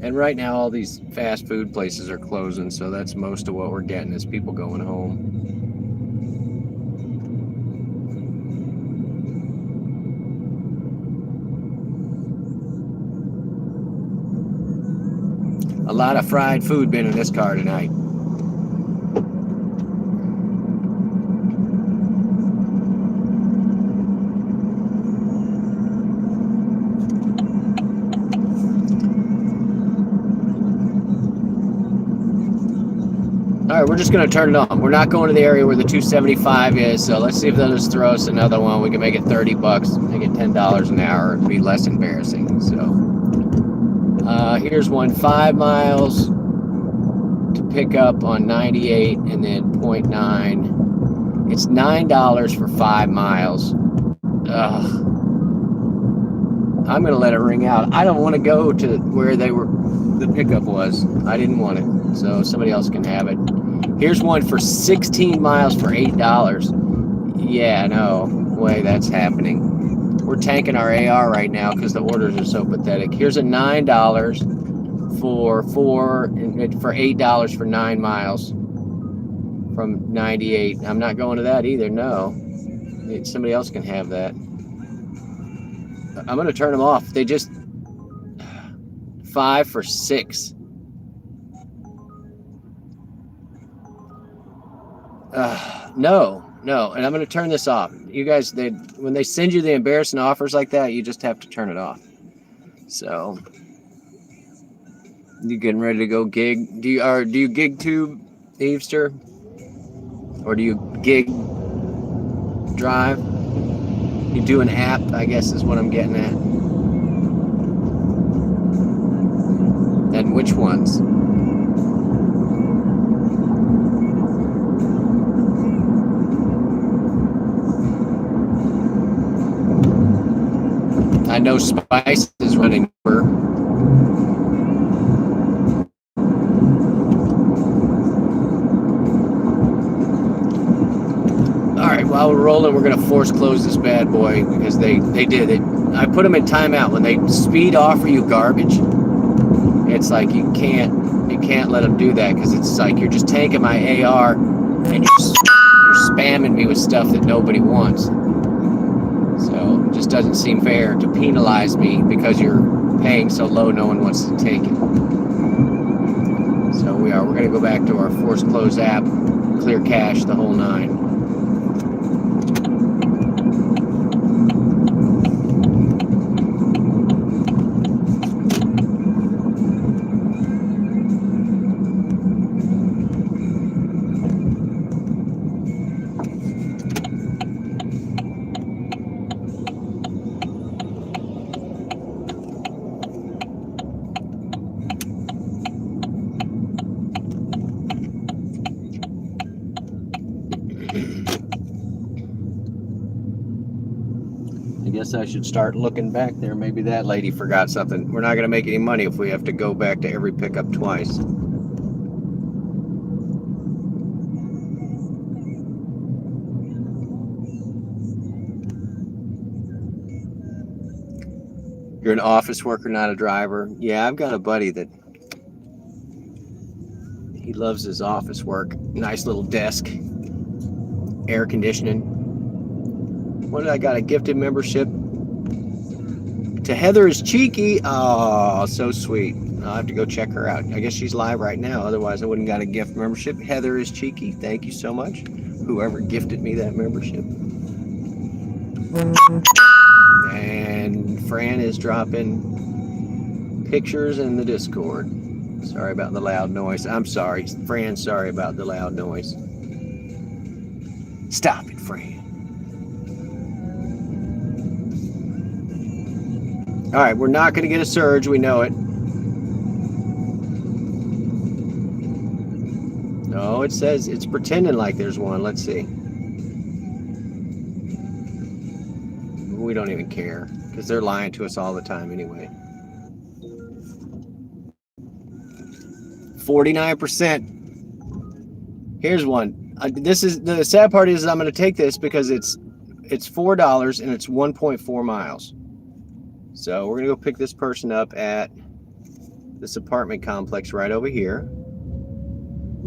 And right now, all these fast food places are closing, so that's most of what we're getting is people going home. A lot of fried food been in this car tonight. All right, we're just going to turn it on. We're not going to the area where the 275 is, so let's see if they'll just throw us another one. We can make it $30, make it $10 an hour. It'd be less embarrassing. So here's one, 5 miles to pick up on 98 and then 0.9. It's $9 for 5 miles. I'm going to let it ring out. I don't want to go to where the pickup was. I didn't want it, so somebody else can have it. Here's one for 16 miles for $8. Yeah, no way that's happening. We're tanking our AR right now because the orders are so pathetic. Here's a $9 for $8 for 9 miles from 98. I'm not going to that either. No, somebody else can have that. I'm going to turn them off. They just 5 for $6. No, and I'm going to turn this off. You guys, when they send you the embarrassing offers like that, you just have to turn it off. So, you getting ready to go gig? Do you gig too, Eavester? Or do you gig drive? You do an app, I guess is what I'm getting at. And which ones? I know Spice is running Uber. All right, while we're rolling, we're gonna force close this bad boy because they did it. I put them in timeout. When they speed offer you garbage, it's like you can't let them do that because it's like you're just taking my AR and you're spamming me with stuff that nobody wants. So it just doesn't seem fair to penalize me because you're paying so low no one wants to take it. So we're going to go back to our force close app, clear cache, the whole 9. guess I should start looking back there. Maybe that lady forgot something. We're not going to make any money if we have to go back to every pickup twice. You're an office worker, not a driver. Yeah, I've got a buddy that he loves his office work. Nice little desk, air conditioning. What did I got? A gifted membership to Heather is Cheeky. Oh, so sweet. I'll have to go check her out. I guess she's live right now. Otherwise, I wouldn't got a gift membership. Heather is Cheeky. Thank you so much. Whoever gifted me that membership. And Fran is dropping pictures in the Discord. Sorry about the loud noise. I'm sorry, Fran. Sorry about the loud noise. Stop it, Fran. All right, we're not going to get a surge. We know it. No, it says it's pretending like there's one. Let's see. We don't even care because they're lying to us all the time anyway. 49%. Here's one. This is the sad part is I'm going to take this because it's $4 and it's 1.4 miles. So we're going to go pick this person up at this apartment complex right over here.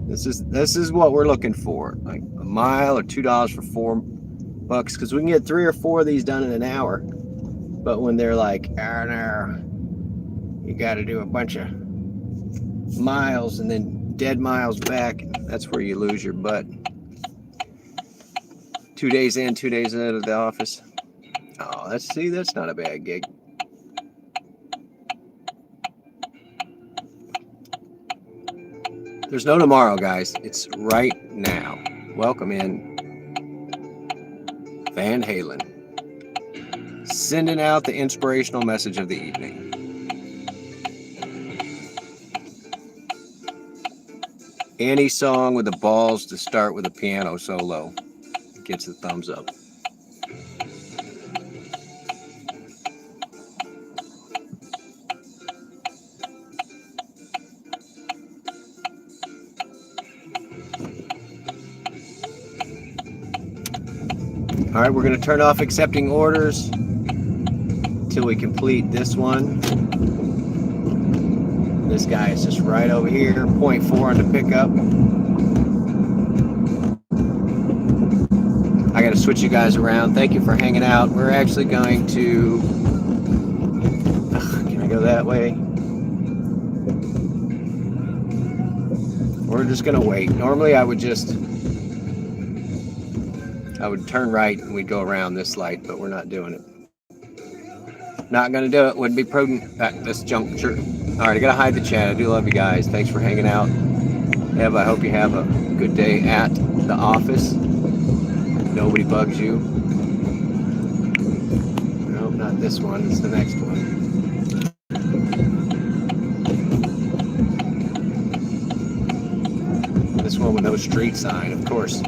This is what we're looking for, like a mile or $2 for $4, because we can get 3 or 4 of these done in an hour. But when they're like, oh no, you got to do a bunch of miles and then dead miles back, that's where you lose your butt. 2 days in, 2 days out of the office. Oh, that's not a bad gig. There's no tomorrow, guys. It's right now. Welcome in Van Halen. Sending out the inspirational message of the evening. Any song with the balls to start with a piano solo gets the thumbs up. All right, we're going to turn off accepting orders until we complete this one. This guy is just right over here, 0.4 on the pickup. I got to switch you guys around. Thank you for hanging out. We're actually going to... Can I go that way? We're just going to wait. Normally I would turn right and we'd go around this light, but we're not doing it. Not going to do it. Wouldn't be prudent at this juncture. All right, I got to hide the chat. I do love you guys. Thanks for hanging out. Ev, I hope you have a good day at the office. Nobody bugs you. No, not this one. It's the next one. This one with no street sign, of course.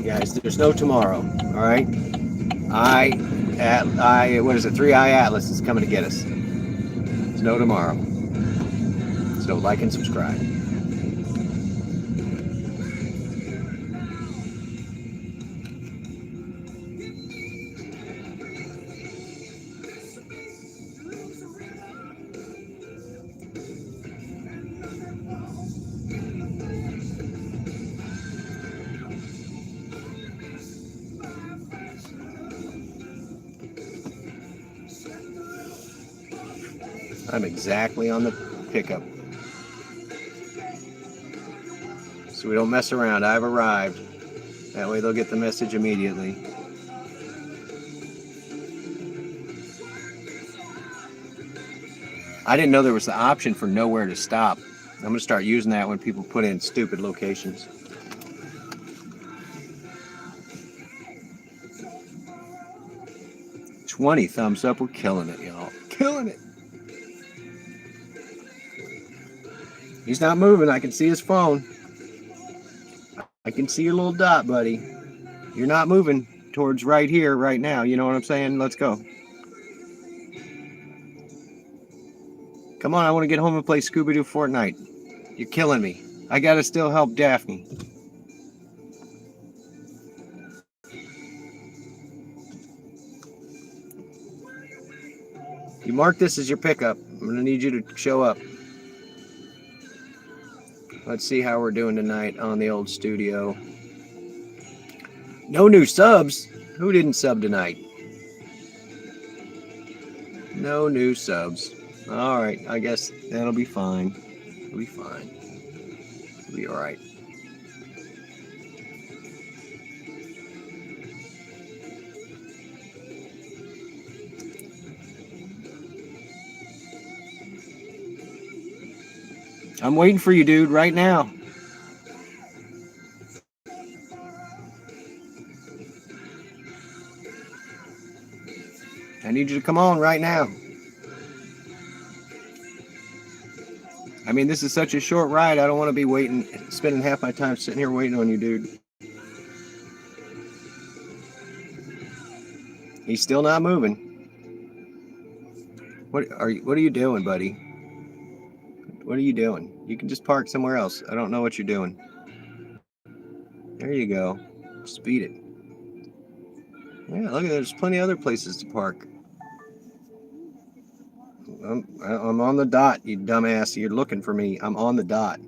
Guys, there's no tomorrow, all right? What is it? 3i Atlas is coming to get us. There's no tomorrow. So like and subscribe. I'm exactly on the pickup. So we don't mess around. I've arrived. That way they'll get the message immediately. I didn't know there was the option for nowhere to stop. I'm going to start using that when people put in stupid locations. $20 thumbs up. We're killing it, y'all. Killing it. He's not moving. I can see his phone. I can see your little dot, buddy. You're not moving. towards right here, right now. You know what I'm saying? Let's go. Come on, I want to get home and play Scooby-Doo Fortnite. You're killing me. I gotta still help Daphne. You mark this as your pickup. I'm gonna need you to show up. Let's see how we're doing tonight on the old studio. No new subs? Who didn't sub tonight? No new subs. Alright, I guess that'll be fine. It'll be fine. It'll be alright. I'm waiting for you, dude, right now. I need you to come on right now. I mean, this is such a short ride. I don't want to be waiting, spending half my time sitting here waiting on you, dude. He's still not moving. What are you doing, buddy? What are you doing? You can just park somewhere else. I don't know what you're doing. There you go. Speed it. Yeah, look, there's plenty of other places to park. I'm on the dot, you dumbass. You're looking for me. I'm on the dot.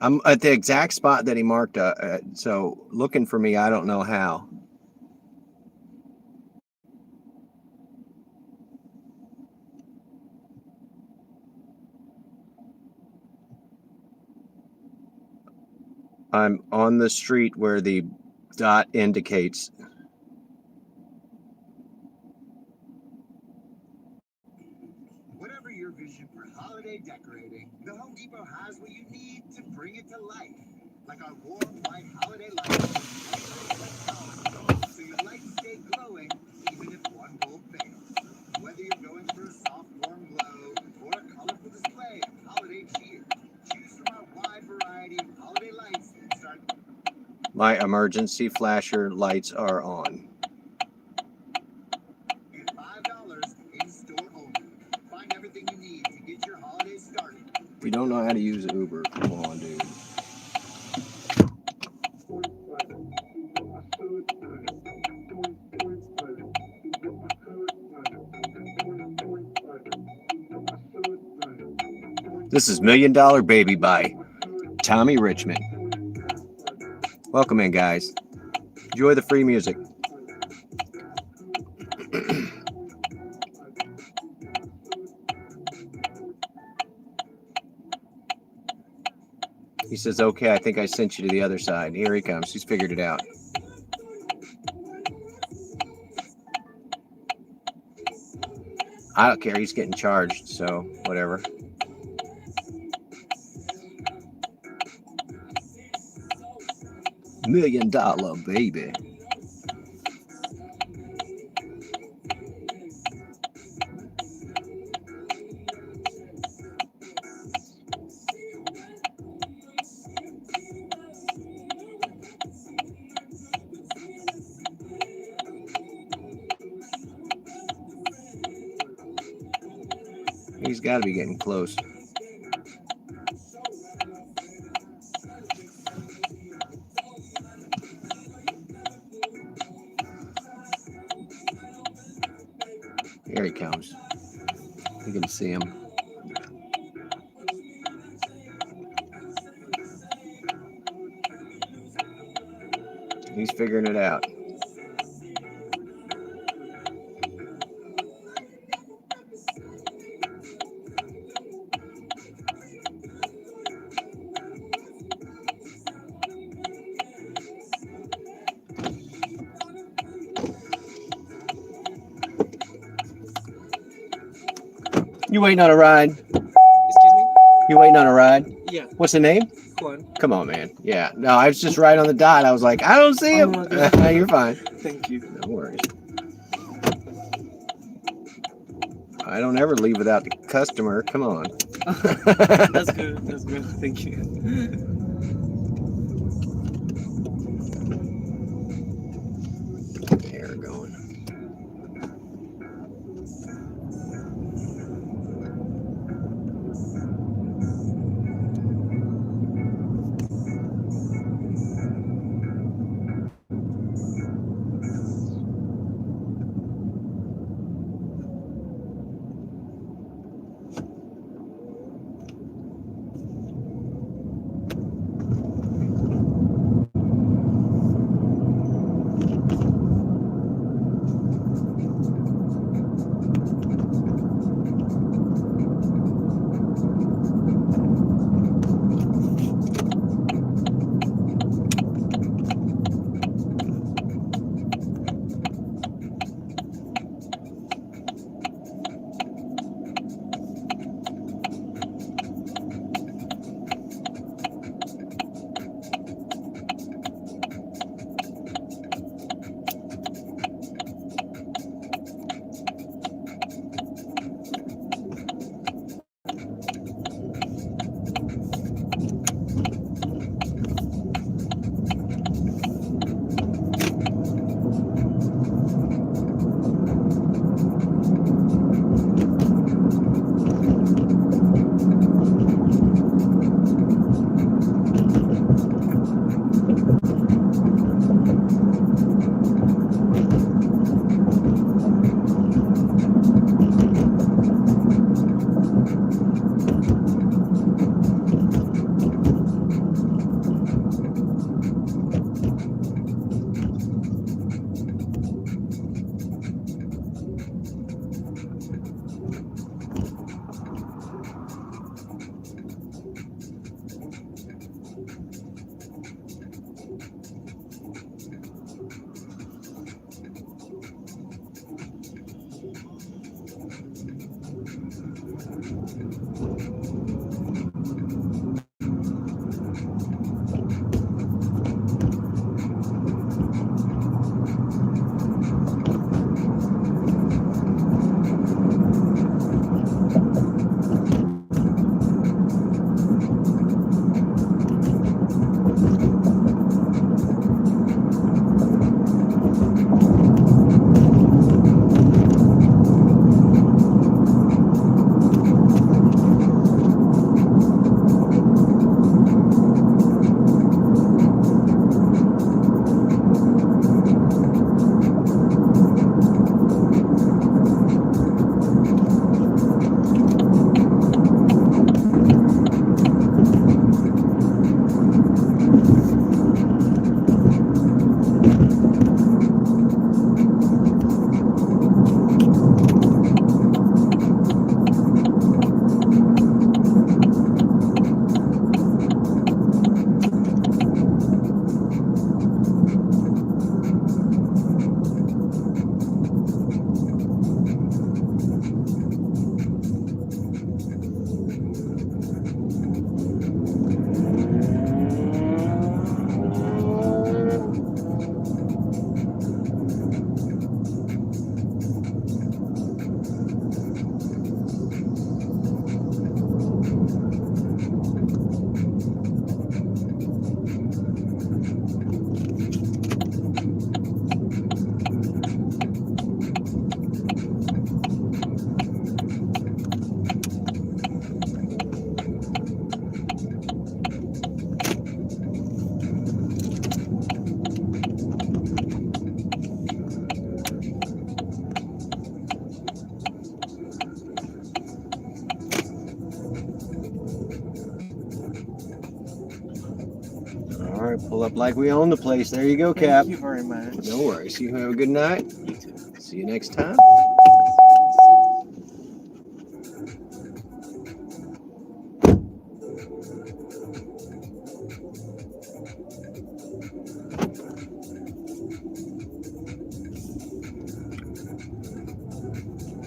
I'm at the exact spot that he marked. So looking for me, I don't know how. I'm on the street where the dot indicates.
Whatever your vision for holiday decorating, the Home Depot has what you need to bring it to life. Like our warm white holiday lights, so your lights stay glowing even if one bulb fails. Whether you're going for a soft warm glow or a colorful display of holiday cheer, choose from our wide variety of holiday lights and start.
My emergency flasher lights are on.
And $5 in store only. Find everything you need to get your holiday started.
If you don't know how to use Uber, come on, dude. This is $1 Million Baby by Tommy Richmond. Welcome in, guys. Enjoy the free music. He says, okay, I think I sent you to the other side. Here he comes. He's figured it out. I don't care. He's getting charged, so whatever. $1 Million Baby. He's got to be getting close. Here he comes. You can see him. He's figuring it out. You waiting on a ride?
Excuse me?
You waiting on a ride?
Yeah.
What's the name?
Juan.
Come on, man. Yeah. No, I was just right on the dot. I was like, I don't see him. You're fine.
Thank you.
No worries. I don't ever leave without the customer. Come on.
That's good. That's good. Thank you.
Air going. All right, pull up like we own the place. There you go, Cap.
Thank you very much.
No worries. You have a good night.
You too.
See you next time.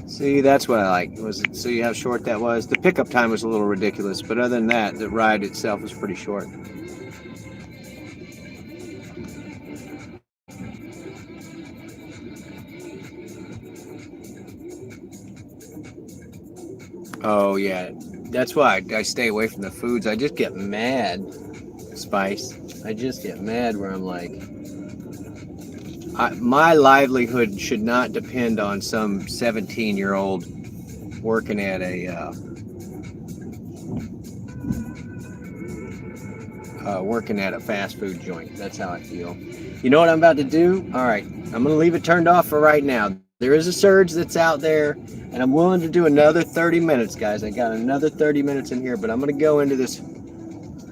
See, that's what I like. Was it, see how short that was? The pickup time was a little ridiculous, but other than that, the ride itself was pretty short. Oh yeah, that's why I stay away from the foods. I just get mad, Spice. I just get mad where I'm like, my livelihood should not depend on some 17-year-old working at a fast food joint. That's how I feel. You know what I'm about to do? All right, I'm gonna leave it turned off for right now. There is a surge that's out there, and I'm willing to do another 30 minutes, guys. I got another 30 minutes in here, but I'm gonna go into this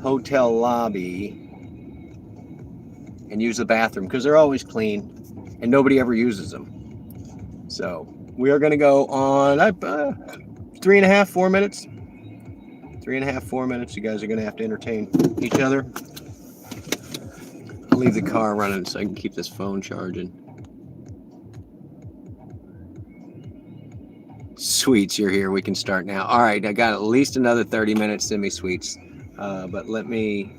hotel lobby and use the bathroom because they're always clean and nobody ever uses them. So we are going to go on 3.5, 4 minutes. 3.5, 4 minutes. You guys are going to have to entertain each other. I'll leave the car running so I can keep this phone charging. Sweets, you're here. We can start now. All right, I got at least another 30 minutes. Send me Sweets. But let me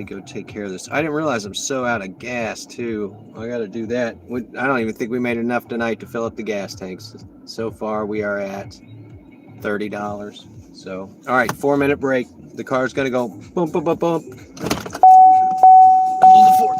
go take care of this. I didn't realize I'm so out of gas too. I got to do that. I don't even think we made enough tonight to fill up the gas tanks. So far we are at $30. So, all right, 4-minute break. The car's gonna go bump, bump, bump, bump. Hold the fort.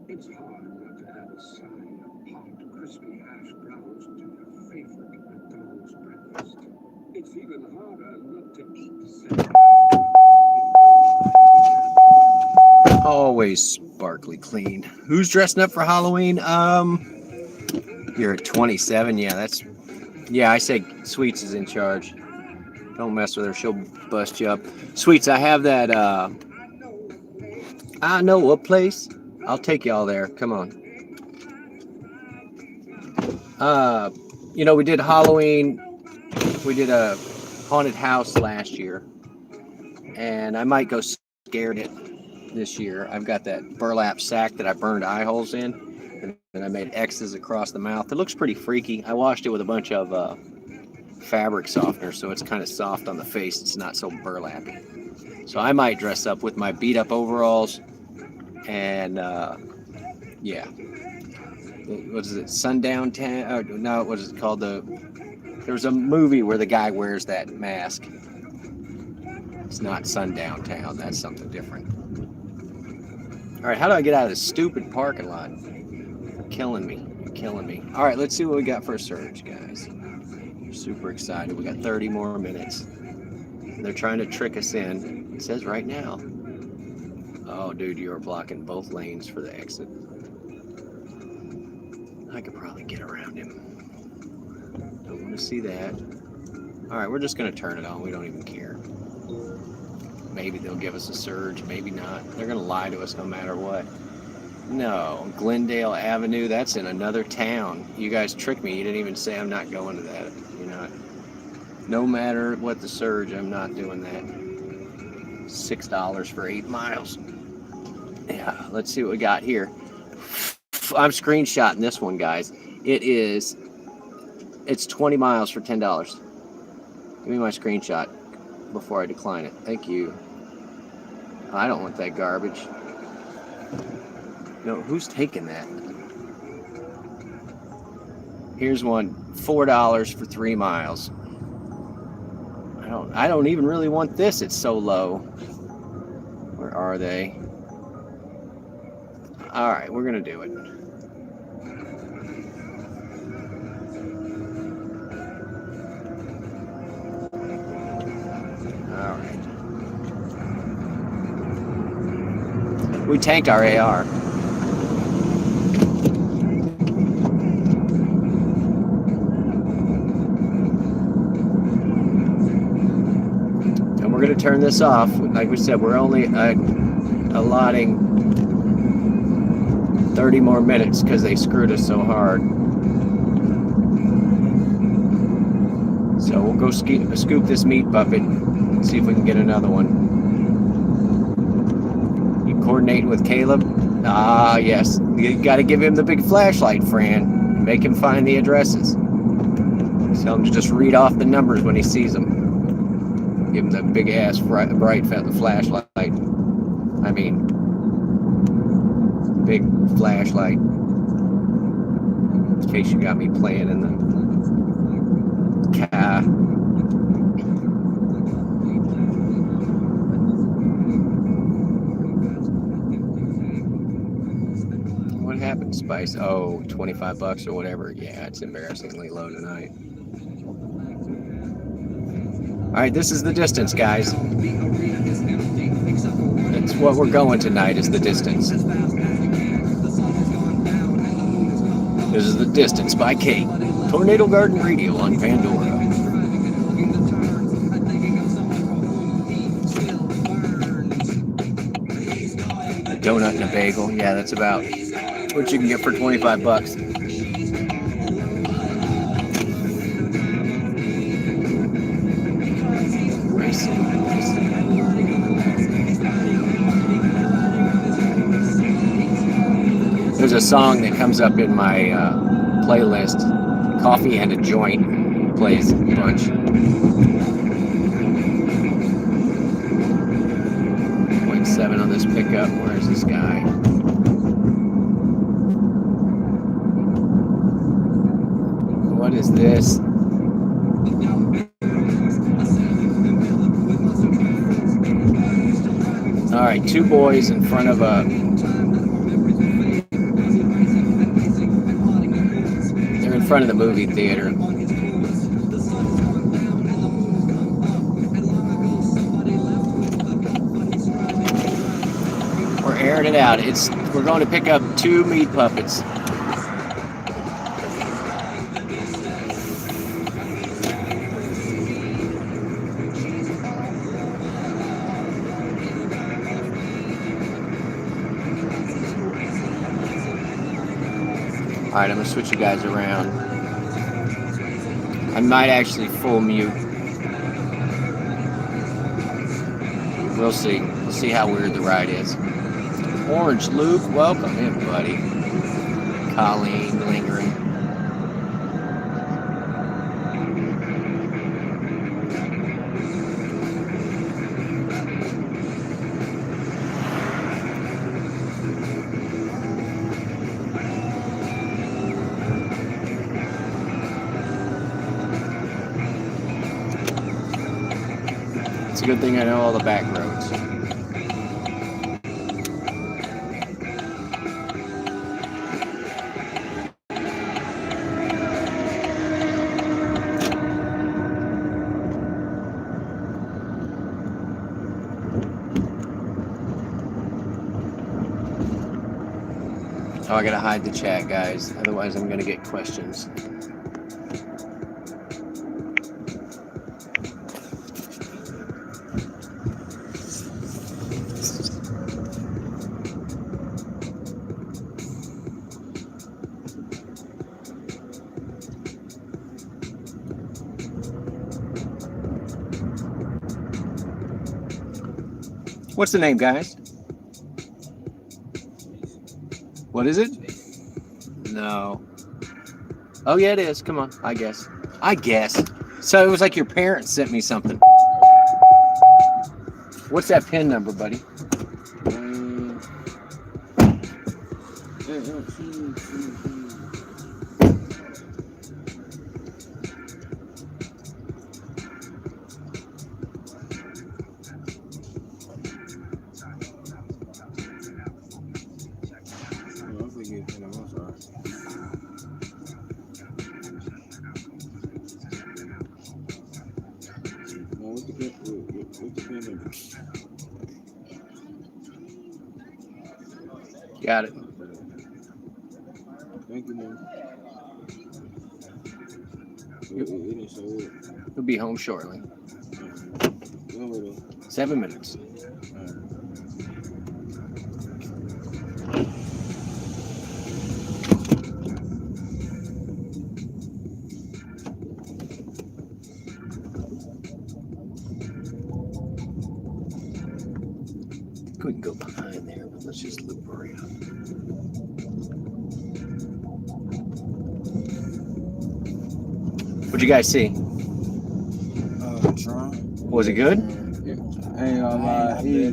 It's hard not to add a side of hot, crispy hash browns to your favorite McDonald's breakfast. It's even harder not to eat said
Always sparkly clean. Who's dressing up for Halloween? You're at 27. Yeah, I say Sweets is in charge. Don't mess with her. She'll bust you up. Sweets, I have that, I know a place. I'll take y'all there. Come on. We did Halloween. We did a haunted house last year. And I might go scared it this year. I've got that burlap sack that I burned eye holes in. And I made X's across the mouth. It looks pretty freaky. I washed it with a bunch of fabric softener, so it's kind of soft on the face. It's not so burlappy. So I might dress up with my beat up overalls and what is it, Sundown Town? No, what is it called? There was a movie where the guy wears that mask. It's not Sundown Town. That's something different. All right, how do I get out of this stupid parking lot? You're killing me. All right, let's see what we got for a surge, guys. We're super excited. We got 30 more minutes. They're trying to trick us in. It says right now. Oh, dude, you are blocking both lanes for the exit. I could probably get around him. Don't want to see that. All right, we're just going to turn it on. We don't even care. Maybe they'll give us a surge. Maybe not. They're going to lie to us no matter what. No, Glendale Avenue. That's in another town. You guys tricked me. You didn't even say I'm not going to that. You're not. No matter what the surge, I'm not doing that. $6 for 8 miles. Yeah, let's see what we got here. I'm screenshotting this one, guys. It's 20 miles for $10. Give me my screenshot before I decline it. Thank you. I don't want that garbage. No, who's taking that? Here's one, $4 for 3 miles. I don't even really want this. It's so low. Where are they? All right, we're gonna do it. All right. We tanked our AR. And we're gonna turn this off. Like we said, we're only allotting 30 more minutes because they screwed us so hard. So we'll go scoop this meat puppet and see if we can get another one. You coordinating with Caleb? Ah, yes. You got to give him the big flashlight, Fran. Make him find the addresses. Tell him to just read off the numbers when he sees them. Give him the big ass bright flashlight. I mean, big flashlight. In case you got me playing in the car. What happened, Spice? Oh, $25 or whatever. Yeah, it's embarrassingly low tonight. All right, this is the distance, guys. That's what we're going tonight, is the distance. This is the distance by Kate. Tornado Garden Radio on Pandora. A donut and a bagel. Yeah, that's about what you can get for $25. There's a song that comes up in my playlist, Coffee and a Joint, plays a bunch. 0.7 on this pickup. Where's this guy? What is this? All right, two boys in front of a... They're in front of the movie theater. We're airing it out. We're going to pick up 2 meat puppets. All right, I'm gonna switch you guys around. I might actually full mute. We'll see. We'll see how weird the ride is. Orange Luke, welcome in, buddy. Colleen lingering. It's a good thing I know all the back roads. Oh, I gotta hide the chat, guys. Otherwise, I'm gonna get questions. What's the name, guys? What is it? No. Oh, yeah, it is. Come on. I guess. So it was like your parents sent me something. What's that PIN number, buddy? Got it.
Thank you, man.
He'll be home shortly. 7 minutes. Couldn't go behind there, but let's just loop around. What'd you guys see?
Tron.
Was it good?
Yeah. I ain't gonna lie. You're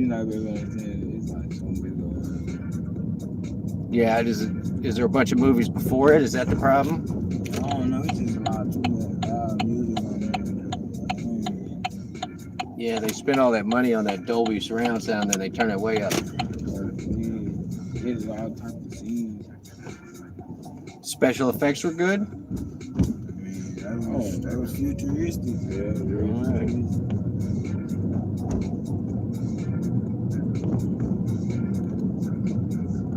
not gonna understand. It's like so big.
Yeah. Is there a bunch of movies before it? Is that the problem?
I don't know. It's just a lot too much music on there.
Yeah, they spend all that money on that Dolby surround sound, then they turn it way up.
It's all types of scenes.
Special effects were good.
That was futuristic. Yeah,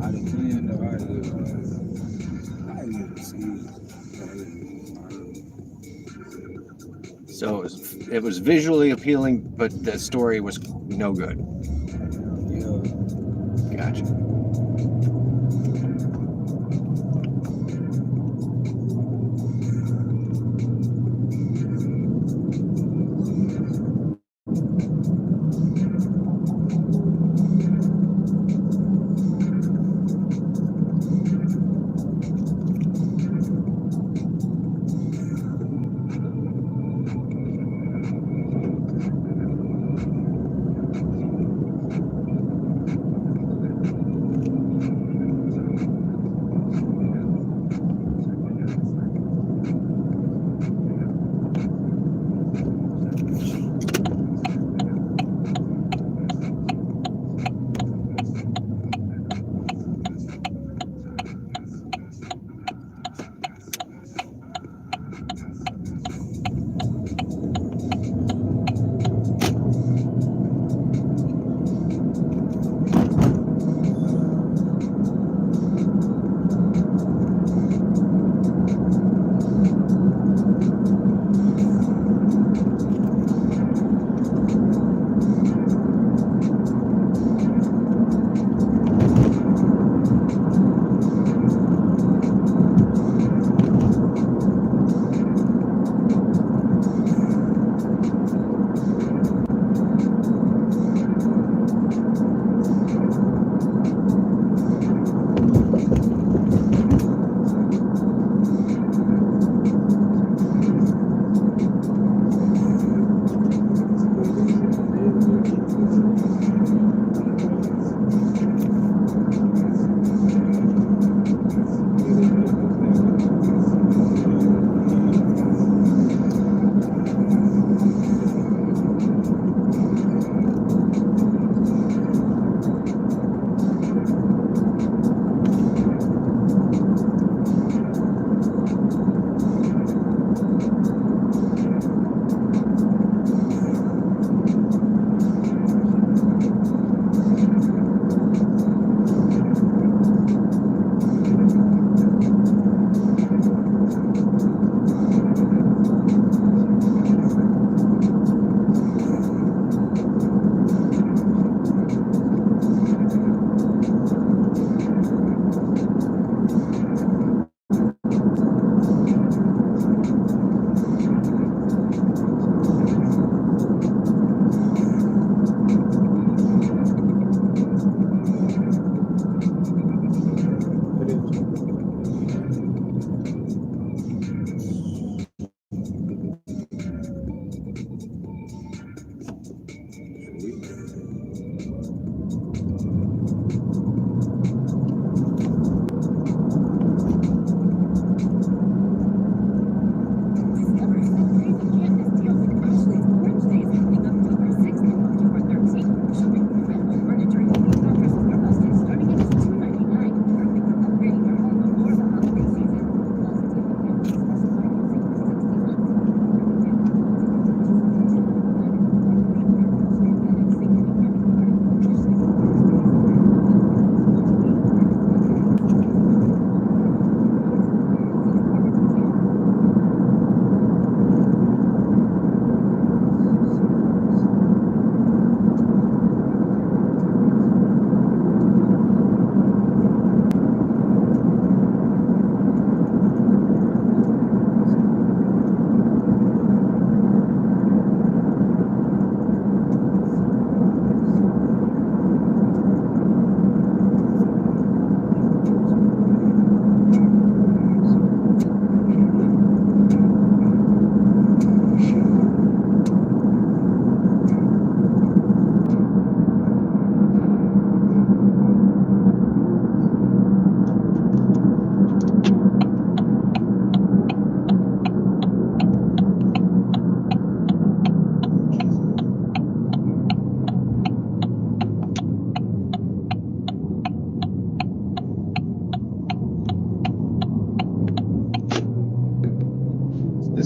Out of 10, though, I give it a C.
So it was visually appealing, but the story was no good.
Yeah.
Gotcha.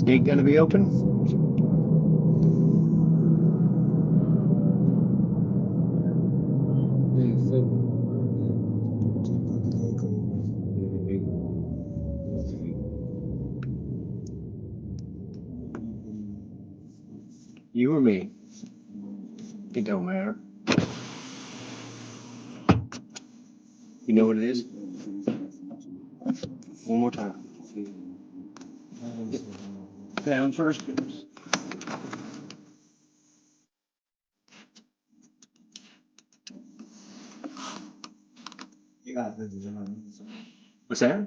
Gate gonna be open? You or me? It don't matter. You know what it is? One more time. Down first. What's that?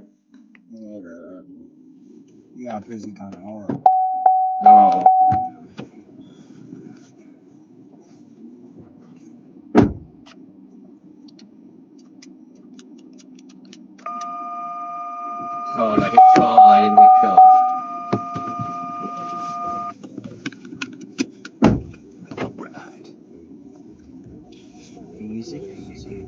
You got busy kind of hard.
No. Oh, and I hit call. I didn't hit call. Right. Easy, easy.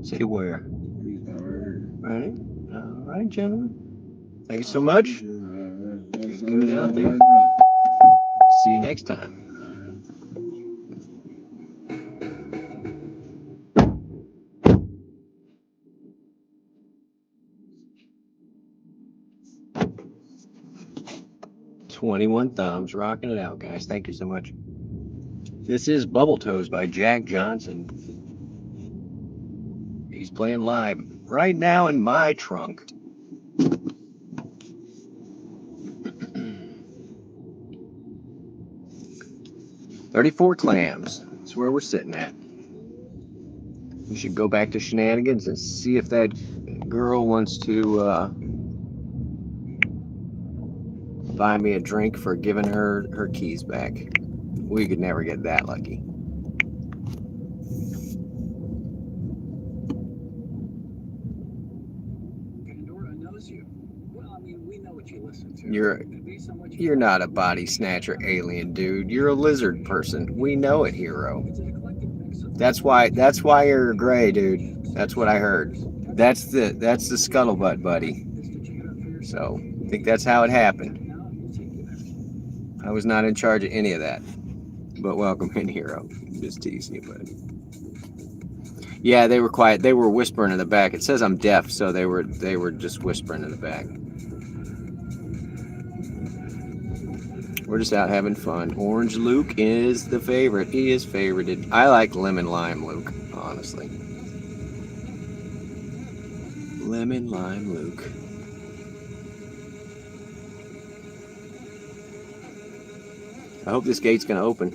Say where? Right. All right, gentlemen. Thank you so much. Get good out there. See you next time. "21 thumbs, rocking it out, guys. Thank you so much. This is Bubble Toes by Jack Johnson. He's playing live right now in my trunk. $34 clams. That's where we're sitting at. We should go back to shenanigans and see if that girl wants to buy me a drink for giving her keys back. We could never get that lucky.
Pandora knows you. Well, I mean, we know what you listen to.
You're not a body snatcher alien, dude. You're a lizard person. We know it, hero. That's why you're gray, dude. That's what I heard. That's the scuttlebutt, buddy. So I think that's how it happened. I was not in charge of any of that. But welcome in, hero. Just teasing you, buddy. Yeah, they were quiet. They were whispering in the back. It says I'm deaf, so they were just whispering in the back. We're just out having fun. Orange Luke is the favorite. He is favorited. I like lemon lime Luke, honestly. Lemon lime Luke. I hope this gate's gonna open.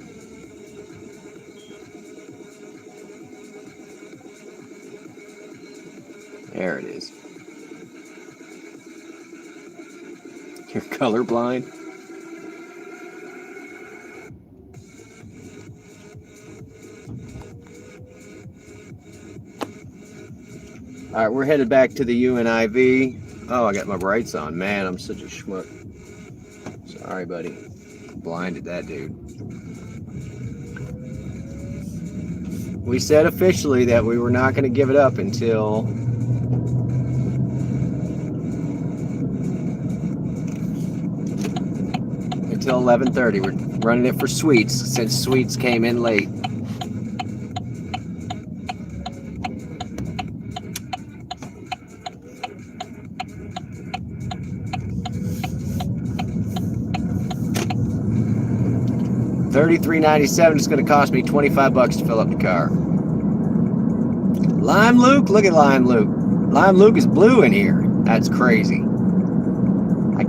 There it is. You're colorblind? All right, we're headed back to the UNIV. Oh, I got my brights on. Man, I'm such a schmuck. Sorry, buddy. Blinded that dude. We said officially that we were not going to give it up until 11:30. We're running it for Sweets since Sweets came in late. $33.97. It's going to cost me $25 to fill up the car. Lime Luke, look at Lime Luke. Lime Luke is blue in here. That's crazy. I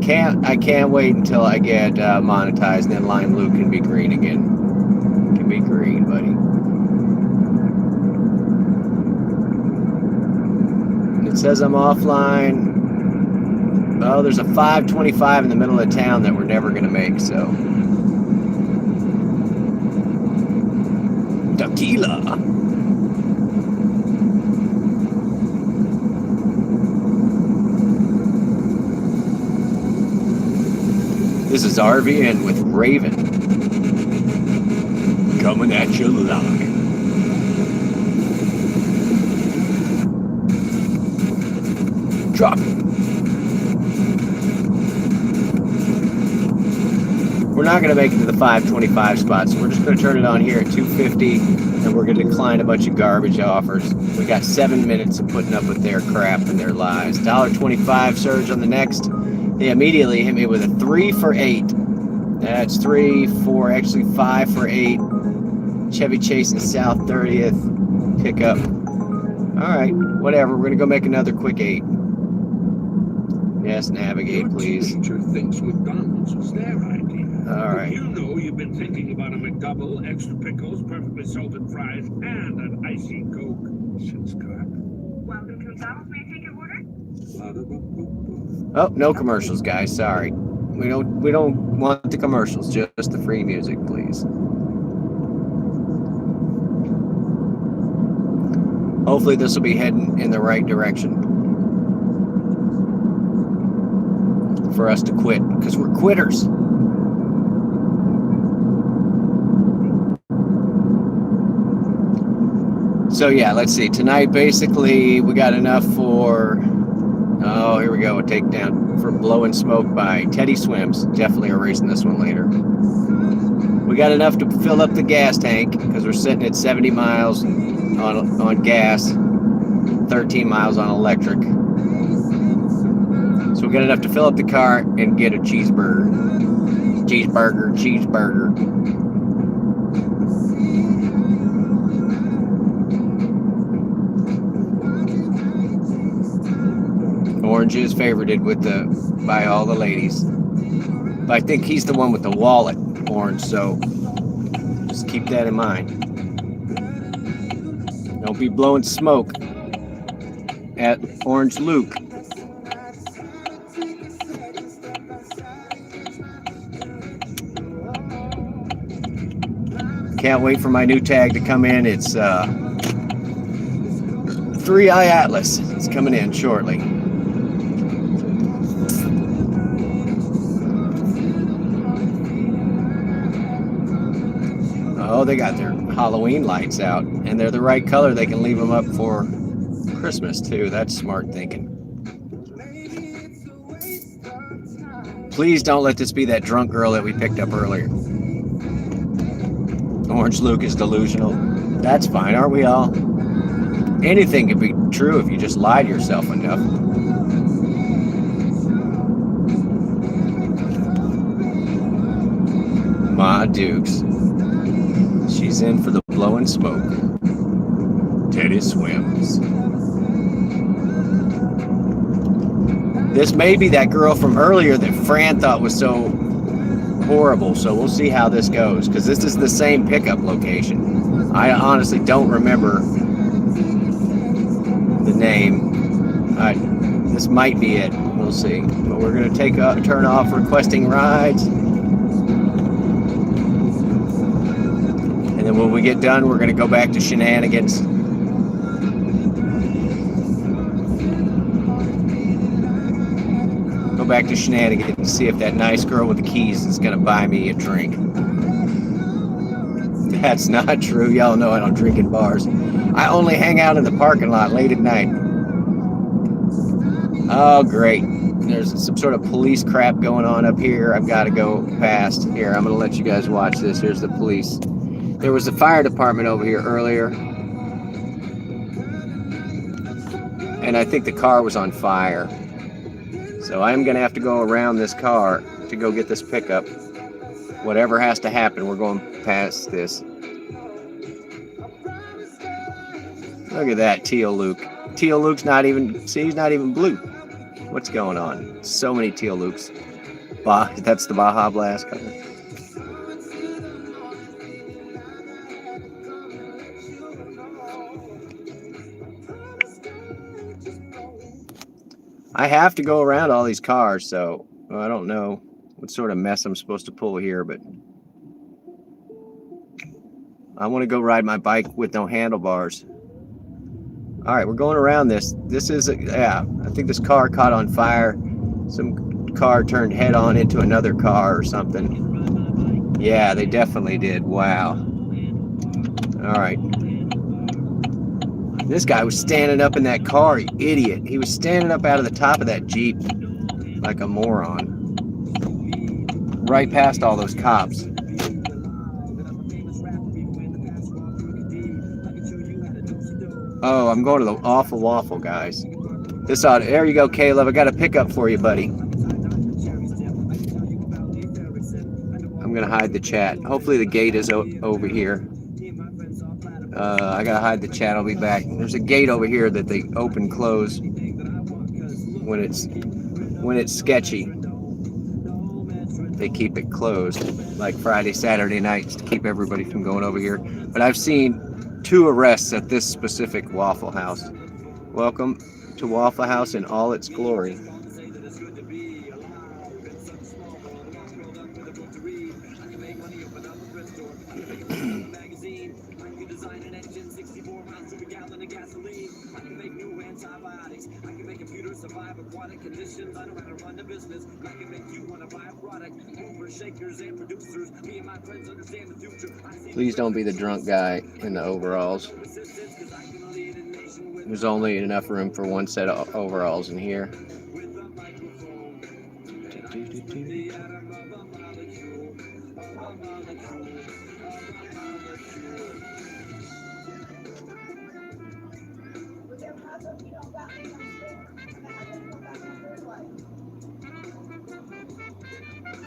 can't wait until I get monetized, and then Lime Luke can be green again. Can be green, buddy. It says I'm offline. Oh, there's a 525 in the middle of town that we're never gonna make, so. Tequila. This is RVN with Raven. Coming at you live. Drop. We're not going to make it to the 525 spot, so we're just going to turn it on here at 250, and we're going to decline a bunch of garbage offers. We got 7 minutes of putting up with their crap and their lies. $1.25 surge on the next. They immediately hit me with a 3 for 8. That's 3, 4, actually 5 for 8. Chevy Chase in South 30th pickup. All right, whatever. We're going to go make another quick 8. Yes, navigate, please.
Your teenager thinks McDonald's is their idea.
All right.
You know you've been thinking about a McDouble, extra pickles, perfectly salted fries, and an icy Coke since God.
Welcome to McDonald's. May I take your order?
Oh, no commercials, guys. Sorry. We don't want the commercials, just the free music, please. Hopefully this will be heading in the right direction for us to quit, because we're quitters. So yeah, let's see. Tonight, basically, we got enough for, oh, here we go, a takedown for Blowing Smoke by Teddy Swims. Definitely erasing this one later. We got enough to fill up the gas tank, because we're sitting at 70 miles on gas, 13 miles on electric. So we got enough to fill up the car and get a cheeseburger. Cheeseburger. Orange is favorited by all the ladies. But I think he's the one with the wallet, Orange, so just keep that in mind. Don't be blowing smoke at Orange Luke. Can't wait for my new tag to come in. It's 3i Atlas. It's coming in shortly. Oh, they got their Halloween lights out, and they're the right color. They can leave them up for Christmas too. That's smart thinking. Please don't let this be that drunk girl that we picked up earlier. Orange Luke is delusional. That's fine, aren't we all? Anything could be true if you just lie to yourself enough. Ma Dukes. She's in for the blowing smoke. Teddy Swims. This may be that girl from earlier that Fran thought was so horrible, so we'll see how this goes, because this is the same pickup location. I honestly don't remember the name. This might be it. We'll see. But we're going to turn off requesting rides. And then when we get done, we're going to go back to shenanigans. Go back to shenanigans and see if that nice girl with the keys is going to buy me a drink. That's not true. Y'all know I don't drink in bars. I only hang out in the parking lot late at night. Oh, great. There's some sort of police crap going on up here. I've got to go past. Here, I'm going to let you guys watch this. Here's the police. There was a fire department over here earlier. And I think the car was on fire. So I'm going to have to go around this car to go get this pickup. Whatever has to happen, we're going past this. Look at that, Teal Luke. teal Luke's not even, see, he's not even blue. What's going on? So many teal Lukes. That's the Baja Blast color. I have to go around all these cars, so I don't know what sort of mess I'm supposed to pull here, but I want to go ride my bike with no handlebars. All right, we're going around this. This is, yeah, I think this car caught on fire. Some car turned head on into another car or something. Yeah, they definitely did. Wow. All right. This guy was standing up in that car, you idiot. He was standing up out of the top of that Jeep like a moron. Right past all those cops. Oh, I'm going to the Awful Waffle, guys. This ought to, there you go, Caleb. I got a pickup for you, buddy. I'm going to hide the chat. Hopefully the gate is over here. I got to hide the chat. I'll be back. There's a gate over here that they open, close when it's sketchy. They keep it closed, like Friday, Saturday nights, to keep everybody from going over here. But I've seen 2 arrests at this specific Waffle House. Welcome to Waffle House in all its glory. Please don't be the drunk guy in the overalls. There's only enough room for one set of overalls in here.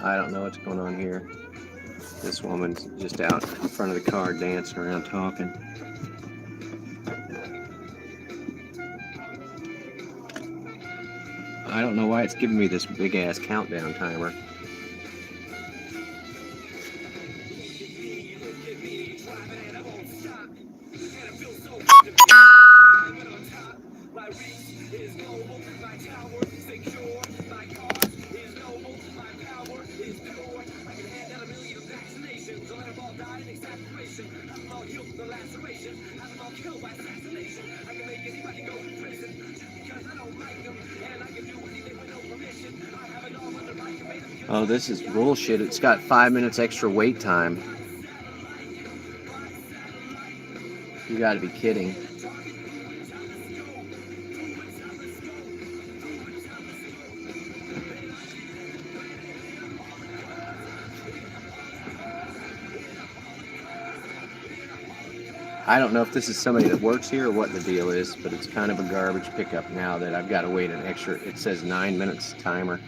I don't know what's going on here. This woman's just out in front of the car dancing around talking. I don't know why it's giving me this big ass countdown timer. Oh, this is bullshit. It's got 5 minutes extra wait time. You gotta be kidding. I don't know if this is somebody that works here or what the deal is, but it's kind of a garbage pickup now that I've got to wait an extra, it says 9 minutes timer.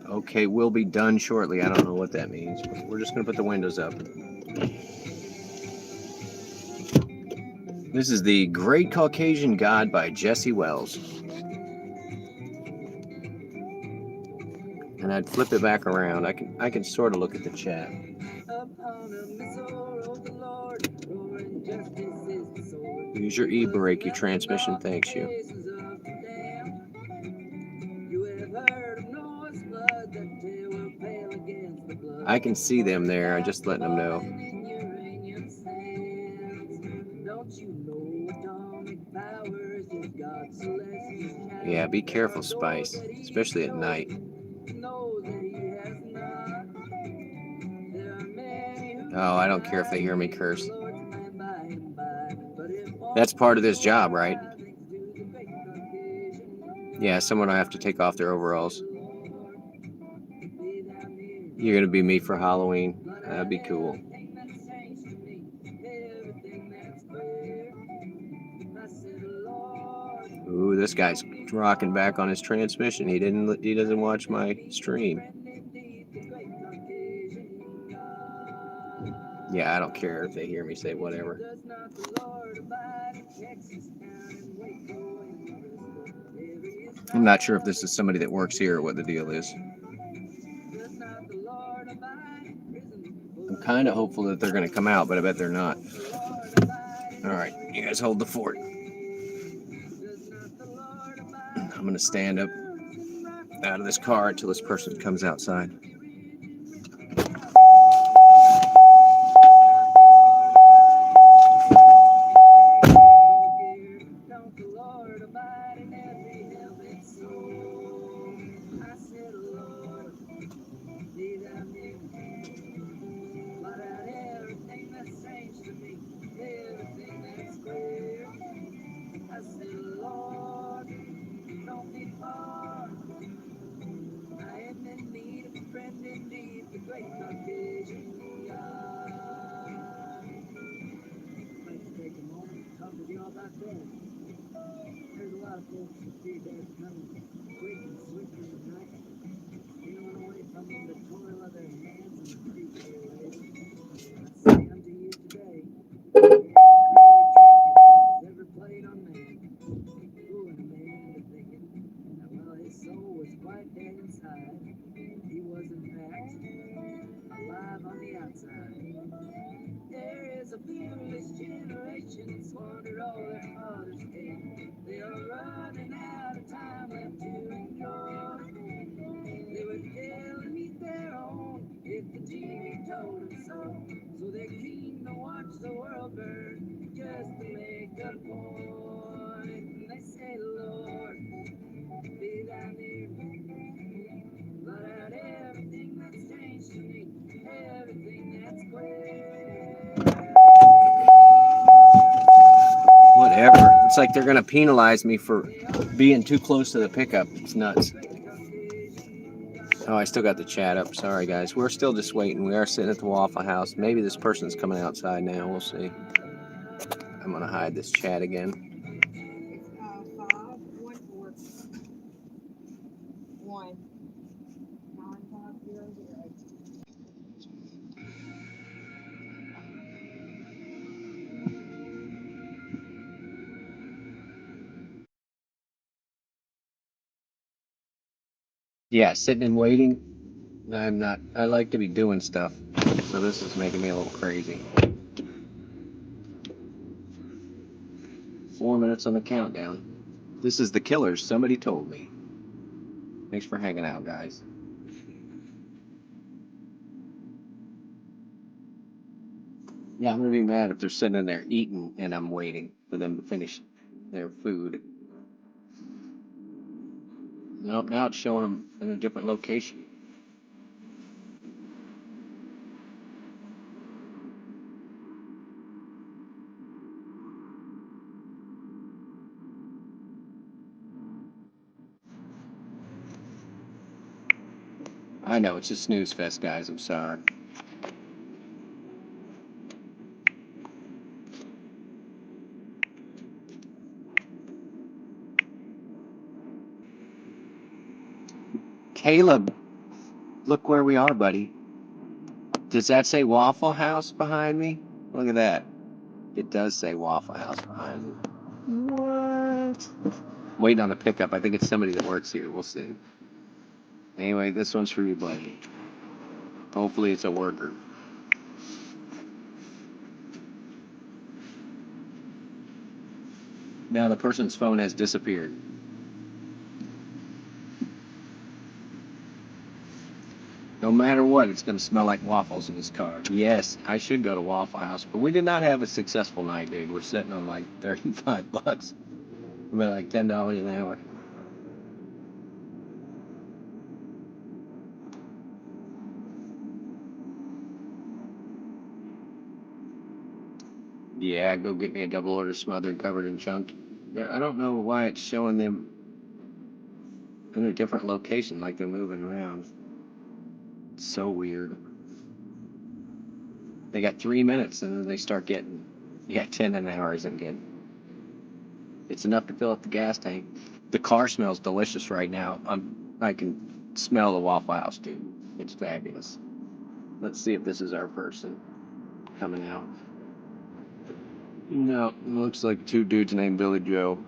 Okay, we'll be done shortly. I don't know what that means, but we're just going to put the windows up. This is The Great Caucasian God by Jesse Wells. And I'd flip it back around. I can sort of look at the chat. Use your e-brake, your transmission thanks you. I can see them there. I'm just letting them know. Yeah, be careful, Spice, especially at night. Oh, I don't care if they hear me curse. That's part of this job, right? Yeah, someone will have to take off their overalls. You're gonna be me for Halloween. That'd be cool. Ooh, this guy's rocking back on his transmission. He doesn't watch my stream. Yeah, I don't care if they hear me say whatever. I'm not sure if this is somebody that works here or what the deal is. I'm kind of hopeful that they're going to come out, but I bet they're not. All right, you guys hold the fort. I'm going to stand up out of this car until this person comes outside. Whatever. It's like they're gonna penalize me for being too close to the pickup. It's nuts. Oh, I still got the chat up. Sorry, guys. We're still just waiting. We are sitting at the Waffle House. Maybe this person's coming outside now. We'll see. I'm gonna hide this chat again. Yeah, sitting and waiting. I'm not. I like to be doing stuff. So this is making me a little crazy. 4 minutes on the countdown. This is the Killers. Somebody told me. Thanks for hanging out, guys. Yeah, I'm gonna be mad if they're sitting in there eating and I'm waiting for them to finish their food. Nope, now it's showing them in a different location. I know, it's a snooze fest, guys. I'm sorry. Caleb, look where we are, buddy. Does that say Waffle House behind me? Look at that. It does say Waffle House behind me. What? Waiting on the pickup. I think it's somebody that works here. We'll see. Anyway, this one's for you, buddy. Hopefully it's a worker. Now the person's phone has disappeared. No matter what, it's going to smell like waffles in this car. Yes, I should go to Waffle House, but we did not have a successful night, dude. We're sitting on like $35. We're like $10 an hour. Yeah, go get me a double order smothered covered in chunk. I don't know why it's showing them in a different location, like they're moving around. It's so weird. They got 3 minutes and then they start getting, 10 an hour isn't good. It's enough to fill up the gas tank. The car smells delicious right now. I can smell the Waffle House, dude. It's fabulous. Let's see if this is our person coming out. No, it looks like two dudes named Billy Joe.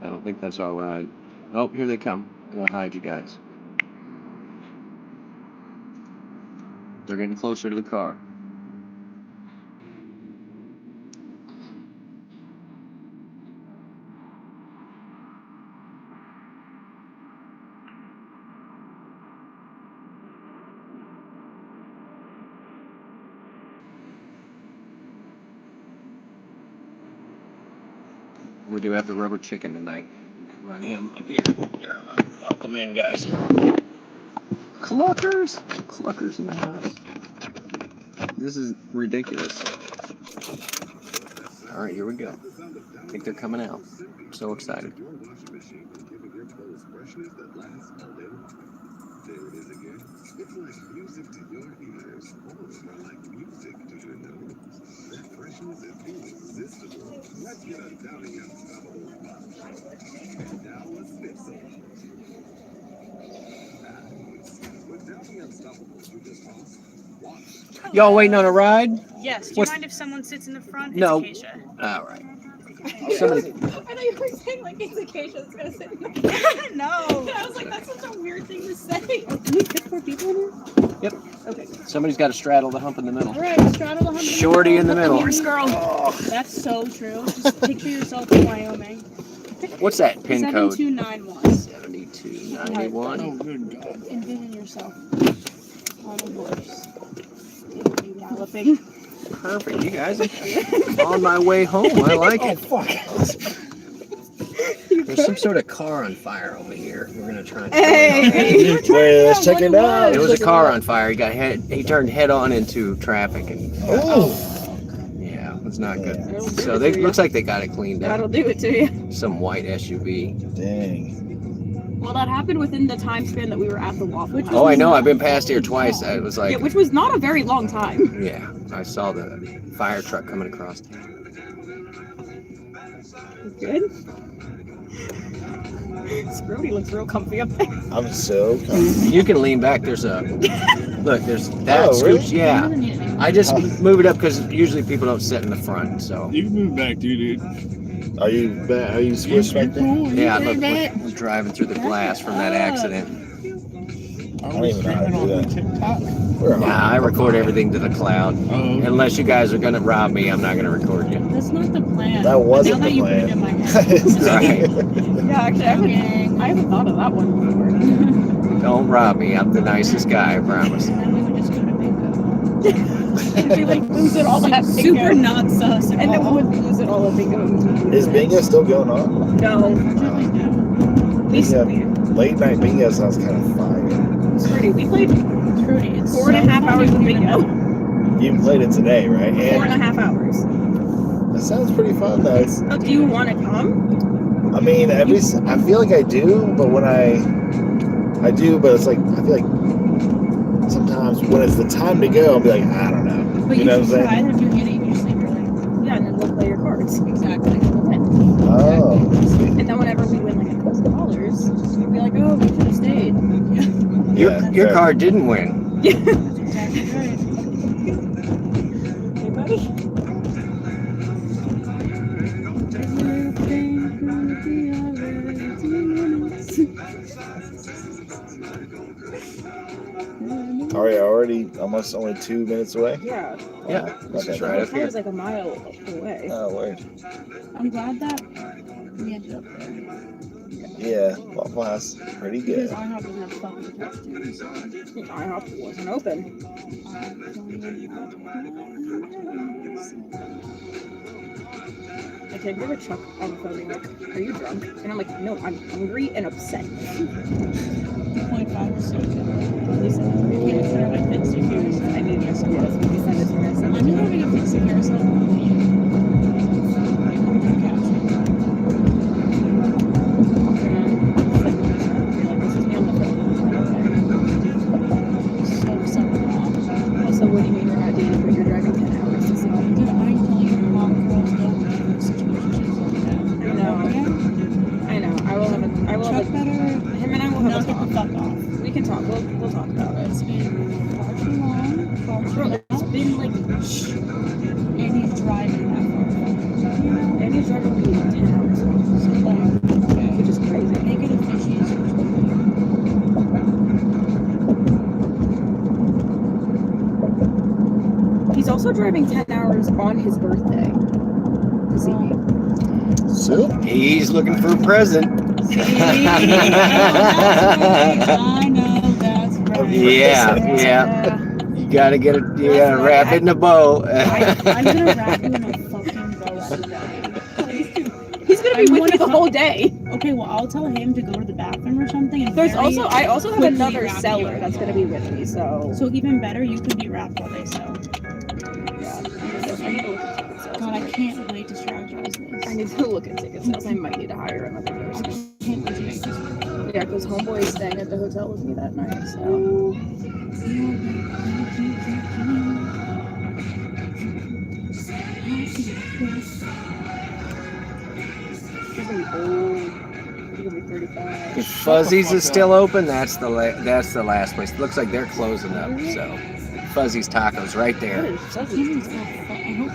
I don't think that's all right. Oh, here they come. I'm gonna hide you guys. They're getting closer to the car. We do have the rubber chicken tonight. Run him up here. I'll come in, guys. Cluckers! Cluckers in the house. This is ridiculous. All right, here we go. I think they're coming out. I'm so excited.
Your washing machine is giving your clothes freshness that lasts all day long. There it is again. It's like music to your ears, or more like music to your nose. That freshness is irresistible. Let's get a Downy Unstoppable Wash. And now a spit solution. Nice. With Downy Unstoppable, you just toss, wash.
Y'all waiting on a ride?
Yes. Do you
What's-
mind if someone sits in the front?
No.
It's Acacia.
All right.
I thought you were saying like it's Acacia that's gonna sit in the
No.
I was like, that's such a weird thing to say. Can we fit 4 people in here?
Yep.
Okay.
Somebody's got to straddle the hump in the middle.
All right, straddle the hump.
Shorty in the middle.
Horse girl.
That's so true. Just picture yourself in Wyoming.
What's that pin code?
7291.
7291.
Oh, good God.
Envision yourself on a horse. Galloping.
Perfect. You guys are on my way home. I like it.
Fuck.
There's some sort of car on fire over here. We're gonna try and.
Hey!
Wait, let's check it out.
There was a car on fire. He turned head on into traffic, and yeah, it's not good. So they looks like they got it cleaned
That'll
up.
do it to you.
Some white SUV.
Dang.
Well, that happened within the time span that we were at the Waffle House.
Oh, I know. I've been past here twice. I was like,
Yeah, which was not a very long time.
yeah, I saw the fire truck coming across.
Good. Scrody looks real comfy up there.
I'm so comfy.
You can lean back. There's a look. There's that
Oh, really?
scooch. Yeah, I just move it up because usually people don't sit in the front. So
You can move back too, dude. Are you squished back there?
yeah, look, we're driving through the glass from that accident.
I don't even know how to do that.
TikTok?
Nah, I record everything to the cloud.
Oh,
Unless you guys are gonna rob me, I'm not gonna record you.
That's not the plan.
That wasn't
now that
the
you put it
plan.
in my head.
Right.
Yeah, actually, I haven't thought of that one before.
Don't rob me. I'm the nicest guy, I promise.
And then we would just go to bingo.
We like lose it all at bingo.
Super not sus at
And then
all.
we would lose it all at bingo.
Is bingo still going on?
No.
Yeah, late night bingo sounds kind of fire.
Scrody, we played
Trudy, it's
4.5 hours of bingo.
You played it today, right?
4.5 hours.
That sounds pretty fun, though.
Oh, do you want to come?
I mean, I feel like I do, but when I do, but it's like, I feel like sometimes when it's the time to go, I'll be like, I don't know.
But
you know what I'm
should
saying?
try, if you hit it, you sleep early.
Yeah, and then we'll play your cards.
Exactly.
Oh, see.
And then whenever we win like $1,000, you'll be like, oh, we should have stayed.
Yeah,
Your
fair.
card didn't win.
Exactly right.
Hey, buddy.
Are we already almost only 2 minutes away?
Yeah.
Yeah, this is right up
That
here.
was like a mile away.
Oh, word.
I'm glad that we ended up there.
Yeah, Waffle House, pretty
Because
good.
IHOP doesn't have stuff to touch to, so
IHOP wasn't open. I can hear Chuck on the phone being like, are you drunk? And I'm like, no, I'm hungry and upset.
2.5 is so good. They said,
We can't send her my fits to you. I need your support. We send it to her. Send it
I'm
to
not
her.
having a pixie carousel. So
can talk. We'll talk about it.
It's been far too long. Far too
Bro,
long.
it's been like,
And he's driving that far.
and he's driving me 10 hours long,
So like,
which is crazy.
make it a fishies or something.
He's also driving 10 hours on his birthday to see me.
So he's looking for a present.
See? I know that's right.
Yeah. You gotta get it. You gotta wrap it in a bow.
I'm gonna wrap you in a fucking bow today.
He's gonna be with me the whole day.
Okay, well I'll tell him to go to the bathroom or something. And
There's also I also have
quickly
another
wrap
seller
you.
that's gonna be with me, so
So even better, you could be wrapped while they sew.
yeah. I need to look at ticket sales.
God, I can't wait to strategize this.
I need to look at ticket sales. I might need to hire another
I
person.
can't wait to make this.
Yeah, because homeboy is staying at the hotel with me that night, so she's gonna be old. She's gonna be 35.
If Fuzzy's is still open, that's the last place. Looks like they're closing up. So Fuzzy's Tacos right
What
there.
is Fuzzy?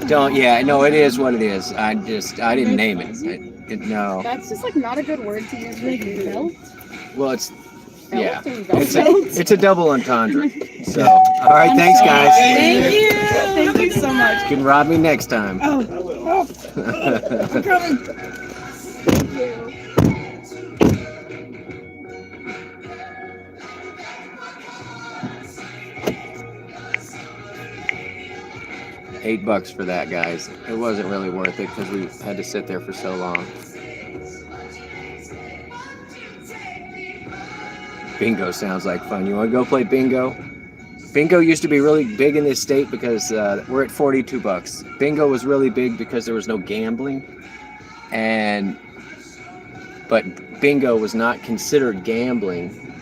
Don't. Yeah. No. It is what it is. I didn't name it. No.
That's just like not a good word to use. Like belt.
Well, it's yeah.
It's
It's a double entendre. So all right. Thanks, guys.
Thank you.
Thank you so much.
You can rob me next time.
Oh, I'm coming.
Thank you.
$8 for that, guys. It wasn't really worth it because we had to sit there for so long. Bingo sounds like fun. You want to go play bingo? Bingo used to be really big in this state because we're at $42. Bingo was really big because there was no gambling, but bingo was not considered gambling.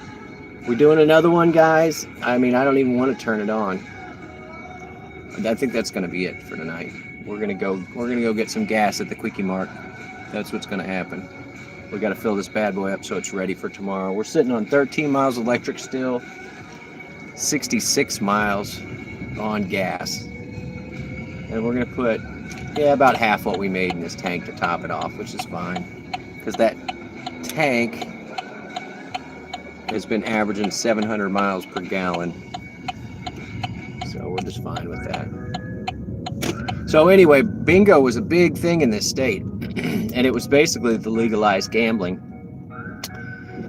We doing another one, guys? I mean, I don't even want to turn it on. I think that's going to be it for tonight. We're gonna go get some gas at the Quickie Mart. That's what's going to happen. We got to fill this bad boy up so it's ready for tomorrow. We're sitting on 13 miles electric still, 66 miles on gas, and we're going to put about half what we made in this tank to top it off, which is fine because that tank has been averaging 700 miles per gallon. So we're just fine with that. So anyway, bingo was a big thing in this state, and it was basically the legalized gambling.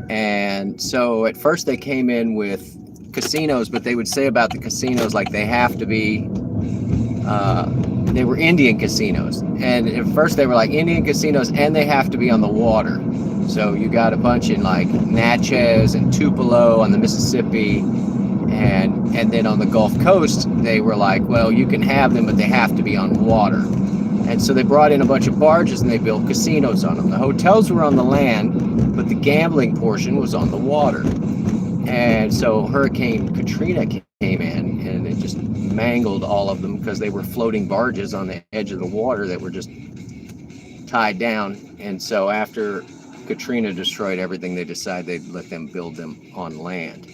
And so at first they came in with casinos, but they would say about the casinos like they have to be, they were Indian casinos. And at first they were like Indian casinos and they have to be on the water. So you got a bunch in like Natchez and Tupelo on the Mississippi. And then on the Gulf Coast, they were like, well, you can have them, but they have to be on water. And so they brought in a bunch of barges and they built casinos on them. The hotels were on the land, but the gambling portion was on the water. And so Hurricane Katrina came in and it just mangled all of them because they were floating barges on the edge of the water that were just tied down. And so after Katrina destroyed everything, they decided they'd let them build them on land.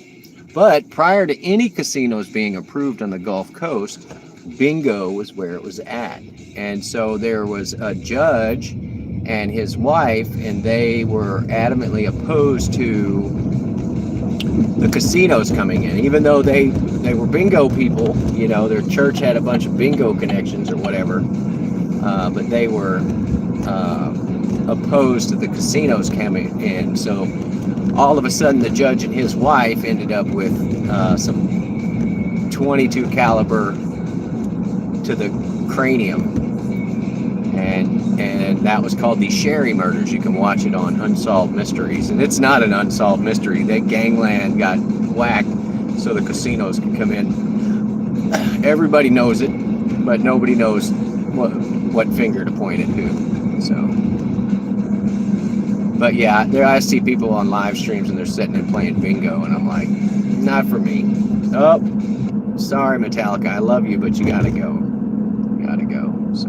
But prior to any casinos being approved on the Gulf Coast, bingo was where it was at. And so there was a judge and his wife, and they were adamantly opposed to the casinos coming in, even though they were bingo people. You know, their church had a bunch of bingo connections or whatever, but they were opposed to the casinos coming in. So all of a sudden the judge and his wife ended up with some 22 caliber to the cranium, and that was called the Sherry murders. You can watch it on Unsolved Mysteries, and it's not an unsolved mystery. That gangland got whacked so the casinos can come in. Everybody knows it, but nobody knows what finger to point at who. So but yeah, there I see people on live streams and they're sitting and playing bingo, and I'm like, not for me. Oh, sorry, Metallica, I love you, but you gotta go. You gotta go. So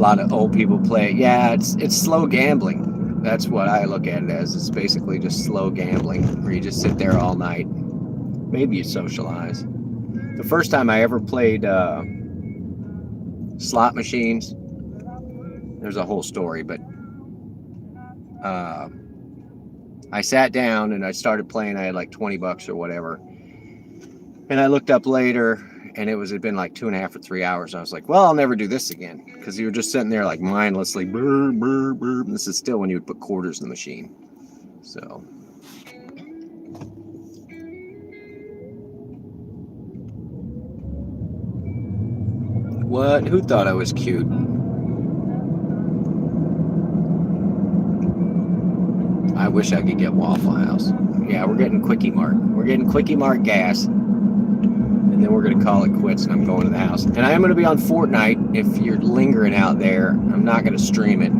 lot of old people play it. Yeah, it's slow gambling. That's what I look at it as. It's basically just slow gambling, where you just sit there all night. Maybe you socialize. The first time I ever played slot machines, there's a whole story, but I sat down and I started playing. I had like $20 or whatever. And I looked up later, and had been like 2.5 or 3 hours. I was like, well, I'll never do this again, because you were just sitting there like mindlessly, brr, brr, brr. And this is still when you would put quarters in the machine. So. What? Who thought I was cute? I wish I could get Waffle House. Yeah, we're getting Quickie Mart. We're getting Quickie Mart gas. And then we're going to call it quits, and I'm going to the house. And I am going to be on Fortnite if you're lingering out there. I'm not going to stream it.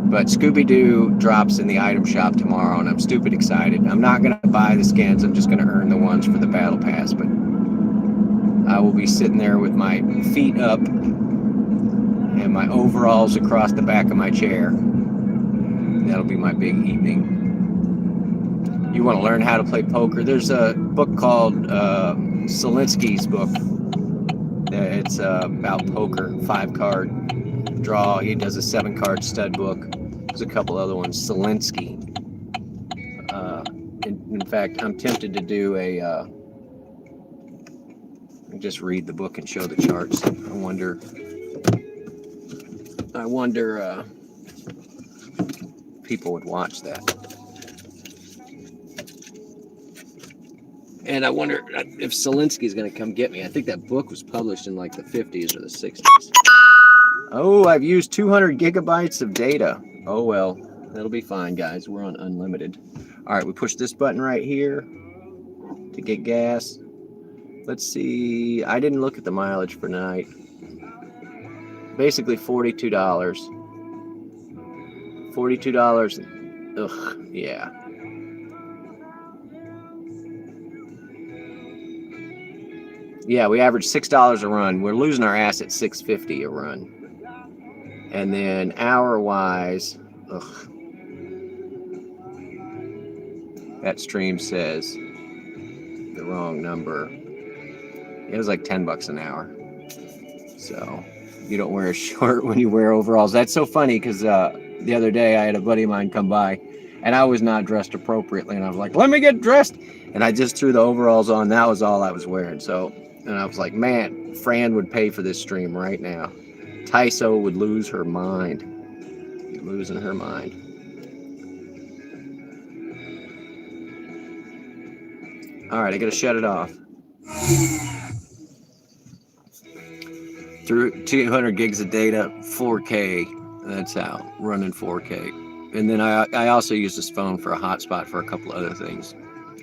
But Scooby-Doo drops in the item shop tomorrow, and I'm stupid excited. I'm not going to buy the skins. I'm just going to earn the ones for the Battle Pass. But I will be sitting there with my feet up and my overalls across the back of my chair. That'll be my big evening. You want to learn how to play poker? There's a book called Selinsky's book. It's about poker, 5-card draw. He does a 7-card stud book. There's a couple other ones. Selinsky. In fact, I'm tempted to do just read the book and show the charts. I wonder people would watch that. And I wonder if Selinsky's going to come get me. I think that book was published in like the 50s or the 60s. Oh, I've used 200 gigabytes of data. Oh, well, that'll be fine, guys. We're on unlimited. All right, we push this button right here to get gas. Let's see. I didn't look at the mileage for tonight. Basically $42. $42. Ugh, yeah. Yeah, we average $6 a run. We're losing our ass at $6.50 a run. And then hour-wise, that stream says the wrong number. It was like $10 an hour. So you don't wear a short when you wear overalls. That's so funny, because the other day I had a buddy of mine come by, and I was not dressed appropriately, and I was like, let me get dressed. And I just threw the overalls on. That was all I was wearing. So, and I was like, man, Fran would pay for this stream right now. Tyso would lose her mind. Losing her mind. All right, I gotta shut it off. Through 200 gigs of data, 4K. That's how, running 4K. And then I also use this phone for a hotspot for a couple other things.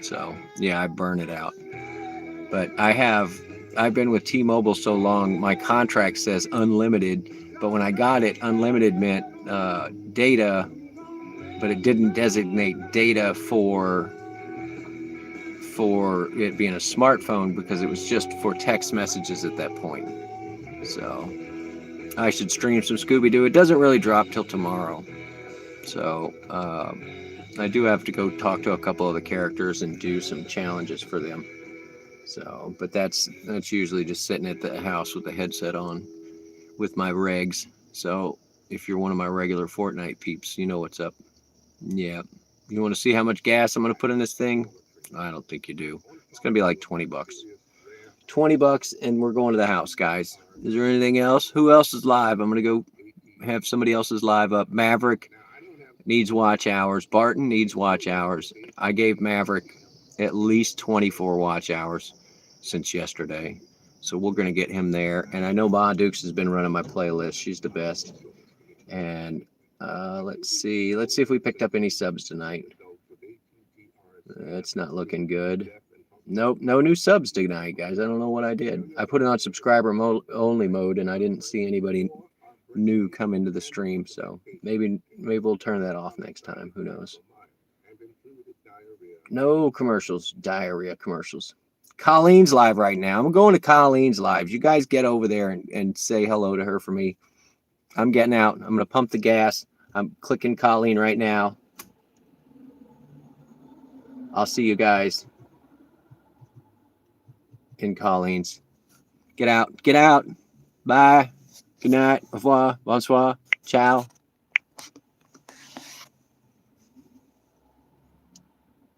So yeah, I burn it out. But I've been with T-Mobile so long, my contract says unlimited, but when I got it, unlimited meant data, but it didn't designate data for it being a smartphone, because it was just for text messages at that point. So I should stream some Scooby-Doo. It doesn't really drop till tomorrow. So I do have to go talk to a couple of the characters and do some challenges for them. So, but that's usually just sitting at the house with the headset on with my regs. So if you're one of my regular Fortnite peeps, you know what's up. Yeah. You want to see how much gas I'm going to put in this thing? I don't think you do. It's going to be like $20. $20, and we're going to the house, guys. Is there anything else? Who else is live? I'm going to go have somebody else's live up. Maverick needs watch hours. Barton needs watch hours. I gave Maverick at least 24 watch hours since yesterday. So we're going to get him there. And I know Ma Dukes has been running my playlist. She's the best. And let's see if we picked up any subs tonight. That's not looking good. Nope, no new subs tonight, guys. I don't know what I did. I put it on subscriber only mode, and I didn't see anybody new come into the stream. So maybe we'll turn that off next time. Who knows? No commercials, diarrhea commercials. Colleen's live right now. I'm going to Colleen's live. You guys get over there and say hello to her for me. I'm getting out. I'm going to pump the gas. I'm clicking Colleen right now. I'll see you guys in Colleen's. Get out. Get out. Bye. Good night. Au revoir. Bonsoir. Ciao.